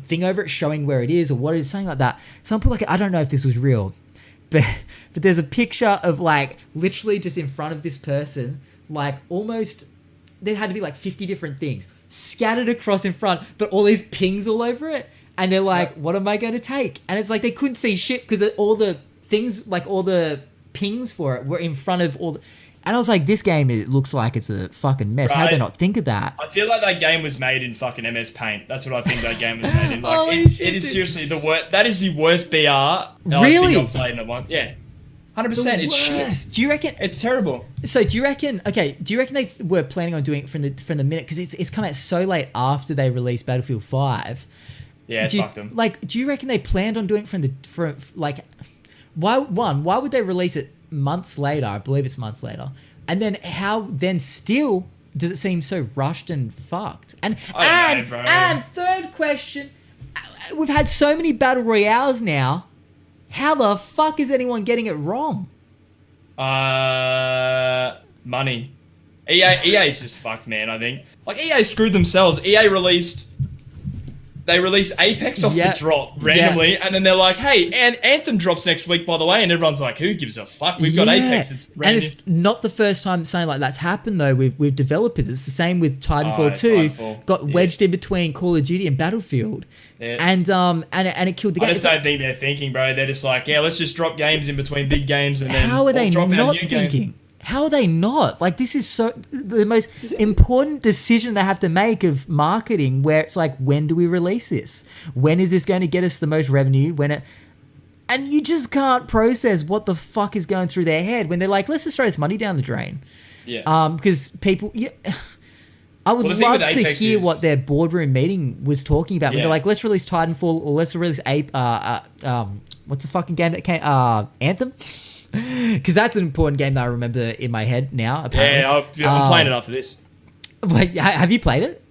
thing over it showing where it is or what it is, something like that. Someone put like, I don't know if this was real, but there's a picture of like literally just in front of this person, like almost, there had to be like 50 different things scattered across in front, but all these pings all over it. And they're like, what am I going to take? And it's like they couldn't see shit because all the things, like all the pings for it were in front of all the... And I was like, this game, it looks like it's a fucking mess. How did they not think of that? I feel like that game was made in fucking MS Paint. That's what I think that game was made in. Like, Holy it shit, is dude. seriously the worst. That is the worst BR Really? I think I've played in a one. Yeah. 100%. It's shit. Do you reckon... It's terrible. So do you reckon they were planning on doing it from the minute, because it's come out so late after they released Battlefield 5. Yeah, fuck them. Like, do you reckon they planned on doing it why would they release it months later? I believe it's months later. And then how then still does it seem so rushed and fucked? And third question, we've had so many battle royales now. How the fuck is anyone getting it wrong? Money. EA's just fucked, man, I think. Like, EA screwed themselves. They release Apex off the drop randomly, and then they're like, hey, and Anthem drops next week, by the way, and everyone's like, who gives a fuck? We've got Apex. It's brand and it's not the first time something like that's happened, though, with developers. It's the same with Titanfall 2. Got wedged in between Call of Duty and Battlefield. Yeah. And it killed the game. I just don't think they're thinking, bro. They're just like, yeah, let's just drop games in between big games, and then how are they drop not our new thinking? Game. How are they not? Like, this is so the most important decision they have to make of marketing, where it's like, when do we release this? When is this going to get us the most revenue? And you just can't process what the fuck is going through their head when they're like, let's just throw this money down the drain. Yeah. Because people... I would love to hear what their boardroom meeting was talking about. When they're like, let's release Titanfall, or let's release what's the fucking game that came? Anthem? Because that's an important game that I remember in my head now, apparently. Yeah, I'm playing it after this. Wait, have you played it?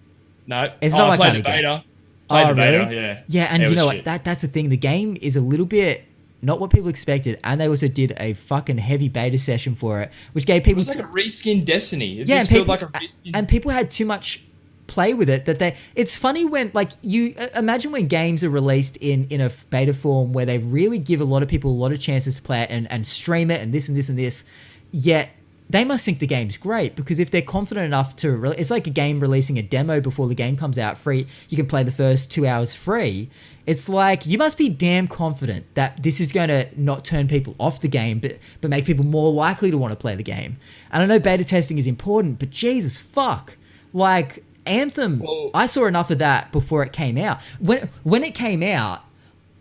No. It's not I my played kind the of game. beta. Played the beta, really? yeah. Yeah, and it you know was what? That's the thing. The game is a little bit not what people expected, and they also did a fucking heavy beta session for it, which gave people... It was like a reskin Destiny. It just felt like a reskin... And people had too much play with it that it's funny when, like, you imagine when games are released in a beta form where they really give a lot of people a lot of chances to play it and stream it and this and this and this, yet they must think the game's great, because if they're confident enough to it's like a game releasing a demo before the game comes out free. You can play the first 2 hours free. It's like, you must be damn confident that this is going to not turn people off the game, but make people more likely to want to play the game. And I know beta testing is important, but Jesus fuck, like, Anthem, I saw enough of that before it came out. When it came out,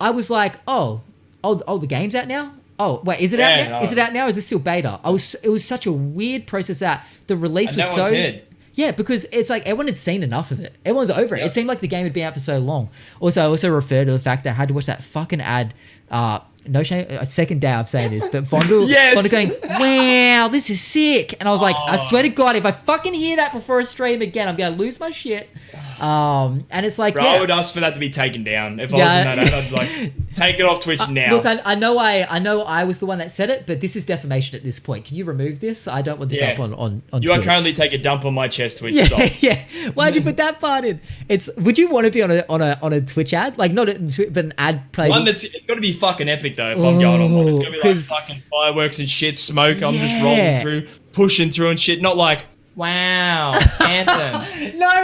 I was like, oh, the game's out now? Oh, wait, is it out now? No. Is it out now? Or is it still beta? It was such a weird process that the release was so... Yeah, because it's like everyone had seen enough of it. Everyone's over it. It seemed like the game had been out for so long. Also, I also refer to the fact that I had to watch that fucking ad... no shame, a second day I'm saying this, but Vondel going, wow, this is sick. And I was like, I swear to God, if I fucking hear that before a stream again, I'm going to lose my shit. And it's like, Bro, I would ask for that to be taken down. If I was in that ad, I'd like, take it off Twitch now. Look, I know I was the one that said it, but this is defamation at this point. Can you remove this? I don't want this up on You Twitch. are currently take a dump on my chest, Twitch. Yeah. Why'd you put that part in? Would you want to be on a Twitch ad? Like, not but an ad play. It's got to be fucking epic though. If I'm going on one, it's gonna be like fucking fireworks and shit, smoke. I'm just rolling through, pushing through and shit. Not like, wow, Anthem. No,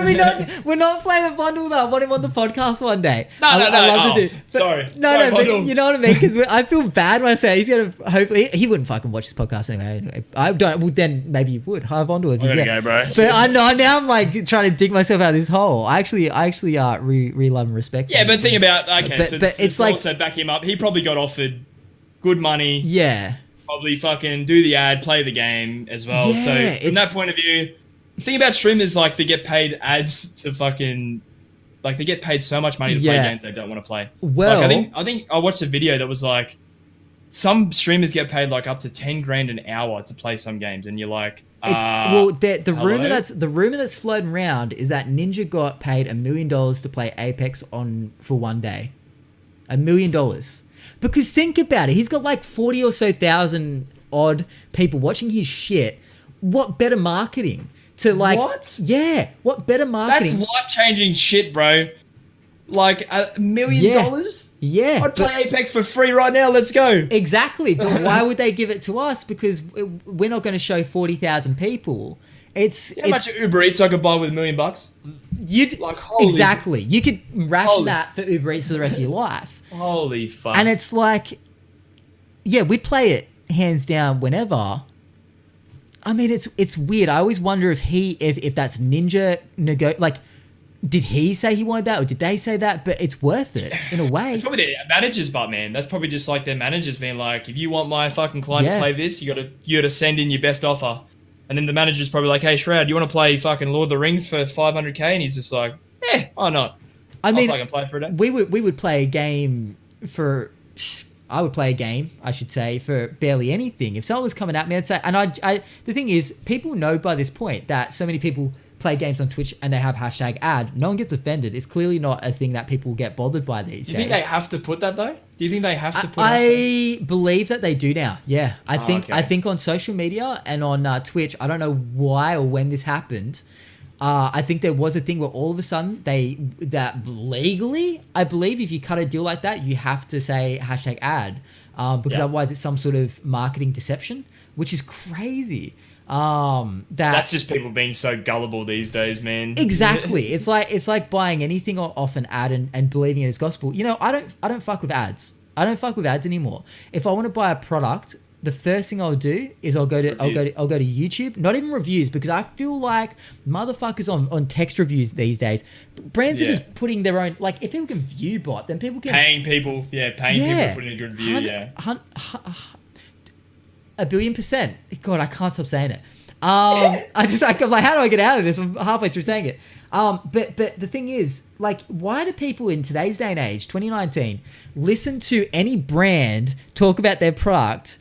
we're not playing with Bundle though. I want him on the podcast one day. No. I love to do. Sorry. No, but you know what I mean? Because I feel bad when I say he's gonna. Hopefully, he wouldn't fucking watch this podcast anyway. I don't. Well, then maybe you would. Hi, Bundle. I'm gonna go, bro. But I know now I'm like trying to dig myself out of this hole. I actually really love and respect. Yeah, but think about but it's like, also back him up. He probably got offered good money. Yeah. Probably fucking do the ad, play the game as well. Yeah, so from that point of view, think about streamers, like, they get paid ads to fucking like they get paid so much money to play games they don't want to play. Well, like, I think I watched a video that was like, some streamers get paid like up to 10 grand an hour to play some games, and you're like, the rumor that's floating around is that Ninja got paid $1 million to play Apex for one day. $1 million. Because think about it, he's got like 40 or so thousand odd people watching his shit. What better marketing to like? What? Yeah, what better marketing? That's life-changing shit, bro. Like $1 million? Yeah. I'd play Apex for free right now. Let's go. Exactly. But why would they give it to us? Because we're not going to show 40,000 people. How much Uber Eats I could buy with $1 million? You'd like exactly. You could ration that for Uber Eats for the rest of your life. Holy fuck. And it's like, yeah, we'd play it hands down whenever. I mean, it's weird. I always wonder if that's Ninja like, did he say he wanted that, or did they say that? But it's worth it in a way. It's probably their managers, but man, that's probably just like their managers being like, if you want my fucking client to play this, you gotta send in your best offer. And then the manager's probably like, hey Shroud, you want to play fucking Lord of the Rings for 500k? And he's just like, why not? I mean, I'll fucking play for a day. We would play a game for. I would play a game, I should say, for barely anything. If someone was coming at me, I'd say, and I the thing is, people know by this point that so many people play games on Twitch and they have #ad. No one gets offended. It's clearly not a thing that people get bothered by these days. Do you think they have to put that though? Do you think they have to put I believe that they do now. Yeah. I think on social media and on Twitch, I don't know why or when this happened. I think there was a thing where all of a sudden that legally, I believe if you cut a deal like that, you have to say #ad because otherwise it's some sort of marketing deception, which is crazy. That's just people being so gullible these days, man. Exactly. It's like buying anything off an ad and believing it is gospel. You know, I don't fuck with ads. I don't fuck with ads anymore. If I want to buy a product, the first thing I'll do is I'll go to YouTube, not even reviews, because I feel like motherfuckers on text reviews these days, brands are just putting their own, like if people can view bot, then people can paying people to put in a good review. 1,000,000,000%. God, I can't stop saying it. I'm like, how do I get out of this? I'm halfway through saying it. But the thing is, like, why do people in today's day and age, 2019, listen to any brand talk about their product?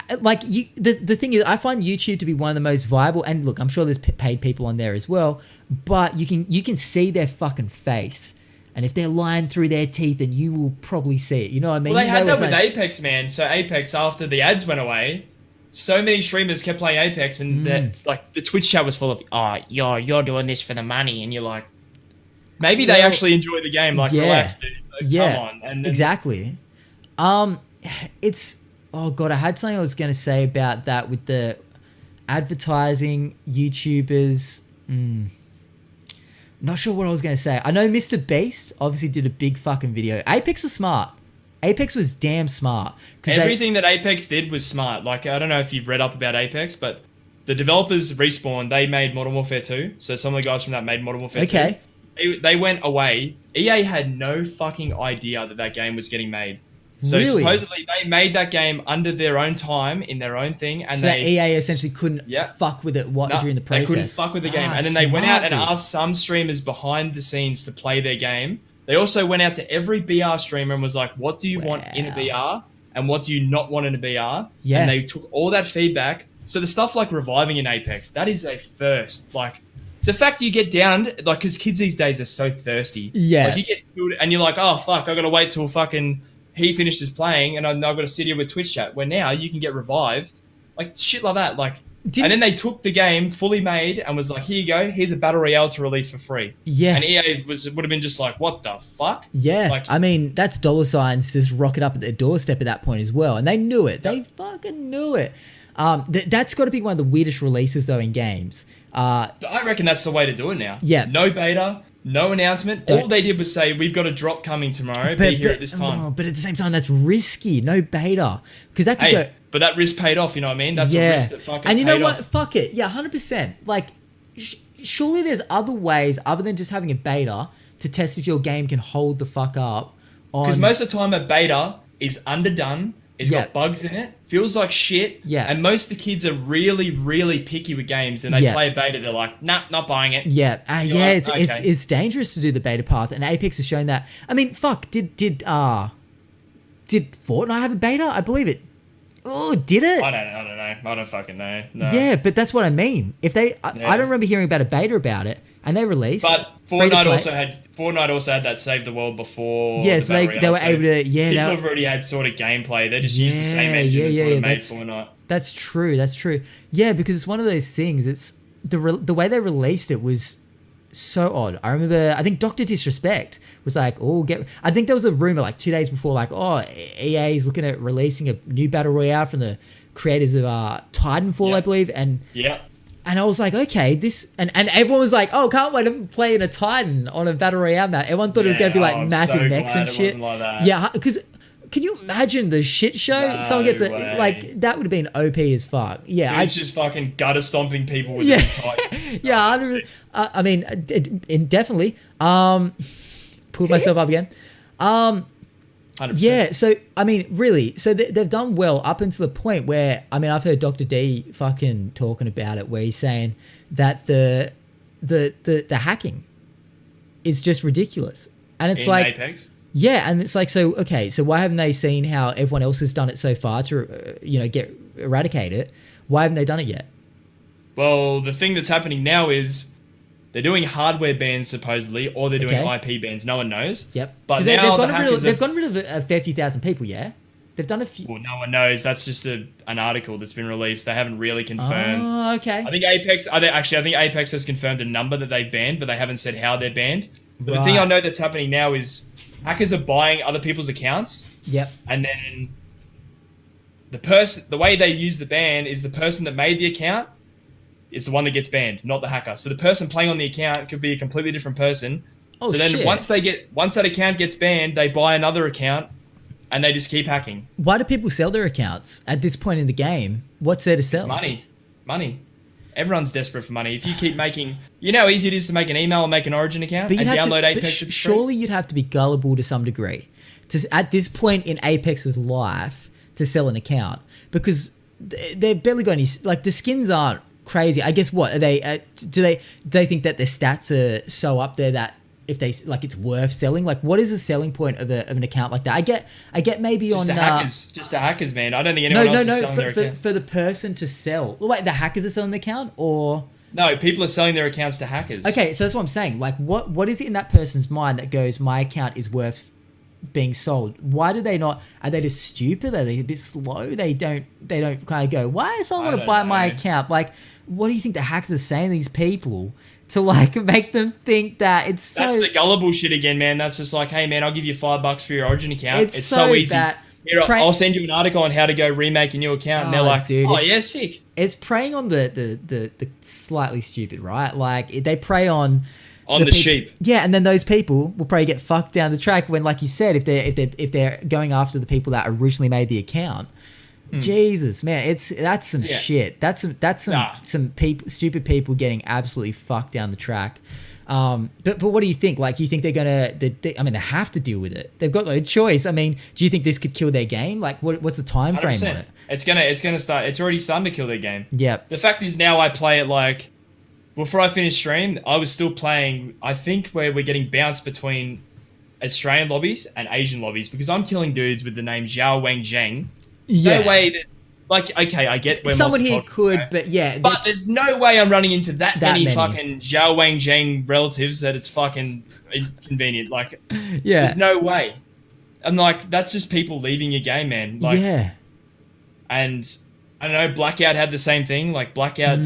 The thing is, I find YouTube to be one of the most viable, and look, I'm sure there's paid people on there as well, but you can see their fucking face. And if they're lying through their teeth, then you will probably see it. You know what I mean? Well, they had that with Apex, man. So Apex, after the ads went away, so many streamers kept playing Apex, and the Twitch chat was full of, you're doing this for the money, and you're like, maybe they actually enjoy the game. Like, relax, dude. Like, come on. And then, exactly. Oh god, I had something I was going to say about that with the advertising, YouTubers. Not sure what I was going to say. I know Mr. Beast obviously did a big fucking video. Apex was smart. Apex was damn smart. Everything that Apex did was smart. Like, I don't know if you've read up about Apex, but the developers, Respawn, they made Modern Warfare 2. So some of the guys from that made Modern Warfare 2. They went away. EA had no fucking idea that game was getting made. So supposedly they made that game under their own time, in their own thing, and that EA essentially couldn't fuck with it during the process. They couldn't fuck with the game, and then they went out and asked some streamers behind the scenes to play their game. They also went out to every BR streamer and was like, "What do you want in a BR, and what do you not want in a BR?" Yeah. And they took all that feedback. So the stuff like reviving in Apex, that is a first. Like, the fact you get down, like, because kids these days are so thirsty. Yeah. Like, you get killed and you're like, "Oh fuck, I gotta wait till fucking." He finishes playing, and I've got to sit here with Twitch chat. Where now you can get revived, like shit like that. Like, and then they took the game fully made and was like, "Here you go. Here's a battle royale to release for free." Yeah. And EA would have been just like, "What the fuck?" Yeah. Like, I mean, that's dollar signs just rocket up at their doorstep at that point as well, and they knew it. They fucking knew it. That's got to be one of the weirdest releases though in games. I reckon that's the way to do it now. Yeah. No beta. No announcement. All they did was say, "We've got a drop coming tomorrow. Be here at this time." But at the same time, that's risky. No beta, because that could go. But that risk paid off. You know what I mean? That's a risk that fucking paid off. And you know what? Fuck it. Yeah, 100%. Like, surely there's other ways other than just having a beta to test if your game can hold the fuck up. Because most of the time, a beta is underdone. It's got bugs in it. feels like shit. Yeah. And most of the kids are really, really picky with games, and they play a beta. They're like, nah, not buying it. Yeah. Yeah. Like, It's dangerous to do the beta path, and Apex has shown that. I mean, fuck. Did Fortnite have a beta? I believe it. Oh, did it? I don't know. I don't fucking know. No. Yeah, but that's what I mean. If they, I don't remember hearing about a beta about it, and they released. But Fortnite also had that Save the World before. Yeah, so they were able to. Yeah, people have already had sort of gameplay. They just used the same engine that's sort of made Fortnite. That's true. That's true. Yeah, because it's one of those things. It's the way they released it was so odd. I remember, I think Dr. Disrespect was like, I think there was a rumor like 2 days before, like, EA is looking at releasing a new battle royale from the creators of Titanfall, I believe, and I was like, okay, this, and everyone was like, oh, can't wait to play in a Titan on a battle royale map. Everyone thought it was going to be like massive mechs and shit. Like that. Yeah, because can you imagine the shit show? No Someone gets way. like that would have been OP as fuck. Yeah, Dude's just fucking gutter stomping people with the Titan. Yeah, I mean, definitely. Pulled myself up again. 100%. Yeah, so I mean, really, so they've done well up until the point where, I mean, I've heard Dr. D fucking talking about it, where he's saying that the hacking is just ridiculous, and it's like Apex? Yeah, and it's like, so why haven't they seen how everyone else has done it so far to eradicate it? Why haven't they done it yet? Well, the thing that's happening now is they're doing hardware bans supposedly, or they're doing IP bans. No one knows. Yep. But now they've gotten rid of a fair few thousand people. Yeah, they've done a few. Well, no one knows. That's just an article that's been released. They haven't really confirmed. Oh, okay. I think Apex has confirmed a number that they've banned, but they haven't said how they're banned. But the thing I know that's happening now is hackers are buying other people's accounts. Yep. And then the way they use the ban is the person that made the account is the one that gets banned, not the hacker. So the person playing on the account could be a completely different person. Oh, so then shit. once that account gets banned, they buy another account and they just keep hacking. Why do people sell their accounts at this point in the game? What's there to sell? Money. Everyone's desperate for money. If you keep making, you know how easy it is to make an email and make an Origin account and download Apex. Surely you'd have to be gullible to some degree, at this point in Apex's life, to sell an account, because they're barely got any. Like, the skins aren't crazy. I guess what are they? Do they think that their stats are so up there that if they like it's worth selling? Like, what is the selling point of an account like that? I get maybe just on just the hackers, man. I don't think anyone else is selling their account. For the person to sell. Wait, the hackers are selling the account, or no? People are selling their accounts to hackers. Okay, so that's what I'm saying. Like, what is it in that person's mind that goes, my account is worth being sold? Why do they not? Are they just stupid? Are they a bit slow? They don't kind of go, why is someone going to buy my account? Like, what do you think the hackers are saying to these people to like make them think that it's so... That's the gullible shit again, man. That's just like, hey man, I'll give you $5 for your Origin account. It's so easy. Here, I'll send you an article on how to go remake a new account. And they're like, dude, yeah, sick. It's preying on the slightly stupid, right? Like, they prey on the sheep. Yeah, and then those people will probably get fucked down the track when, like you said, if they're going after the people that originally made the account. Jesus, man, that's some shit. That's some people, stupid people getting absolutely fucked down the track. But what do you think? Like, you think they're gonna? I mean, they have to deal with it. They've got no choice. I mean, do you think this could kill their game? Like, what's the time frame 100%. on it? It's gonna start. It's already starting to kill their game. Yep. The fact is, now I play it like before I finished stream, I was still playing. I think where we're getting bounced between Australian lobbies and Asian lobbies because I'm killing dudes with the name Zhao Wang Zheng. No way that, like, okay, I get where someone here could, but yeah. But there's no way I'm running into that many fucking Zhao Wang Zheng relatives that it's fucking inconvenient. Like, there's no way. I'm like, that's just people leaving your game, man. Like, and I don't know, Blackout had the same thing. Like, Blackout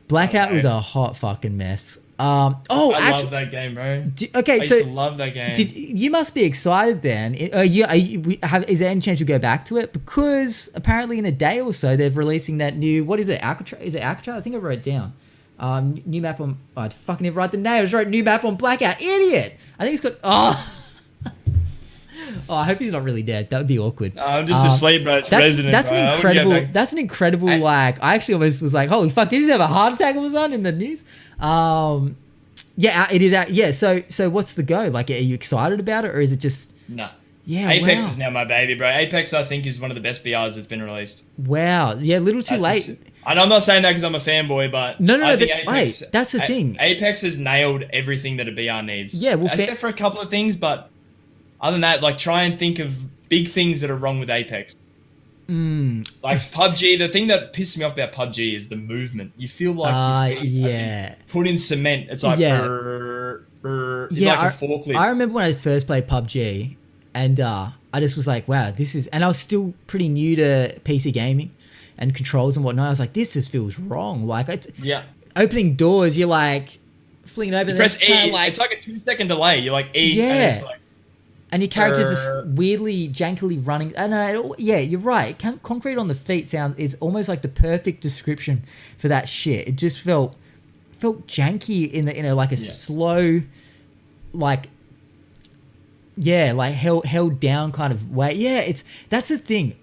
Blackout was a hot fucking mess. I love that game, bro. I used to love that game. You must be excited then. Is there any chance you'll go back to it? Because apparently in a day or so they're releasing that new, what is it, Alcatraz? Is it Alcatraz? I think I wrote it down. New map on, I fucking didn't write the name. I just wrote new map on Blackout. Idiot. I think it's got, I hope he's not really dead. That would be awkward. I'm just asleep, bro. It's Resident. That's an incredible. That's an incredible. Like, I actually almost was like, "Holy fuck! Did he have a heart attack all of a sudden in the news?" Yeah, it is. Yeah. So what's the go? Like, are you excited about it, or is it just? No. Yeah, Apex wow. is now my baby, bro. Apex, I think, is one of the best BRs that's been released. Wow. Yeah, a little too late. And I'm not saying that because I'm a fanboy, but No, I think but Apex. wait, that's the thing. Apex has nailed everything that a BR needs. Yeah, well, except for a couple of things, but other than that, like try and think of big things that are wrong with Apex. Like PUBG, the thing that pisses me off about PUBG is the movement. You feel like your feet have been put in cement. It's like Yeah. like a forklift. I remember when I first played PUBG, and I just was like, wow, this is, and I was still pretty new to PC gaming and controls and whatnot. I was like, this just feels wrong. Like, opening doors, you're like flinging open. You press E. It's like a 2-second delay. You're like E. Yeah. And it's like, and your character's just weirdly, jankily running. And yeah, you're right. Concrete on the feet is almost like the perfect description for that shit. It just felt janky in a slow, like, yeah, like held down kind of way. Yeah, that's the thing.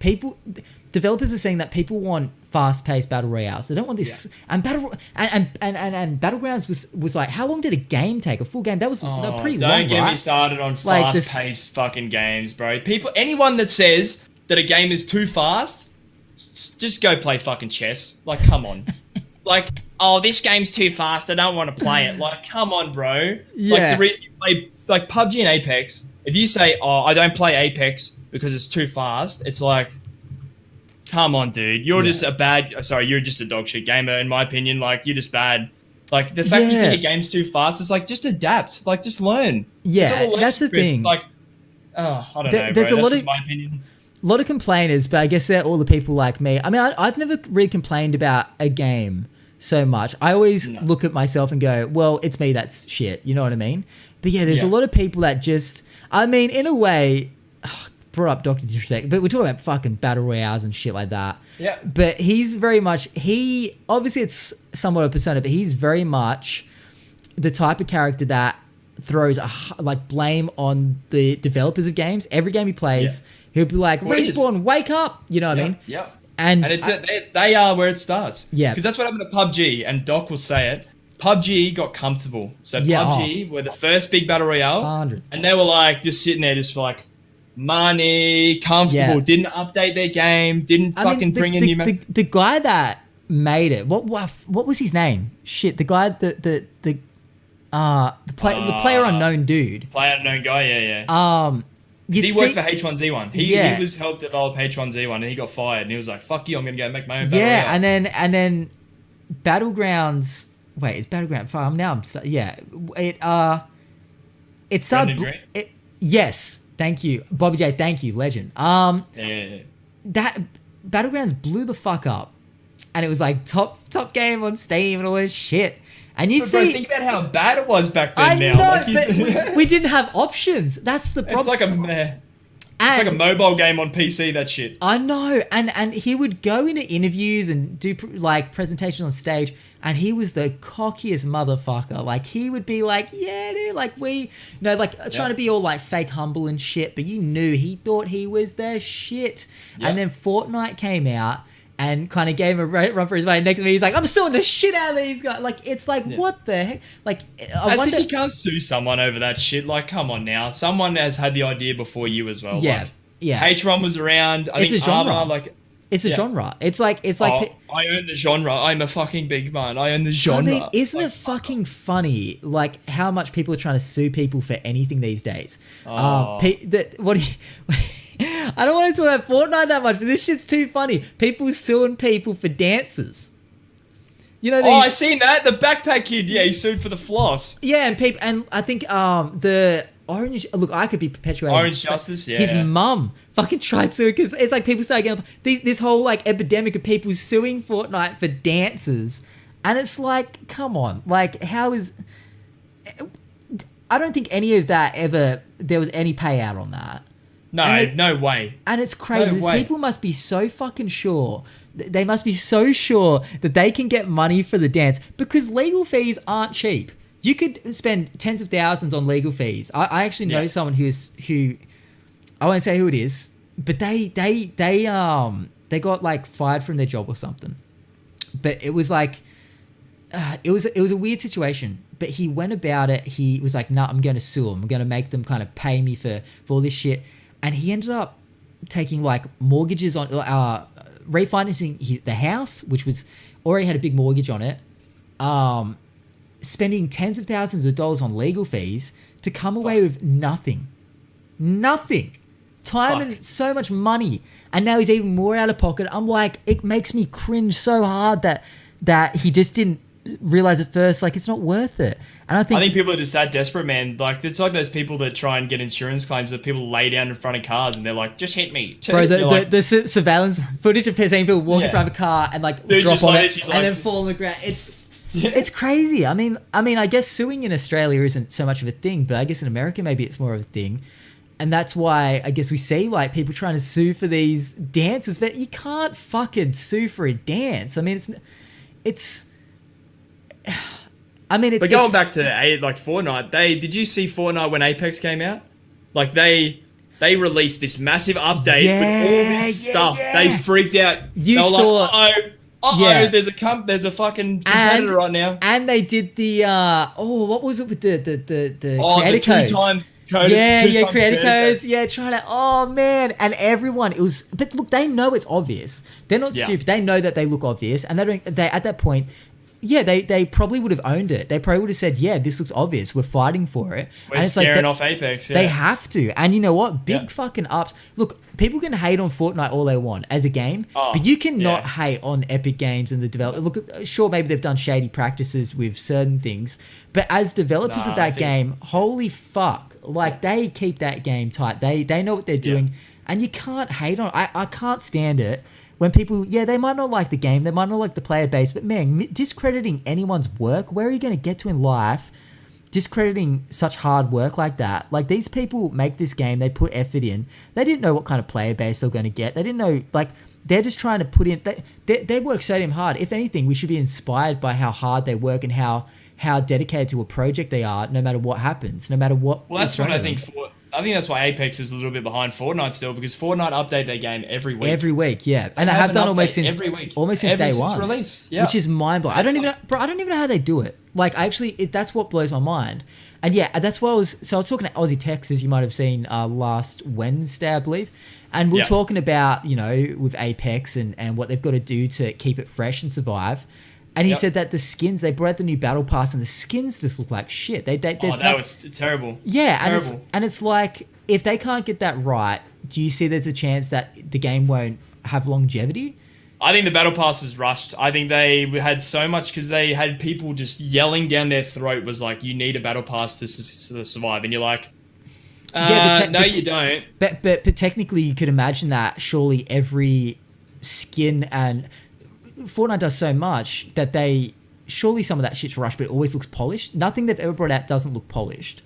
Developers are saying that people want fast-paced battle royales. They don't want this. And Battlegrounds was like, how long did a game take? A full game? That was pretty long. Don't get me started on fast-paced fucking games, bro. Anyone that says that a game is too fast, just go play fucking chess. Like, come on. Like, oh, this game's too fast. I don't want to play it. Like, come on, bro. Yeah. Like, the reason you play like PUBG and Apex. If you say, oh, I don't play Apex because it's too fast, it's like, come on, dude. You're just you're just a dog shit gamer, in my opinion. Like, you're just bad. Like, the fact you think a game's too fast, it's like, just adapt. Like, just learn. Yeah, that's the thing. Like, I don't know, bro. That's just my opinion. A lot of complainers, but I guess they're all the people like me. I mean, I've never really complained about a game so much. I always look at myself and go, well, it's me that's shit. You know what I mean? But yeah, there's a lot of people that just, I mean, in a way, brought up Dr. Disrespect, but we're talking about fucking battle royales and shit like that. Yeah. But he's very much, obviously it's somewhat a persona, but he's very much the type of character that throws blame on the developers of games. Every game he plays, he'll be like, Respawn, wake up! You know what I mean? Yeah. And they are where it starts. Yeah. Because that's what happened to PUBG, and Doc will say it. PUBG got comfortable. So PUBG were the first big battle royale, 100. and they were like just sitting there just for like money, comfortable, didn't update their game, didn't bring in new... The guy that made it, what was his name? Shit, the guy, the player unknown dude. Player unknown guy, yeah. He worked for H1Z1. He was helped develop H1Z1, and he got fired, and he was like, fuck you, I'm going to go make my own battle royale. and then Battlegrounds... Wait, it's Battleground. It started... Yes, thank you. Bobby J, thank you, legend. That Battlegrounds blew the fuck up. And it was like top game on Steam and all this shit. And you see... think about how bad it was back then I know, but we didn't have options. That's the problem. It's like a mobile game on PC, that shit. I know. And he would go into interviews and do like presentations on stage, and he was the cockiest motherfucker. Like, he would be like, yeah, dude, like trying to be all like fake humble and shit, but you knew he thought he was the shit. Yep. And then Fortnite came out and kind of gave him a run for his money. Next to me, he's like, I'm suing the shit out of these guys. Like, it's like, what the heck? Like, if you can't sue someone over that shit. Like, come on now. Someone has had the idea before you as well. Yeah, like, yeah. H1 was around. It's a genre. Armor, it's a genre. It's like. I own the genre. I'm a fucking big man. I own the genre. I mean, isn't it fucking funny, like, how much people are trying to sue people for anything these days? What do you... I don't want to talk about Fortnite that much, but this shit's too funny. People suing people for dances. You know, I seen that. The backpack kid, he sued for the floss. Yeah, and I think the Orange... Look, I could be perpetuating... Orange Justice, yeah. His mum fucking tried to, because it's like people start getting... This whole, like, epidemic of people suing Fortnite for dances, and it's like, come on. Like, how is... I don't think any of that ever... There was any payout on that. No way. And it's crazy. These people must be so fucking sure. They must be so sure that they can get money for the dance, because legal fees aren't cheap. You could spend tens of thousands on legal fees. I actually know someone who I won't say who it is, but they got like fired from their job or something. But it was like it was a weird situation. But he went about it. He was like, "Nah, I'm going to sue them. I'm going to make them kind of pay me for all this shit." and he ended up taking like mortgages on refinancing the house, which was already had a big mortgage on it, spending tens of thousands of dollars on legal fees to come away with nothing. Time and so much money, and now he's even more out of pocket. I'm like, it makes me cringe so hard that he just didn't realize at first, like, it's not worth it. And I think people are just that desperate, man. Like, it's like those people that try and get insurance claims that people lay down in front of cars and they're like, just hit me. Bro, the surveillance footage of seeing people walking in front of a car and like drop on it and then fall on the ground. It's crazy. I mean, I guess suing in Australia isn't so much of a thing, but I guess in America maybe it's more of a thing. And that's why I guess we see like people trying to sue for these dances, but you can't fucking sue for a dance. I mean, But going back to like Fortnite, did you see Fortnite when Apex came out? Like they released this massive update with all this stuff. They freaked out. You saw, like, there's a fucking competitor right now. And they did the what was it with the creator codes? Creator codes. Yeah, trying to. Oh man, and everyone. It was. But look, they know it's obvious. They're not stupid. They know that they look obvious, and they at that point. Yeah, they probably would have owned it. They probably would have said, "Yeah, this looks obvious. We're fighting for it." We're scaring off Apex. Yeah. They have to, and you know what? Big fucking ups. Look, people can hate on Fortnite all they want as a game, but you cannot hate on Epic Games and the developer. Look, sure, maybe they've done shady practices with certain things, but as developers of that game, holy fuck, like they keep that game tight. They know what they're doing, and you can't hate on it. I can't stand it. When people, they might not like the game, they might not like the player base, but man, discrediting anyone's work, where are you going to get to in life discrediting such hard work like that? Like, these people make this game, they put effort in. They didn't know what kind of player base they're going to get. They didn't know, like, they're just trying to put in, they work so damn hard. If anything, we should be inspired by how hard they work and how dedicated to a project they are, no matter what happens, no matter what. Well, that's what I think I think that's why Apex is a little bit behind Fortnite still, because Fortnite update their game every week. Every week, yeah, and they have done almost since every week, day one, release, which is mind blowing. I don't even know how they do it. Like, that's what blows my mind. And that's why I was talking to Aussie Tex, as you might have seen last Wednesday, I believe, and we're talking about with Apex and what they've got to do to keep it fresh and survive. And he said that the skins, they brought out the new battle pass and the skins just look like shit. That was terrible. Yeah, terrible. And it's like, if they can't get that right, do you see there's a chance that the game won't have longevity? I think the battle pass was rushed. I think they had so much because they had people just yelling down their throat was like, you need a battle pass to survive. And you're like, no, you don't. But technically you could imagine that surely every skin and... Fortnite does so much that surely some of that shit's rushed, but it always looks polished. Nothing they've ever brought out doesn't look polished.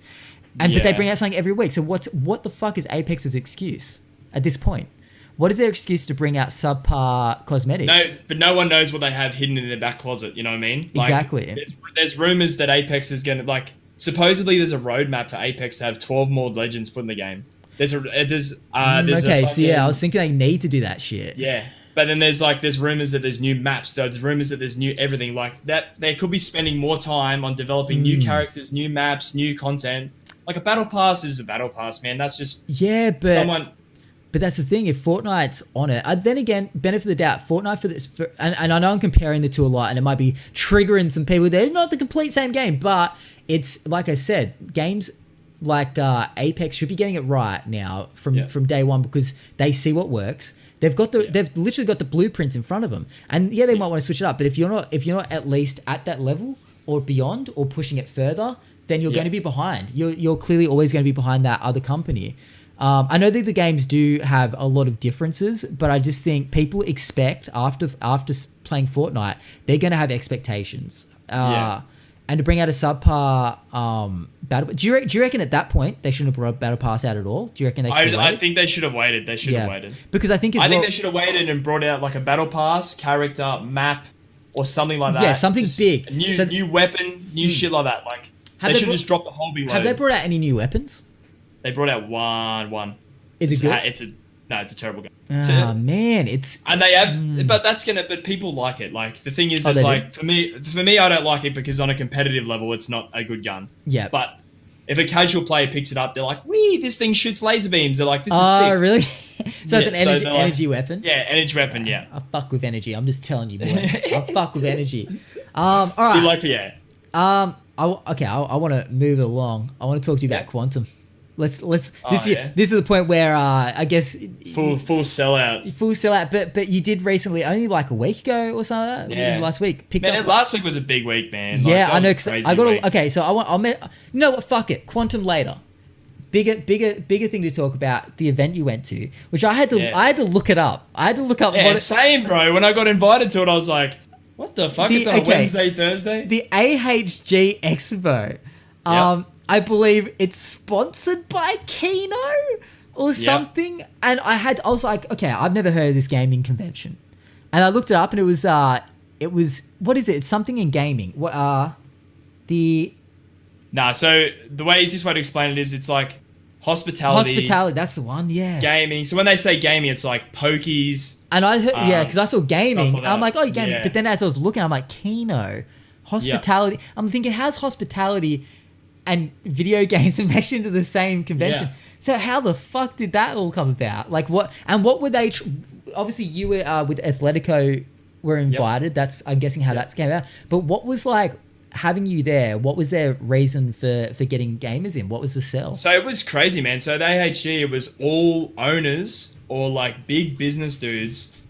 But they bring out something every week. So what the fuck is Apex's excuse at this point? What is their excuse to bring out subpar cosmetics? No, but no one knows what they have hidden in their back closet. You know what I mean? Like, exactly. There's rumors that Apex is going to, like, supposedly there's a roadmap for Apex to have 12 more legends put in the game. I was thinking they need to do that shit. Yeah. But then there's rumors that there's new maps, there's rumors that there's new everything. Like, that they could be spending more time on developing new characters, new maps, new content. Like, a battle pass is a battle pass, man. That's just But that's the thing. If Fortnite's on it, then again, benefit of the doubt, Fortnite and I know I'm comparing the two a lot, and it might be triggering some people. They're not the complete same game, but it's like I said, games like Apex should be getting it right now from day one, because they see what works. They've literally got the blueprints in front of them, and they might want to switch it up. But if you're not at least at that level or beyond or pushing it further, then you're going to be behind. You're clearly always going to be behind that other company. I know that the games do have a lot of differences, but I just think people expect after playing Fortnite, they're going to have expectations. And to bring out a subpar battle, do you reckon at that point they shouldn't have brought Battle Pass out at all? Do you reckon they should have waited? I think they should have waited. They should have waited. Because I think they should have waited and brought out like a Battle Pass, character, map, or something like that. Yeah, something just big. New weapon, new shit like that. Like, they should just drop the whole big load. Have they brought out any new weapons? They brought out one. Is it good? It's a terrible game. Man, but people like it. Like, the thing is, for me, I don't like it because on a competitive level, it's not a good gun. Yeah. But if a casual player picks it up, they're like, "Wee, this thing shoots laser beams." They're like, "This is Oh, sick." really? So Yeah, it's so an they're like- energy weapon? Yeah, energy weapon. Yeah. I fuck with energy. I'm just telling you, boy. I fuck with energy. All right. So like, yeah. I want to move it along. I want to talk to you about quantum. Let's this is the point where I guess Full sellout. full sellout. But you did recently, only like a week ago or something. Like that, Yeah. last week picked Man, up. last week was a big week, man. Like, Yeah, that I know. was a 'Cause crazy I got week. okay. So you know what? Fuck it. Quantum later. Bigger thing to talk about, the event you went to, which I had to look it up. I had to look up Yeah, what same, bro. When I got invited to it, I was like, "What the fuck?" It's on a Wednesday, Thursday. the AHG Expo. I believe it's sponsored by Kino or something. And I was like, okay, I've never heard of this gaming convention. And I looked it up and it was what is it? It's something in gaming. What Nah, so the easiest way to explain it is it's like hospitality, that's the one, yeah. gaming. So when they say gaming, it's like pokies. And I heard, because I saw gaming. stuff like I'm like, that. oh, gaming. Yeah. But then as I was looking, I'm like, Kino, hospitality. I'm thinking, how's hospitality and video games meshed into the same convention? Yeah. So how the fuck did that all come about? Like what? And what were they? Obviously, you were with Athletico were invited. That's I'm guessing how that's came out. But what was like having you there? What was their reason for getting gamers in? What was the sell? So it was crazy, man. So the AHG, it was all owners or like big business dudes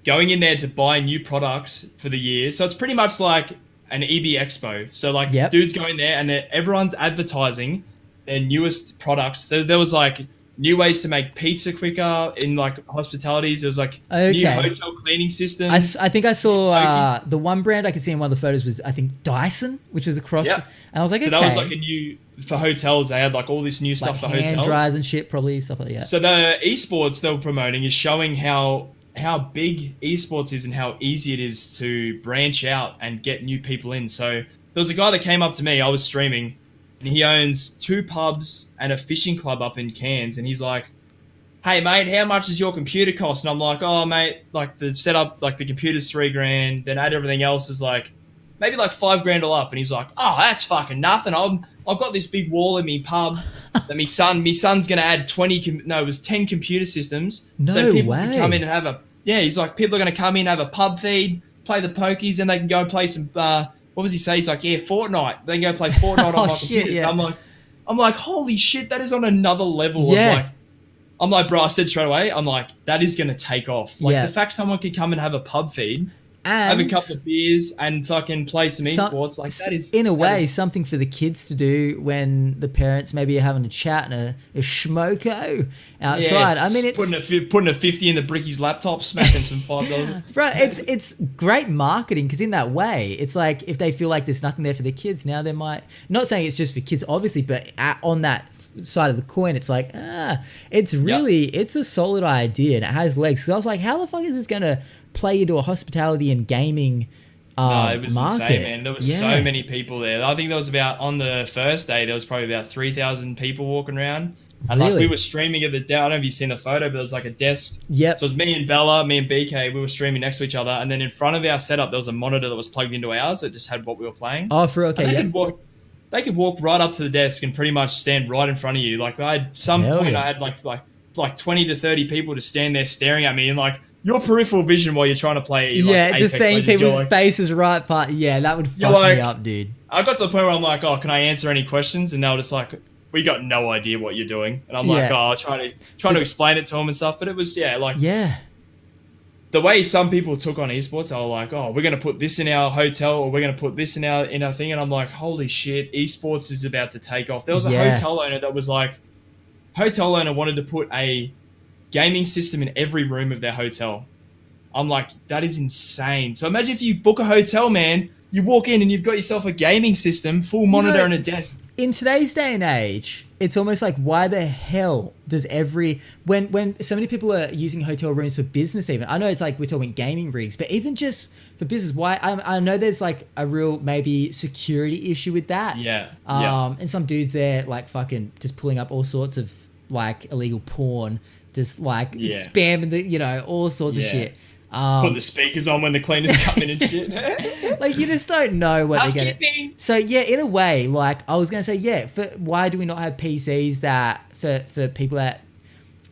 going in there to buy new products for the year. So it's pretty much like an EB Expo. So like dudes going there and everyone's advertising their newest products. There was like new ways to make pizza quicker in like hospitalities. There was like new hotel cleaning systems. I think I saw the one brand I could see in one of the photos was I think Dyson, which was across. And I was like, so that was like a new for hotels. They had like all this new stuff for hand hotels, dryers and shit, probably stuff like that. So the esports they were promoting is showing how big esports is and how easy it is to branch out and get new people in. So there was a guy that came up to me. I was streaming. And he owns 2 pubs and a fishing club up in Cairns. And he's like, "Hey, mate, how much does your computer cost?" And I'm like, "Oh, mate, like the setup, like the computer's $3,000. Then add everything else is like maybe like $5,000 all up." And he's like, "Oh, that's fucking nothing. I've got this big wall in me pub that my son's gonna add 10 computer systems. So people can come in and have he's like, people are gonna come in, have a pub feed, play the pokies, and they can go and play some what was he say? He's like, "Yeah, Fortnite. They can go play Fortnite on my computer." Yeah. I'm like, holy shit, that is on another level of like. I'm like, bro, I said straight away, I'm like, that is gonna take off. Like the fact someone could come and have a pub feed, have a couple of beers, and fucking play some esports, like that is in a way something for the kids to do when the parents maybe are having a chat and a schmoko outside. I mean, it's putting a 50 in the bricky's laptop, smacking some $5. Bro, it's great marketing because in that way, it's like if they feel like there's nothing there for the kids, now they might. Not saying it's just for kids, obviously, but on that side of the coin, it's like it's really it's a solid idea and it has legs. So I was like, how the fuck is this gonna play into a hospitality and gaming no, it was market? Insane, man. There was so many people there. I think there was on the first day, there was probably about 3,000 people walking around. And like we were streaming at the desk. I don't know if you've seen the photo, but there was like a desk. Yep. So it was me and Bella, me and BK, we were streaming next to each other. And then in front of our setup, there was a monitor that was plugged into ours that just had what we were playing. Oh, for okay, they could walk right up to the desk and pretty much stand right in front of you. Like I had like 20 to 30 people just stand there staring at me and like your peripheral vision while you're trying to play. Like, just seeing people's faces right part. Yeah, that would fuck me up, dude. I got to the point where I'm like, "Oh, can I answer any questions?" And they were just like, "We got no idea what you're doing." And I'm like, "Oh, I'll try to explain it to them and stuff." But it was the way some people took on esports, they were like, "Oh, we're going to put this in our hotel, or we're going to put this in our thing." And I'm like, "Holy shit, esports is about to take off." There was a hotel owner that was like, wanted to put a gaming system in every room of their hotel. I'm like, that is insane. So imagine if you book a hotel, man, you walk in and you've got yourself a gaming system, full monitor and a desk. In today's day and age, it's almost like, why the hell does when so many people are using hotel rooms for business even, I know it's like we're talking gaming rigs, but even just for business, why I know there's like a real maybe security issue with that. And some dudes there like fucking just pulling up all sorts of like illegal porn, just like spamming all sorts of shit. Put the speakers on when the cleaners come in and shit. Like, you just don't know what they're gonna. Housekeeping. So yeah, in a way, like I was gonna say, yeah. Why do we not have PCs that for people that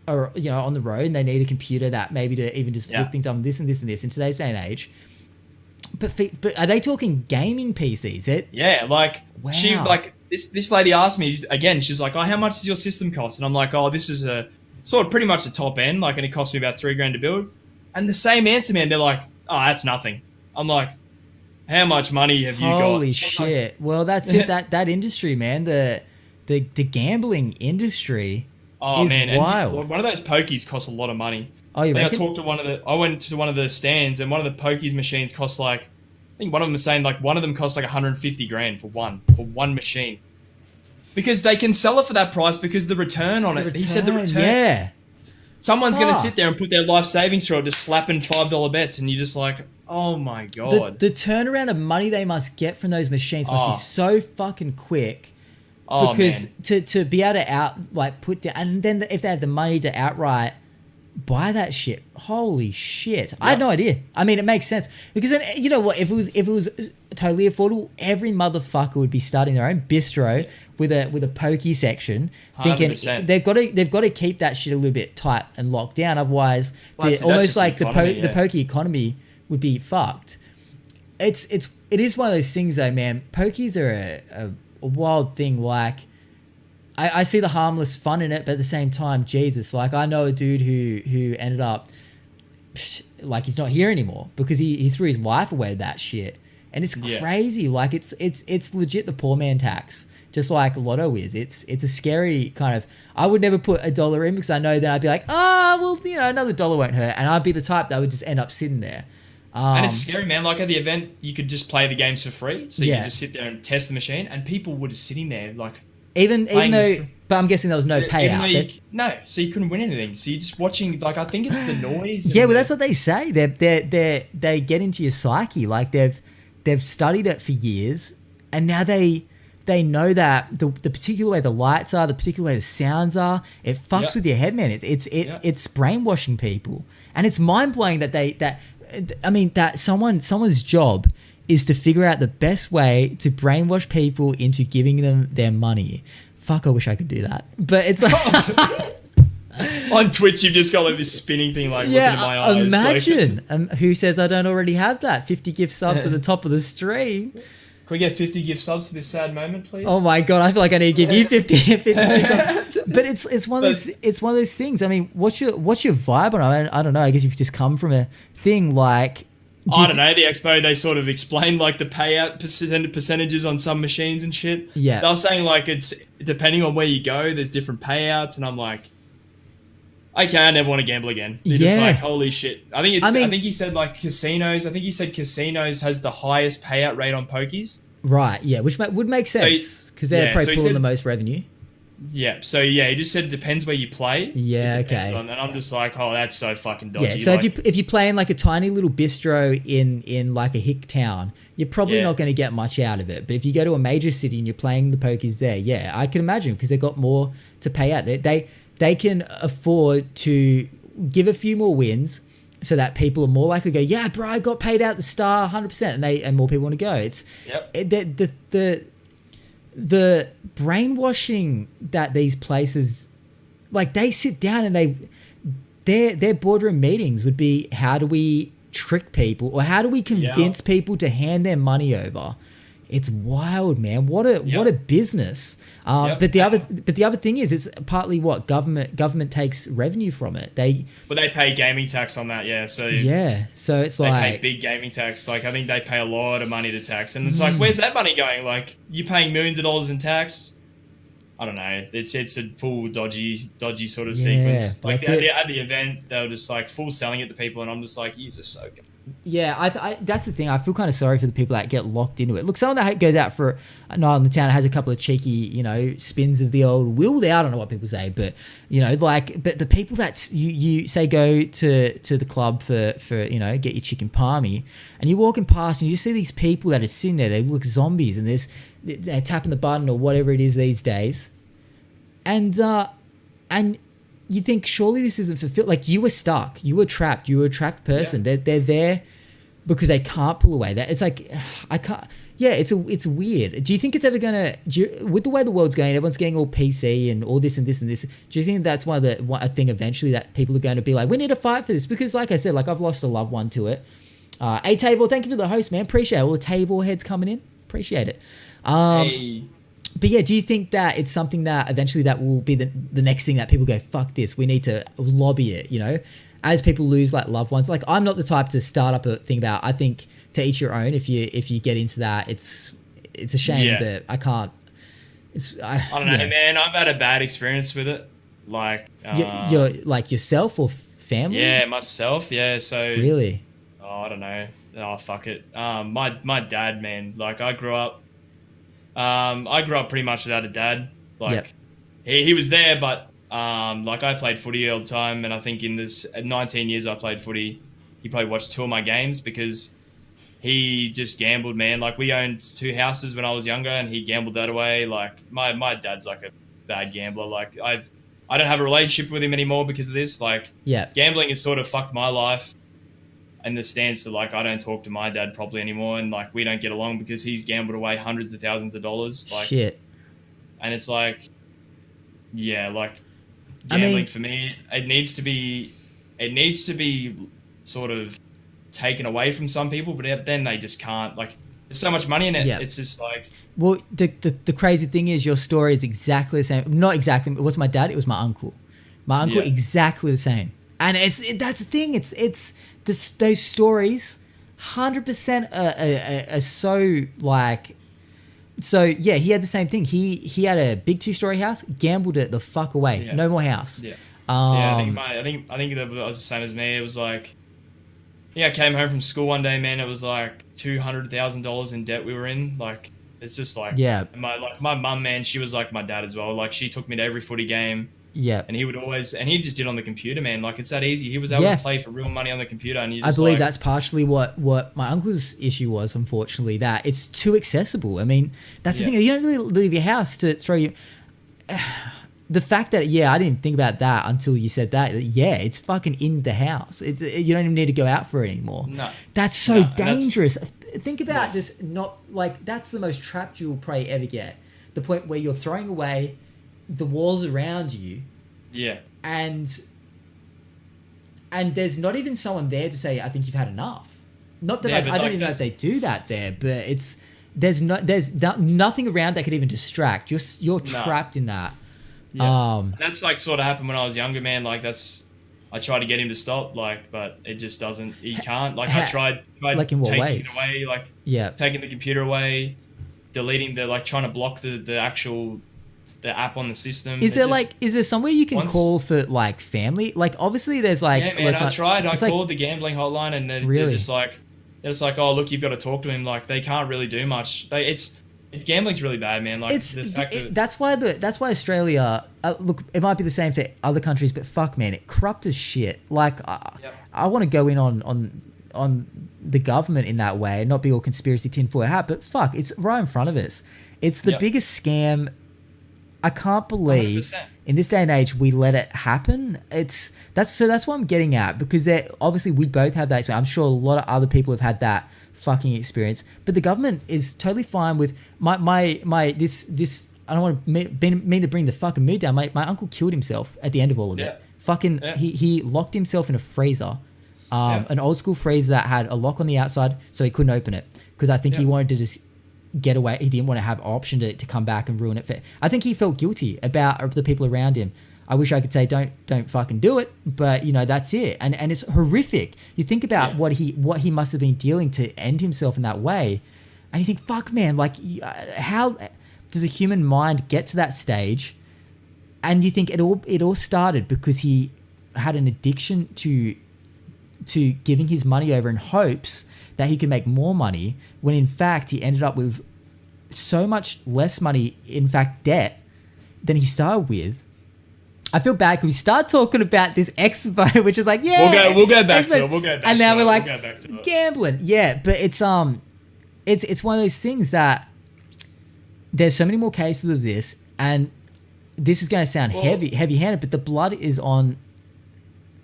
are, you know, on the road and they need a computer that maybe to even just look things up on this and this and this in today's day and age? But are they talking gaming PCs? Yeah, like Wow. she like this lady asked me again. She's like, "Oh, how much does your system cost?" And I'm like, "Oh, this is a sort of pretty much the top end. Like, and it cost me about $3,000 to build." And the same answer, man. They're like, "Oh, that's nothing." I'm like, "How much money have you got?" Holy shit! Well, that's it. That industry, man. The gambling industry is wild. And one of those pokies costs a lot of money. Oh, you reckon? I went to one of the stands, and one of the pokies machines costs like, I think one of them was saying like one of them costs like $150,000 for one machine, because they can sell it for that price because the return on it. He said the return. Yeah. Someone's going to sit there and put their life savings through it, just slapping $5 bets, and you're just like, oh my god. The turnaround of money they must get from those machines must be so fucking quick. Oh, because man. to be able to put down, and then if they had the money to outright buy that shit, holy shit! Yep. I had no idea. I mean, it makes sense because then, you know what? If it was totally affordable, every motherfucker would be starting their own bistro with a pokey section, 100%. thinking they've got to keep that shit a little bit tight and locked down. Otherwise, That's almost like the economy, the pokey economy would be fucked. It is one of those things though, man. Pokies are a wild thing. Like, I see the harmless fun in it, but at the same time, Jesus, like I know a dude who ended up like he's not here anymore because he threw his life away with that shit, and it's crazy. Like it's legit the poor man tax, just like Lotto is. It's a scary kind of. I would never put $1 in because I know that I'd be like, well, you know, another $1 won't hurt, and I'd be the type that would just end up sitting there. And it's scary, man. Like at the event, you could just play the games for free, so you could just sit there and test the machine, and people were just sitting there like. Even though, but I'm guessing there was no payout. No, so you couldn't win anything. So you're just watching. Like I think it's the noise. Yeah, well, that's what they say. They get into your psyche. Like they've studied it for years, and now they know that the particular way the lights are, the particular way the sounds are, it fucks with your head, man. It's brainwashing people, and it's mind blowing that someone's job is to figure out the best way to brainwash people into giving them their money. Fuck, I wish I could do that. But it's like... On Twitch, you've just got like this spinning thing like looking at my eyes. Imagine. Who says I don't already have that? 50 gift subs at the top of the stream. Can we get 50 gift subs for this sad moment, please? Oh my God, I feel like I need to give you 50 subs. But it's one of those things. I mean, what's your vibe on it? I don't know. I guess you've just come from a thing like... I don't know. The expo, they sort of explained like the payout percentages on some machines and shit. Yeah. They were saying like it's depending on where you go, there's different payouts, and I'm like, okay, I never want to gamble again. You're just like, holy shit. I think he said like casinos. I think he said casinos has the highest payout rate on pokies. Right. Yeah, which would make sense because they're probably pulling the most revenue. Yeah, so yeah, he just said it depends where you play. Yeah, okay. And I'm just like, oh, that's so fucking dodgy. Yeah, so like, if you play in like a tiny little bistro in like a hick town, you're probably not going to get much out of it. But if you go to a major city and you're playing the pokies there, yeah, I can imagine because they've got more to pay out. They can afford to give a few more wins so that people are more likely to go, yeah, bro, I got paid out the star 100%, and more people want to go. It's the brainwashing that these places, like they sit down and their boardroom meetings would be, how do we trick people or how do we convince people to hand their money over? It's wild, man. What a business. But the other thing is, it's partly what government takes revenue from it. They pay gaming tax on that, yeah. So it's they like pay big gaming tax. Like I think they pay a lot of money to tax, and it's like, where's that money going? Like you're paying millions of dollars in tax. I don't know. It's a full dodgy sort of sequence. Like at the event, they were just like full selling it to people, and I'm just like, you're just so good. Yeah, I that's the thing. I feel kind of sorry for the people that get locked into it. Look, someone that goes out for a night in the town has a couple of cheeky, spins of the old wheel there. I don't know what people say, but but the people that you say go to the club for get your chicken palmy, and you're walking past and you see these people that are sitting there. They look zombies, and they're tapping the button or whatever it is these days, and you think surely this isn't fulfilled. Like you were stuck, you were trapped, you were a trapped person. They're there because they can't pull away. That it's like I can't. Yeah, it's weird. Do you think it's ever gonna? With the way the world's going, everyone's getting all PC and all this and this and this. Do you think that's a thing eventually that people are going to be like, we need to fight for this? Because like I said, like I've lost a loved one to it. A Table, thank you for the host, man. Appreciate it. All the table heads coming in. Appreciate it. Hey. But yeah, do you think that it's something that eventually that will be the next thing that people go, fuck this, we need to lobby it, you know? As people lose like loved ones. Like I'm not the type to start up a thing about, I think to each your own. If you get into that, it's a shame, but I can't. I don't know, man. I've had a bad experience with it. Like you're like yourself or family? Yeah, myself. Yeah, so really. Oh, I don't know. Oh, fuck it. My dad, man. Like I grew up pretty much without a dad. Like he was there, but like I played footy all the time, and I think in this 19 years I played footy, he probably watched 2 of my games because he just gambled, man. Like we owned 2 houses when I was younger, and he gambled that away. Like my dad's like a bad gambler. Like I don't have a relationship with him anymore because of this. Like gambling has sort of fucked my life, and the stance that like I don't talk to my dad properly anymore, and like we don't get along because he's gambled away hundreds of thousands of dollars. Like shit. And it's like, yeah, like gambling for me, it needs to be sort of taken away from some people, but then they just can't. Like there's so much money in it. It's just like, well, the crazy thing is your story is exactly the same. Not exactly. It was my dad. It was my uncle. My uncle exactly the same. And that's the thing. It's those stories, 100% are so like. So yeah, he had the same thing. He had a big 2-story house, gambled it the fuck away. No more house. I think that was the same as me. It was like, I came home from school one day, man. It was like $200,000 in debt we were in. Like it's just like my mum, man. She was like my dad as well. Like she took me to every footy game. Yeah. And he just did on the computer, man. Like it's that easy. He was able to play for real money on the computer. And I believe that's partially what my uncle's issue was, unfortunately, that it's too accessible. I mean, that's the thing. You don't really leave your house to throw you. The fact that, I didn't think about that until you said that. Yeah, it's fucking in the house. You don't even need to go out for it anymore. No. That's so dangerous. Think about this, not like that's the most trapped you will probably ever get. The point where you're throwing away the walls around you, and there's not even someone there to say, I think you've had enough. Not that I don't even know if they do that there, but there's nothing around that could even distract. You're trapped in that. And that's like sort of happened when I was younger, man. Like I tried to get him to stop, like, but it just doesn't. He can't. Like I tried like in what taking ways? it away, like taking the computer away, deleting trying to block the actual the app on the system. Is there somewhere you can call for like family? Like obviously there's like man, I tried. I called the gambling hotline, and they're just like oh look, you've got to talk to him. Like they can't really do much. It's gambling's really bad, man. Like that's why Australia. Look, it might be the same for other countries, but fuck, man, it corrupt as shit. Like I want to go in on the government in that way, and not be all conspiracy tinfoil hat, but fuck, it's right in front of us. It's the biggest scam. I can't believe 100%. In this day and age we let it happen. That's what I'm getting at, because obviously we both have that experience. I'm sure a lot of other people have had that fucking experience, but the government is totally fine with this. I don't want to mean to bring the fucking mood down. My uncle killed himself at the end of all of it. Fucking he locked himself in a freezer, an old school freezer that had a lock on the outside, so he couldn't open it, because I think he wanted to just get away. He didn't want to have an option to come back and ruin it. I think he felt guilty about the people around him. I wish I could say don't fucking do it, but that's it. And it's horrific. You think about what he must have been dealing to end himself in that way, and you think, fuck, man, like how does a human mind get to that stage? And you think it all started because he had an addiction to giving his money over in hopes that he could make more money, when in fact he ended up with so much less money, in fact debt, than he started with. I feel bad because we start talking about this expo, which is like, we'll go back to it. And now we're like gambling. Yeah, but it's one of those things that there's so many more cases of this, and this is going to sound heavy-handed, but the blood is on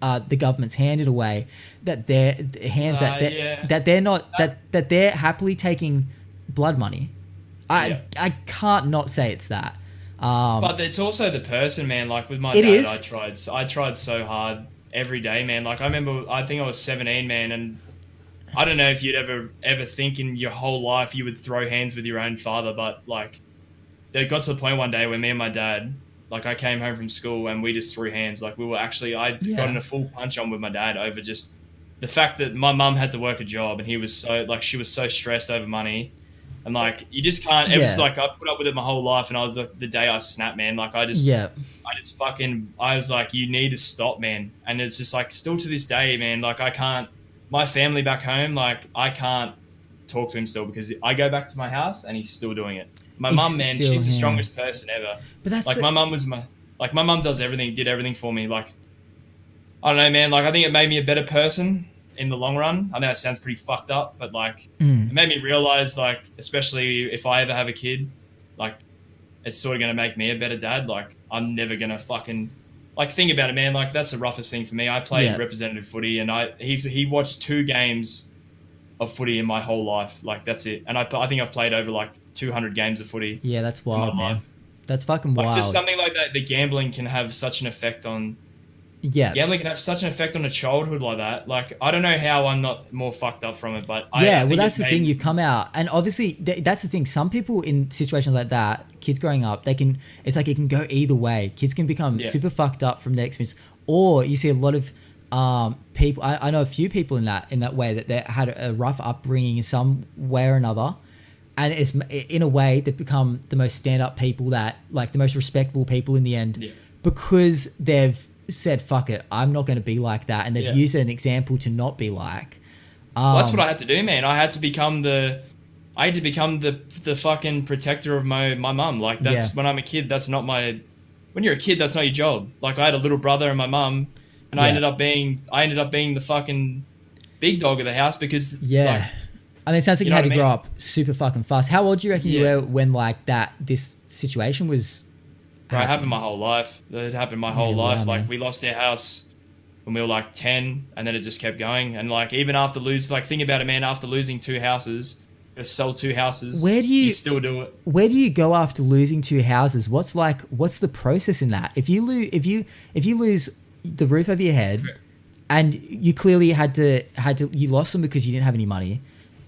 the government's hand in a way that that they're not that they're happily taking blood money. I can't not say it's that. But it's also the person, man. Like with my It dad, is. I tried so hard every day, man. Like I remember, I think I was 17, man, and I don't know if you'd ever think in your whole life you would throw hands with your own father, but like, it got to the point one day where me and my dad, like I came home from school and we just threw hands. Like we were actually, I got in a full punch on with my dad over just the fact that my mum had to work a job and he was so, like, she was so stressed over money. And like, you just can't, it was like, I put up with it my whole life and I was like, the day I snapped, man, like I was like, you need to stop, man. And it's just like, still to this day, man, like I can't, my family back home, like I can't talk to him still because I go back to my house and he's still doing it. My mum, man, she's the strongest person ever. But that's like my mum does everything, did everything for me. Like, I don't know, man, like I think it made me a better person in the long run. I know that sounds pretty fucked up, but like it made me realize, like, especially if I ever have a kid, like it's sort of going to make me a better dad. Like I'm never going to fucking, like, think about it, man. Like that's the roughest thing for me. I played representative footy and he watched 2 games of footy in my whole life. Like that's it. And I think I've played over like 200 games of footy. Yeah, that's wild, man. That's fucking wild. Like just something like that, the gambling can have such an effect on gambling can have such an effect on a childhood like that. Like I don't know how I'm not more fucked up from it, but I think that's the thing. You've come out, and obviously that's the thing. Some people in situations like that, kids growing up, it's like it can go either way. Kids can become super fucked up from their experience, or you see a lot of people. I know a few people in that way that they had a rough upbringing in some way or another, and it's in a way they've become the most stand-up people, that like the most respectable people in the end, because they've said, fuck it, I'm not going to be like that, and they've used an example to not be like. Well, that's what I had to do, man. I had to become the fucking protector of my mum. Like that's when I'm a kid, that's not my, when you're a kid, that's not your job. Like I had a little brother and my mum, and I ended up being the fucking big dog of the house because like, I mean, it sounds like you had to grow up super fucking fast. How old do you reckon you were when like this situation was? Bro, it happened my whole life. It happened my whole life. Like we lost our house when we were like 10, and then it just kept going. And like even after think about it, man. After losing 2 houses, just sell 2 houses. You still do it? Where do you go after losing 2 houses? What's the process in that? If you lose the roof over your head, and you clearly had to you lost them because you didn't have any money.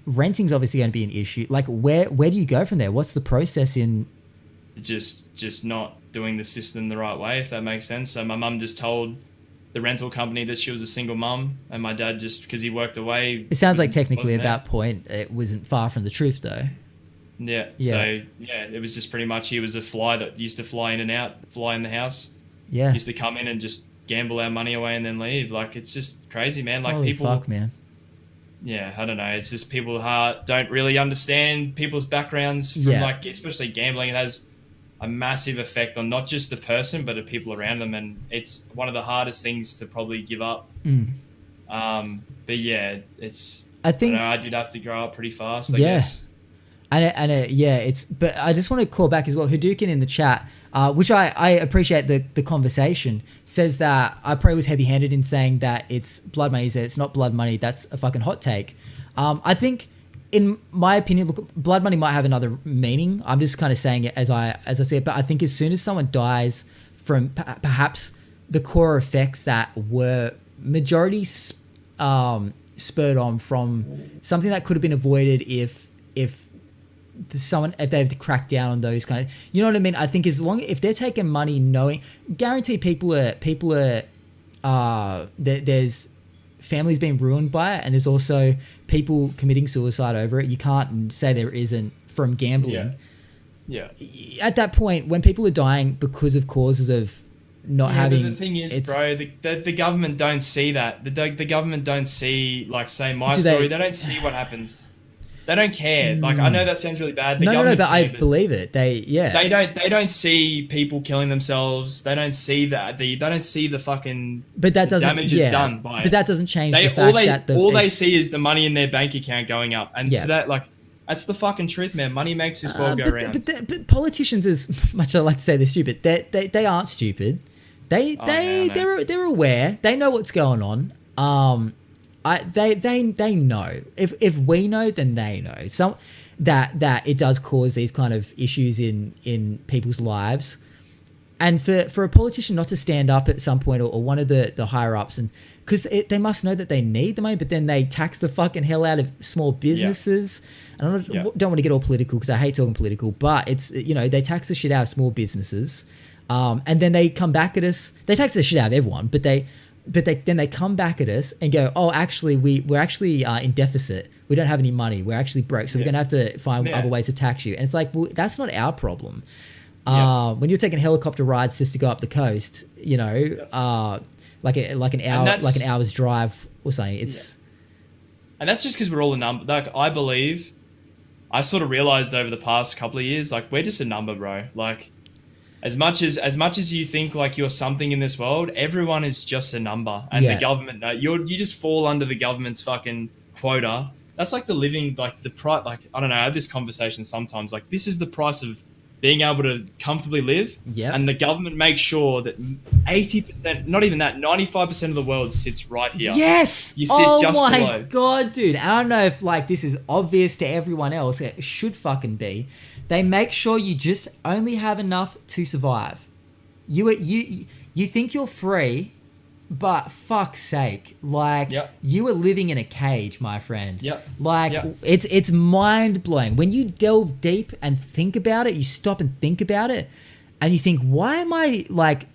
Renting's obviously going to be an issue. Like where do you go from there? What's the process in? Just not doing the system the right way, if that makes sense. So my mum just told the rental company that she was a single mum, and my dad, just because he worked away. It sounds like technically at that point it wasn't far from the truth, though. Yeah. So it was just pretty much he was a fly that used to fly in and out, fly in the house. Yeah. Used to come in and just gamble our money away and then leave. Like it's just crazy, man. Like Holy fuck, man. Yeah, I don't know. It's just people don't really understand people's backgrounds from like, especially gambling. It has a massive effect on not just the person, but the people around them. And it's one of the hardest things to probably give up. But yeah, I think I did have to grow up pretty fast, I guess. But I just want to call back as well. Hadouken in the chat, which I appreciate the conversation, says that I probably was heavy-handed in saying that it's blood money. He said it's not blood money. That's a fucking hot take. I think, in my opinion, look, blood money might have another meaning. I'm just kind of saying it as I say it. But I think as soon as someone dies from perhaps the core effects that were majority spurred on from something that could have been avoided if they've cracked down on those kind of, you know what I mean? I think if they're taking money knowing, guarantee people are there's families being ruined by it, and there's also people committing suicide over it. You can't say there isn't from gambling. Yeah. At that point, when people are dying because of causes of not having. But the thing is, bro, the government don't see that. The government don't see, like, say my story. They don't see what happens. They don't care. Like, I know that sounds really bad. No, but I believe it. They don't see people killing themselves. They don't see that. They don't see the fucking damage is done by it. But that doesn't change the fact that all they see is the money in their bank account going up. And to that, like, That's the fucking truth, man. Money makes this world go round. But politicians, as much as I like to say they're stupid, they aren't stupid. They're aware. They know what's going on. They know. If we know, then they know. That it does cause these kind of issues in people's lives. And for a politician not to stand up at some point, or one of the higher ups, and because they must know that they need the money, but then they tax the fucking hell out of small businesses. And I don't want to get all political because I hate talking political, but it's, they tax the shit out of small businesses, and then they come back at us. They tax the shit out of everyone, but then they come back at us and go, oh, actually we're actually in deficit. We don't have any money. We're actually broke, so we're gonna have to find other ways to tax you. And it's like, well, that's not our problem. When you're taking helicopter rides just to go up the coast, like an hour's drive or something. And that's just because we're all a number. Like, I believe, I've sort of realized over the past couple of years, like, we're just a number, bro. Like, as much as you think like you're something in this world, everyone is just a number. And the government, you just fall under the government's fucking quota. That's like the living, like the price. Like, I don't know. I have this conversation sometimes. Like, this is the price of being able to comfortably live. Yeah. And the government makes sure that 80%, not even that, 95% of the world sits right here. Yes. You sit just below. Oh my God, dude. I don't know if like this is obvious to everyone else. It should fucking be. They make sure you just only have enough to survive. You think you're free, but fuck's sake, like you are living in a cage, my friend. It's mind blowing when you delve deep and think about it. You stop and think about it, and you think, why am I like?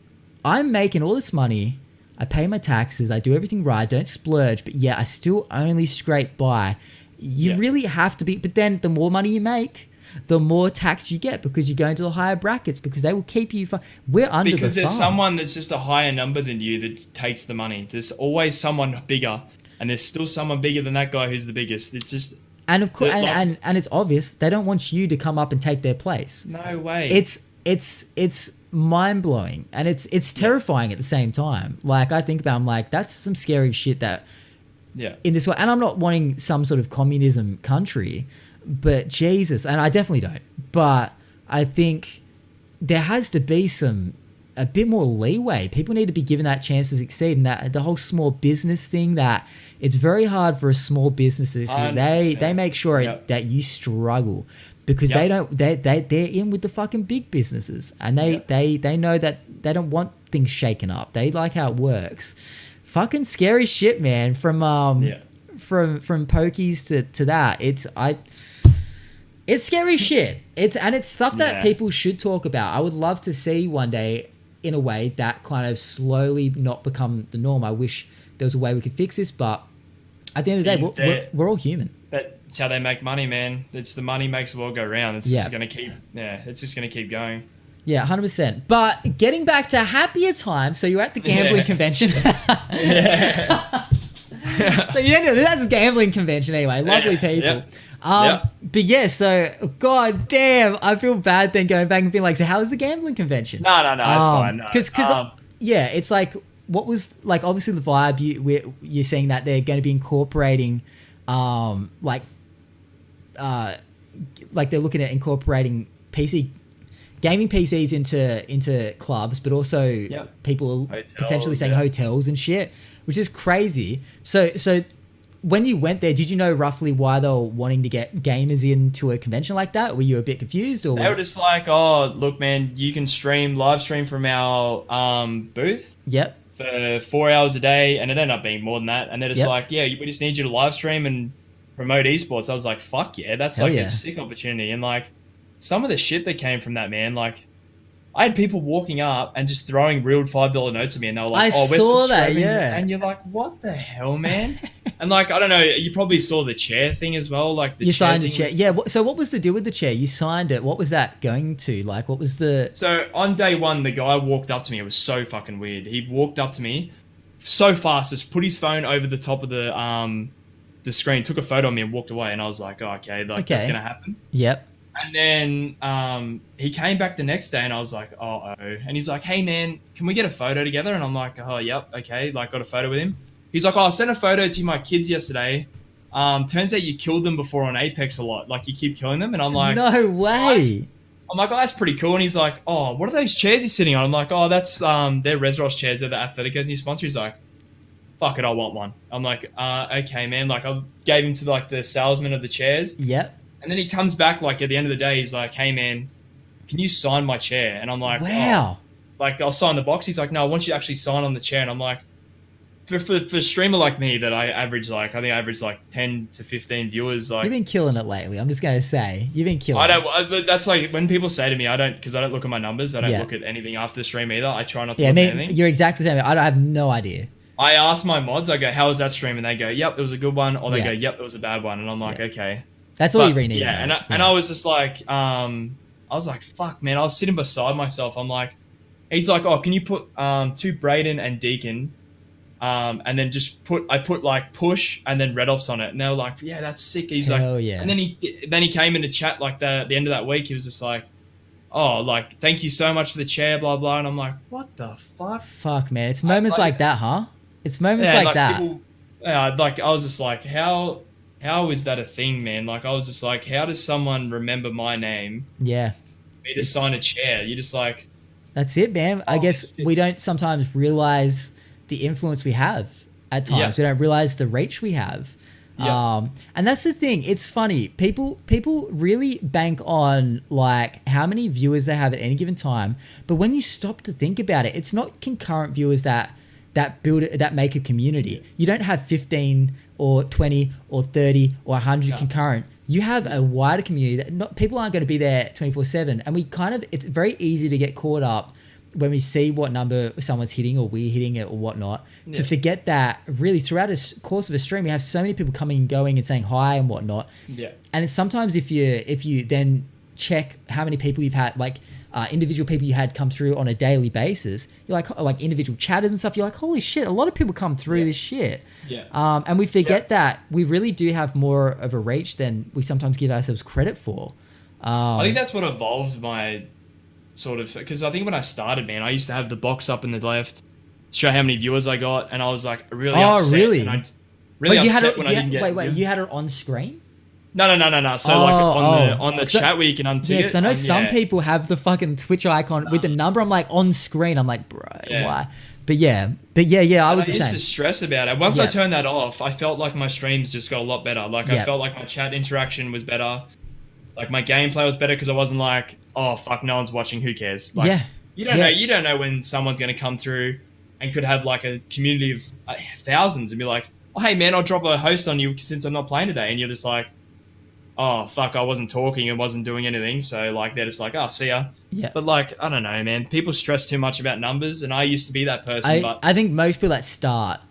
I'm making all this money. I pay my taxes. I do everything right. I don't splurge, but I still only scrape by. You really have to be. But then, the more money you make, the more tax you get because you're going to the higher brackets because they will keep you. We're under because the there's thumb. Someone that's just a higher number than you that takes the money. There's always someone bigger, and there's still someone bigger than that guy who's the biggest. It's just, and of course, and it's obvious they don't want you to come up and take their place. No way. It's mind blowing, and it's terrifying at the same time. Like, I think about, I'm like, that's some scary shit that in this way. And I'm not wanting some sort of communism country. But Jesus, and I definitely don't. But I think there has to be a bit more leeway. People need to be given that chance to succeed. And that the whole small business thing, that it's very hard for a small business to succeed. They make sure that you struggle because they're in with the fucking big businesses, and they know that they don't want things shaken up. They like how it works. Fucking scary shit, man. From pokies to that. It's scary shit. It's stuff that people should talk about. I would love to see one day, in a way, that kind of slowly not become the norm. I wish there was a way we could fix this, but at the end of the day, we're all human. That's how they make money, man. It's the money makes the world go round. It's just gonna keep. It's just gonna keep going. Yeah, 100%. But getting back to happier times. So you're at the gambling convention. So that's a gambling convention anyway. Lovely people. But so god damn, I feel bad then going back and being like, so how was the gambling convention? No, it's fine. Because it's like, what was like, obviously the vibe you're saying that they're going to be incorporating like they're looking at incorporating gaming PCs into clubs, but also people potentially saying hotels and shit, which is crazy. So when you went there, did you know roughly why they were wanting to get gamers into a convention like that? Were you a bit confused, or they were just like, oh, look, man, you can live stream from our booth. Yep. For 4 hours a day, and it ended up being more than that. And they're just like, we just need you to live stream and promote esports. I was like, fuck yeah, that's a sick opportunity. And like, some of the shit that came from that, man, like, I had people walking up and just throwing real $5 notes at me, and they were like, I saw that, And you're like, what the hell, man? And like, I don't know, you probably saw the chair thing as well. Like, you signed a chair. So what was the deal with the chair? You signed it. What was that going to? Like, what was the... So on day one, the guy walked up to me. It was so fucking weird. He walked up to me so fast, just put his phone over the top of the screen, took a photo of me and walked away. And I was like, oh, okay, that's going to happen. Yep. And then he came back the next day, and I was like, oh. And he's like, hey, man, can we get a photo together? And I'm like, oh, yep, okay. Like, got a photo with him. He's like, oh, I sent a photo to my kids yesterday. turns out you killed them before on Apex a lot. Like you keep killing them, and I'm like, no way. I'm like, oh, that's pretty cool. And he's like, oh, what are those chairs you're sitting on? I'm like, oh, that's they're RedOpz chairs. They're the Athleticos new sponsor. He's like, fuck it, I want one. I'm like, okay, man. Like I gave him to like the salesman of the chairs. Yep. And then he comes back like at the end of the day, he's like, hey man, can you sign my chair? And I'm like, wow. Oh. Like I'll sign the box. He's like, no, I want you to actually sign on the chair. And I'm like, for a streamer like me that I average like 10 to 15 viewers. Like you've been killing it lately. I'm just gonna say you've been killing. That's like when people say to me, because I don't look at my numbers. I don't look at anything after the stream either. I try not to look at anything. You're exactly the same. I have no idea. I ask my mods. I go, how was that stream? And they go, yep, it was a good one. Or they go, yep, it was a bad one. And I'm like, okay. That's all you really need. Yeah, and I was just like, I was like, fuck, man. I was sitting beside myself. I'm like, he's like, oh, can you put 2 Braden and Deacon, and then I put like push and then RedOpz on it, and they were like, yeah, that's sick. He's Hell like, yeah. And then he came into chat like the end of that week. He was just like, oh, like thank you so much for the chair, blah blah. And I'm like, what the fuck? Fuck, man. It's moments like that, huh? It's moments like that. People, like I was just like, how is that a thing, man? Like I was just like, how does someone remember my name? Yeah. Me to sign a chair? You're just like, that's it, man. I guess we don't sometimes realize the influence we have at times. We don't realize the reach we have. And that's the thing. It's funny. People really bank on like how many viewers they have at any given time. But when you stop to think about it, it's not concurrent viewers that make a community. You don't have 15 or 20 or 30 or 100 concurrent. You have a wider community that people aren't going to be there 24/7. And it's very easy to get caught up when we see what number someone's hitting or we're hitting it or whatnot, to forget that really throughout a course of a stream, we have so many people coming and going and saying hi and whatnot. Yeah. And it's sometimes if you then check how many people you've had, like individual people you had come through on a daily basis, you're like individual chatters and stuff, you're like, holy shit, a lot of people come through this shit. Yeah. And we forget that we really do have more of a reach than we sometimes give ourselves credit for. I think that's what evolved my sort of, because I think when I started, man, I used to have the box up in the left, show how many viewers I got, and I was like really upset. Really? And I really upset when I didn't get. Wait, you had it on screen? No. So like on the chat where you can untick it. Because I know some people have the fucking Twitch icon with the number. I'm like on screen. I'm like, bro, why? But yeah, I was the same. I used to stress about it. Once I turned that off, I felt like my streams just got a lot better. Like I felt like my chat interaction was better. Like my gameplay was better because I wasn't like, oh fuck, no one's watching, who cares? Like, you don't know when someone's gonna come through and could have like a community of thousands and be like, oh hey man, I'll drop a host on you since I'm not playing today, and you're just like, oh fuck, I wasn't talking and wasn't doing anything, so like they're just like, oh see ya. Yeah. But like I don't know, man. People stress too much about numbers, and I used to be that person. I think most people that start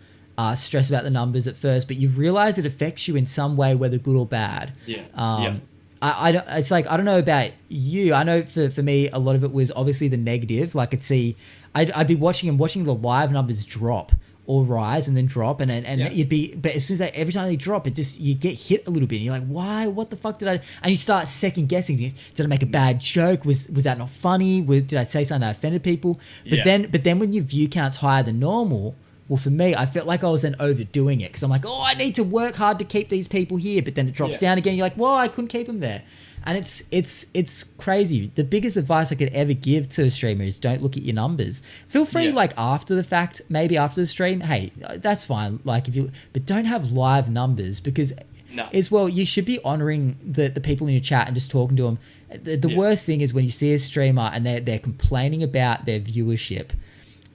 stress about the numbers at first, but you realize it affects you in some way, whether good or bad. Yeah. It's like, I don't know about you. I know for me, a lot of it was obviously the negative. Like I'd be watching the live numbers drop or rise and then drop, and you'd be, but as soon as every time they drop, you get hit a little bit. And you're like, why? What the fuck did I? And you start second guessing. Did I make a bad joke? Was that not funny? Did I say something that offended people? But then when your view count's higher than normal. Well, for me, I felt like I was then overdoing it because I'm like, oh, I need to work hard to keep these people here. But then it drops down again. You're like, well, I couldn't keep them there. And it's crazy. The biggest advice I could ever give to a streamer is don't look at your numbers. Feel free, like after the fact, maybe after the stream, hey, that's fine. Like but don't have live numbers because as well, you should be honoring the people in your chat and just talking to them. The worst thing is when you see a streamer and they're complaining about their viewership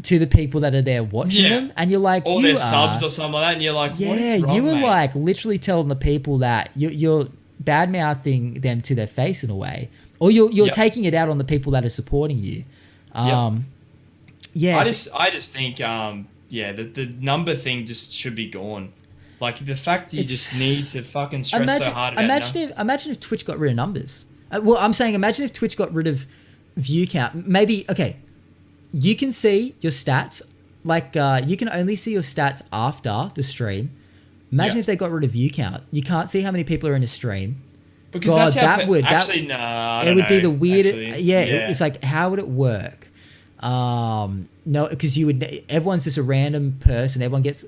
to the people that are there watching them, and you're like, all their subs or something like that, and you're like, what is wrong, you were mate? like literally telling the people that you're bad mouthing them to their face in a way, or you're taking it out on the people that are supporting you. I just think the number thing just should be gone. Like the fact you just need to fucking stress so hard about imagine if Twitch got rid of numbers. Well, I'm saying imagine if Twitch got rid of view count. Maybe you can see your stats, like you can only see your stats after the stream. Imagine if they got rid of view count. You can't see how many people are in a stream. Because it would be the weirdest. It's like, how would it work? No, because everyone's just a random person. Everyone gets,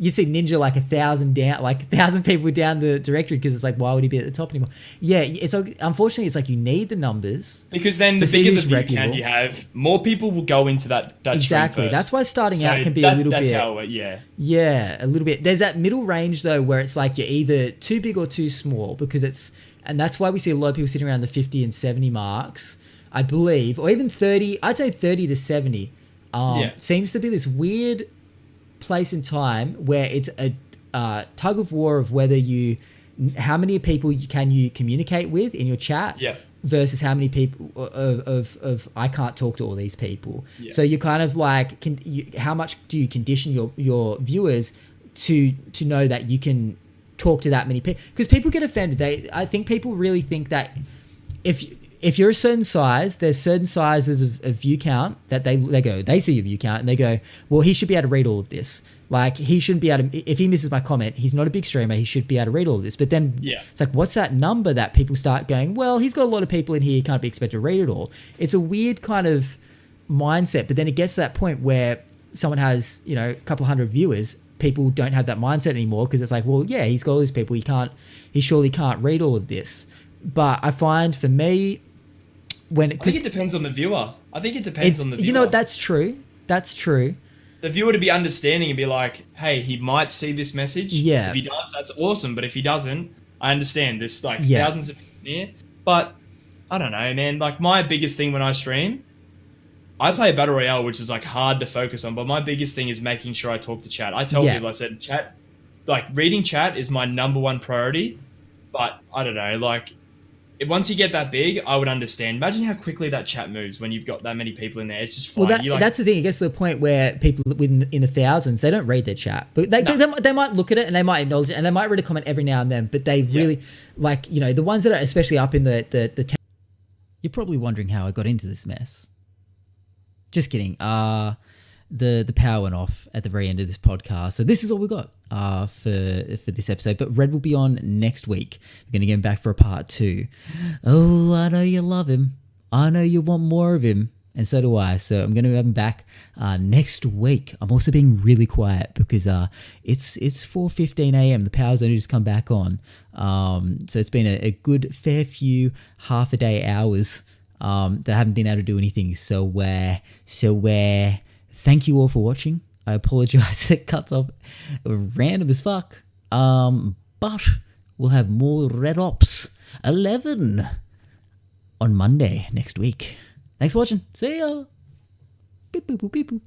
you'd see Ninja like 1,000 down, like 1,000 people down the directory because it's like, why would he be at the top anymore? Yeah, it's like, unfortunately, it's like you need the numbers. Because then the bigger the view count you have, more people will go into that exactly. That's why starting out can be a little bit. That's how it, yeah. Yeah, a little bit. There's that middle range though where it's like you're either too big or too small and that's why we see a lot of people sitting around the 50 and 70 marks, I believe, or even 30. I'd say 30 to 70 seems to be this weird place in time where it's a tug of war of how many people can you communicate with in your chat versus how many people of I can't talk to all these people. So you're kind of like, how much do you condition your viewers to know that you can talk to that many people? Because people get offended. I think people really think that if you're a certain size, there's certain sizes of view count that they see your view count and they go, well, he should be able to read all of this. Like, he shouldn't be able to, if he misses my comment, he's not a big streamer, he should be able to read all of this. But then it's like, what's that number that people start going, well, he's got a lot of people in here, he can't be expected to read it all. It's a weird kind of mindset, but then it gets to that point where someone has, a couple hundred viewers, people don't have that mindset anymore because it's like, well, yeah, he's got all these people, he surely can't read all of this. But I find for me, I think it depends on the viewer. I think it depends on the viewer. You know, that's true. The viewer to be understanding and be like, hey, he might see this message. Yeah. If he does, that's awesome. But if he doesn't, I understand. There's thousands of people here. But I don't know, man. Like, my biggest thing when I stream, I play Battle Royale, which is like hard to focus on. But my biggest thing is making sure I talk to chat. I tell people, I said, chat, like, reading chat is my number one priority. But I don't know, like, once you get that big, I would understand. Imagine how quickly that chat moves when you've got that many people in there. It's just fine. Well, that's the thing. It gets to the point where people in the thousands, they don't read their chat. But they might look at it and they might acknowledge it and they might read a comment every now and then. But they really, like, the ones that are especially up in the You're probably wondering how I got into this mess. Just kidding. The power went off at the very end of this podcast. So this is all we got for this episode. But Red will be on next week. We're going to get him back for a part 2. Oh, I know you love him. I know you want more of him. And so do I. So I'm going to have him back next week. I'm also being really quiet because it's 4:15 a.m. The power's only just come back on. So it's been a good fair few half a day hours that I haven't been able to do anything. So thank you all for watching. I apologize it cuts off random as fuck. But we'll have more RedOpz11 on Monday next week. Thanks for watching. See ya. Beep, boop, boop, beep, boop.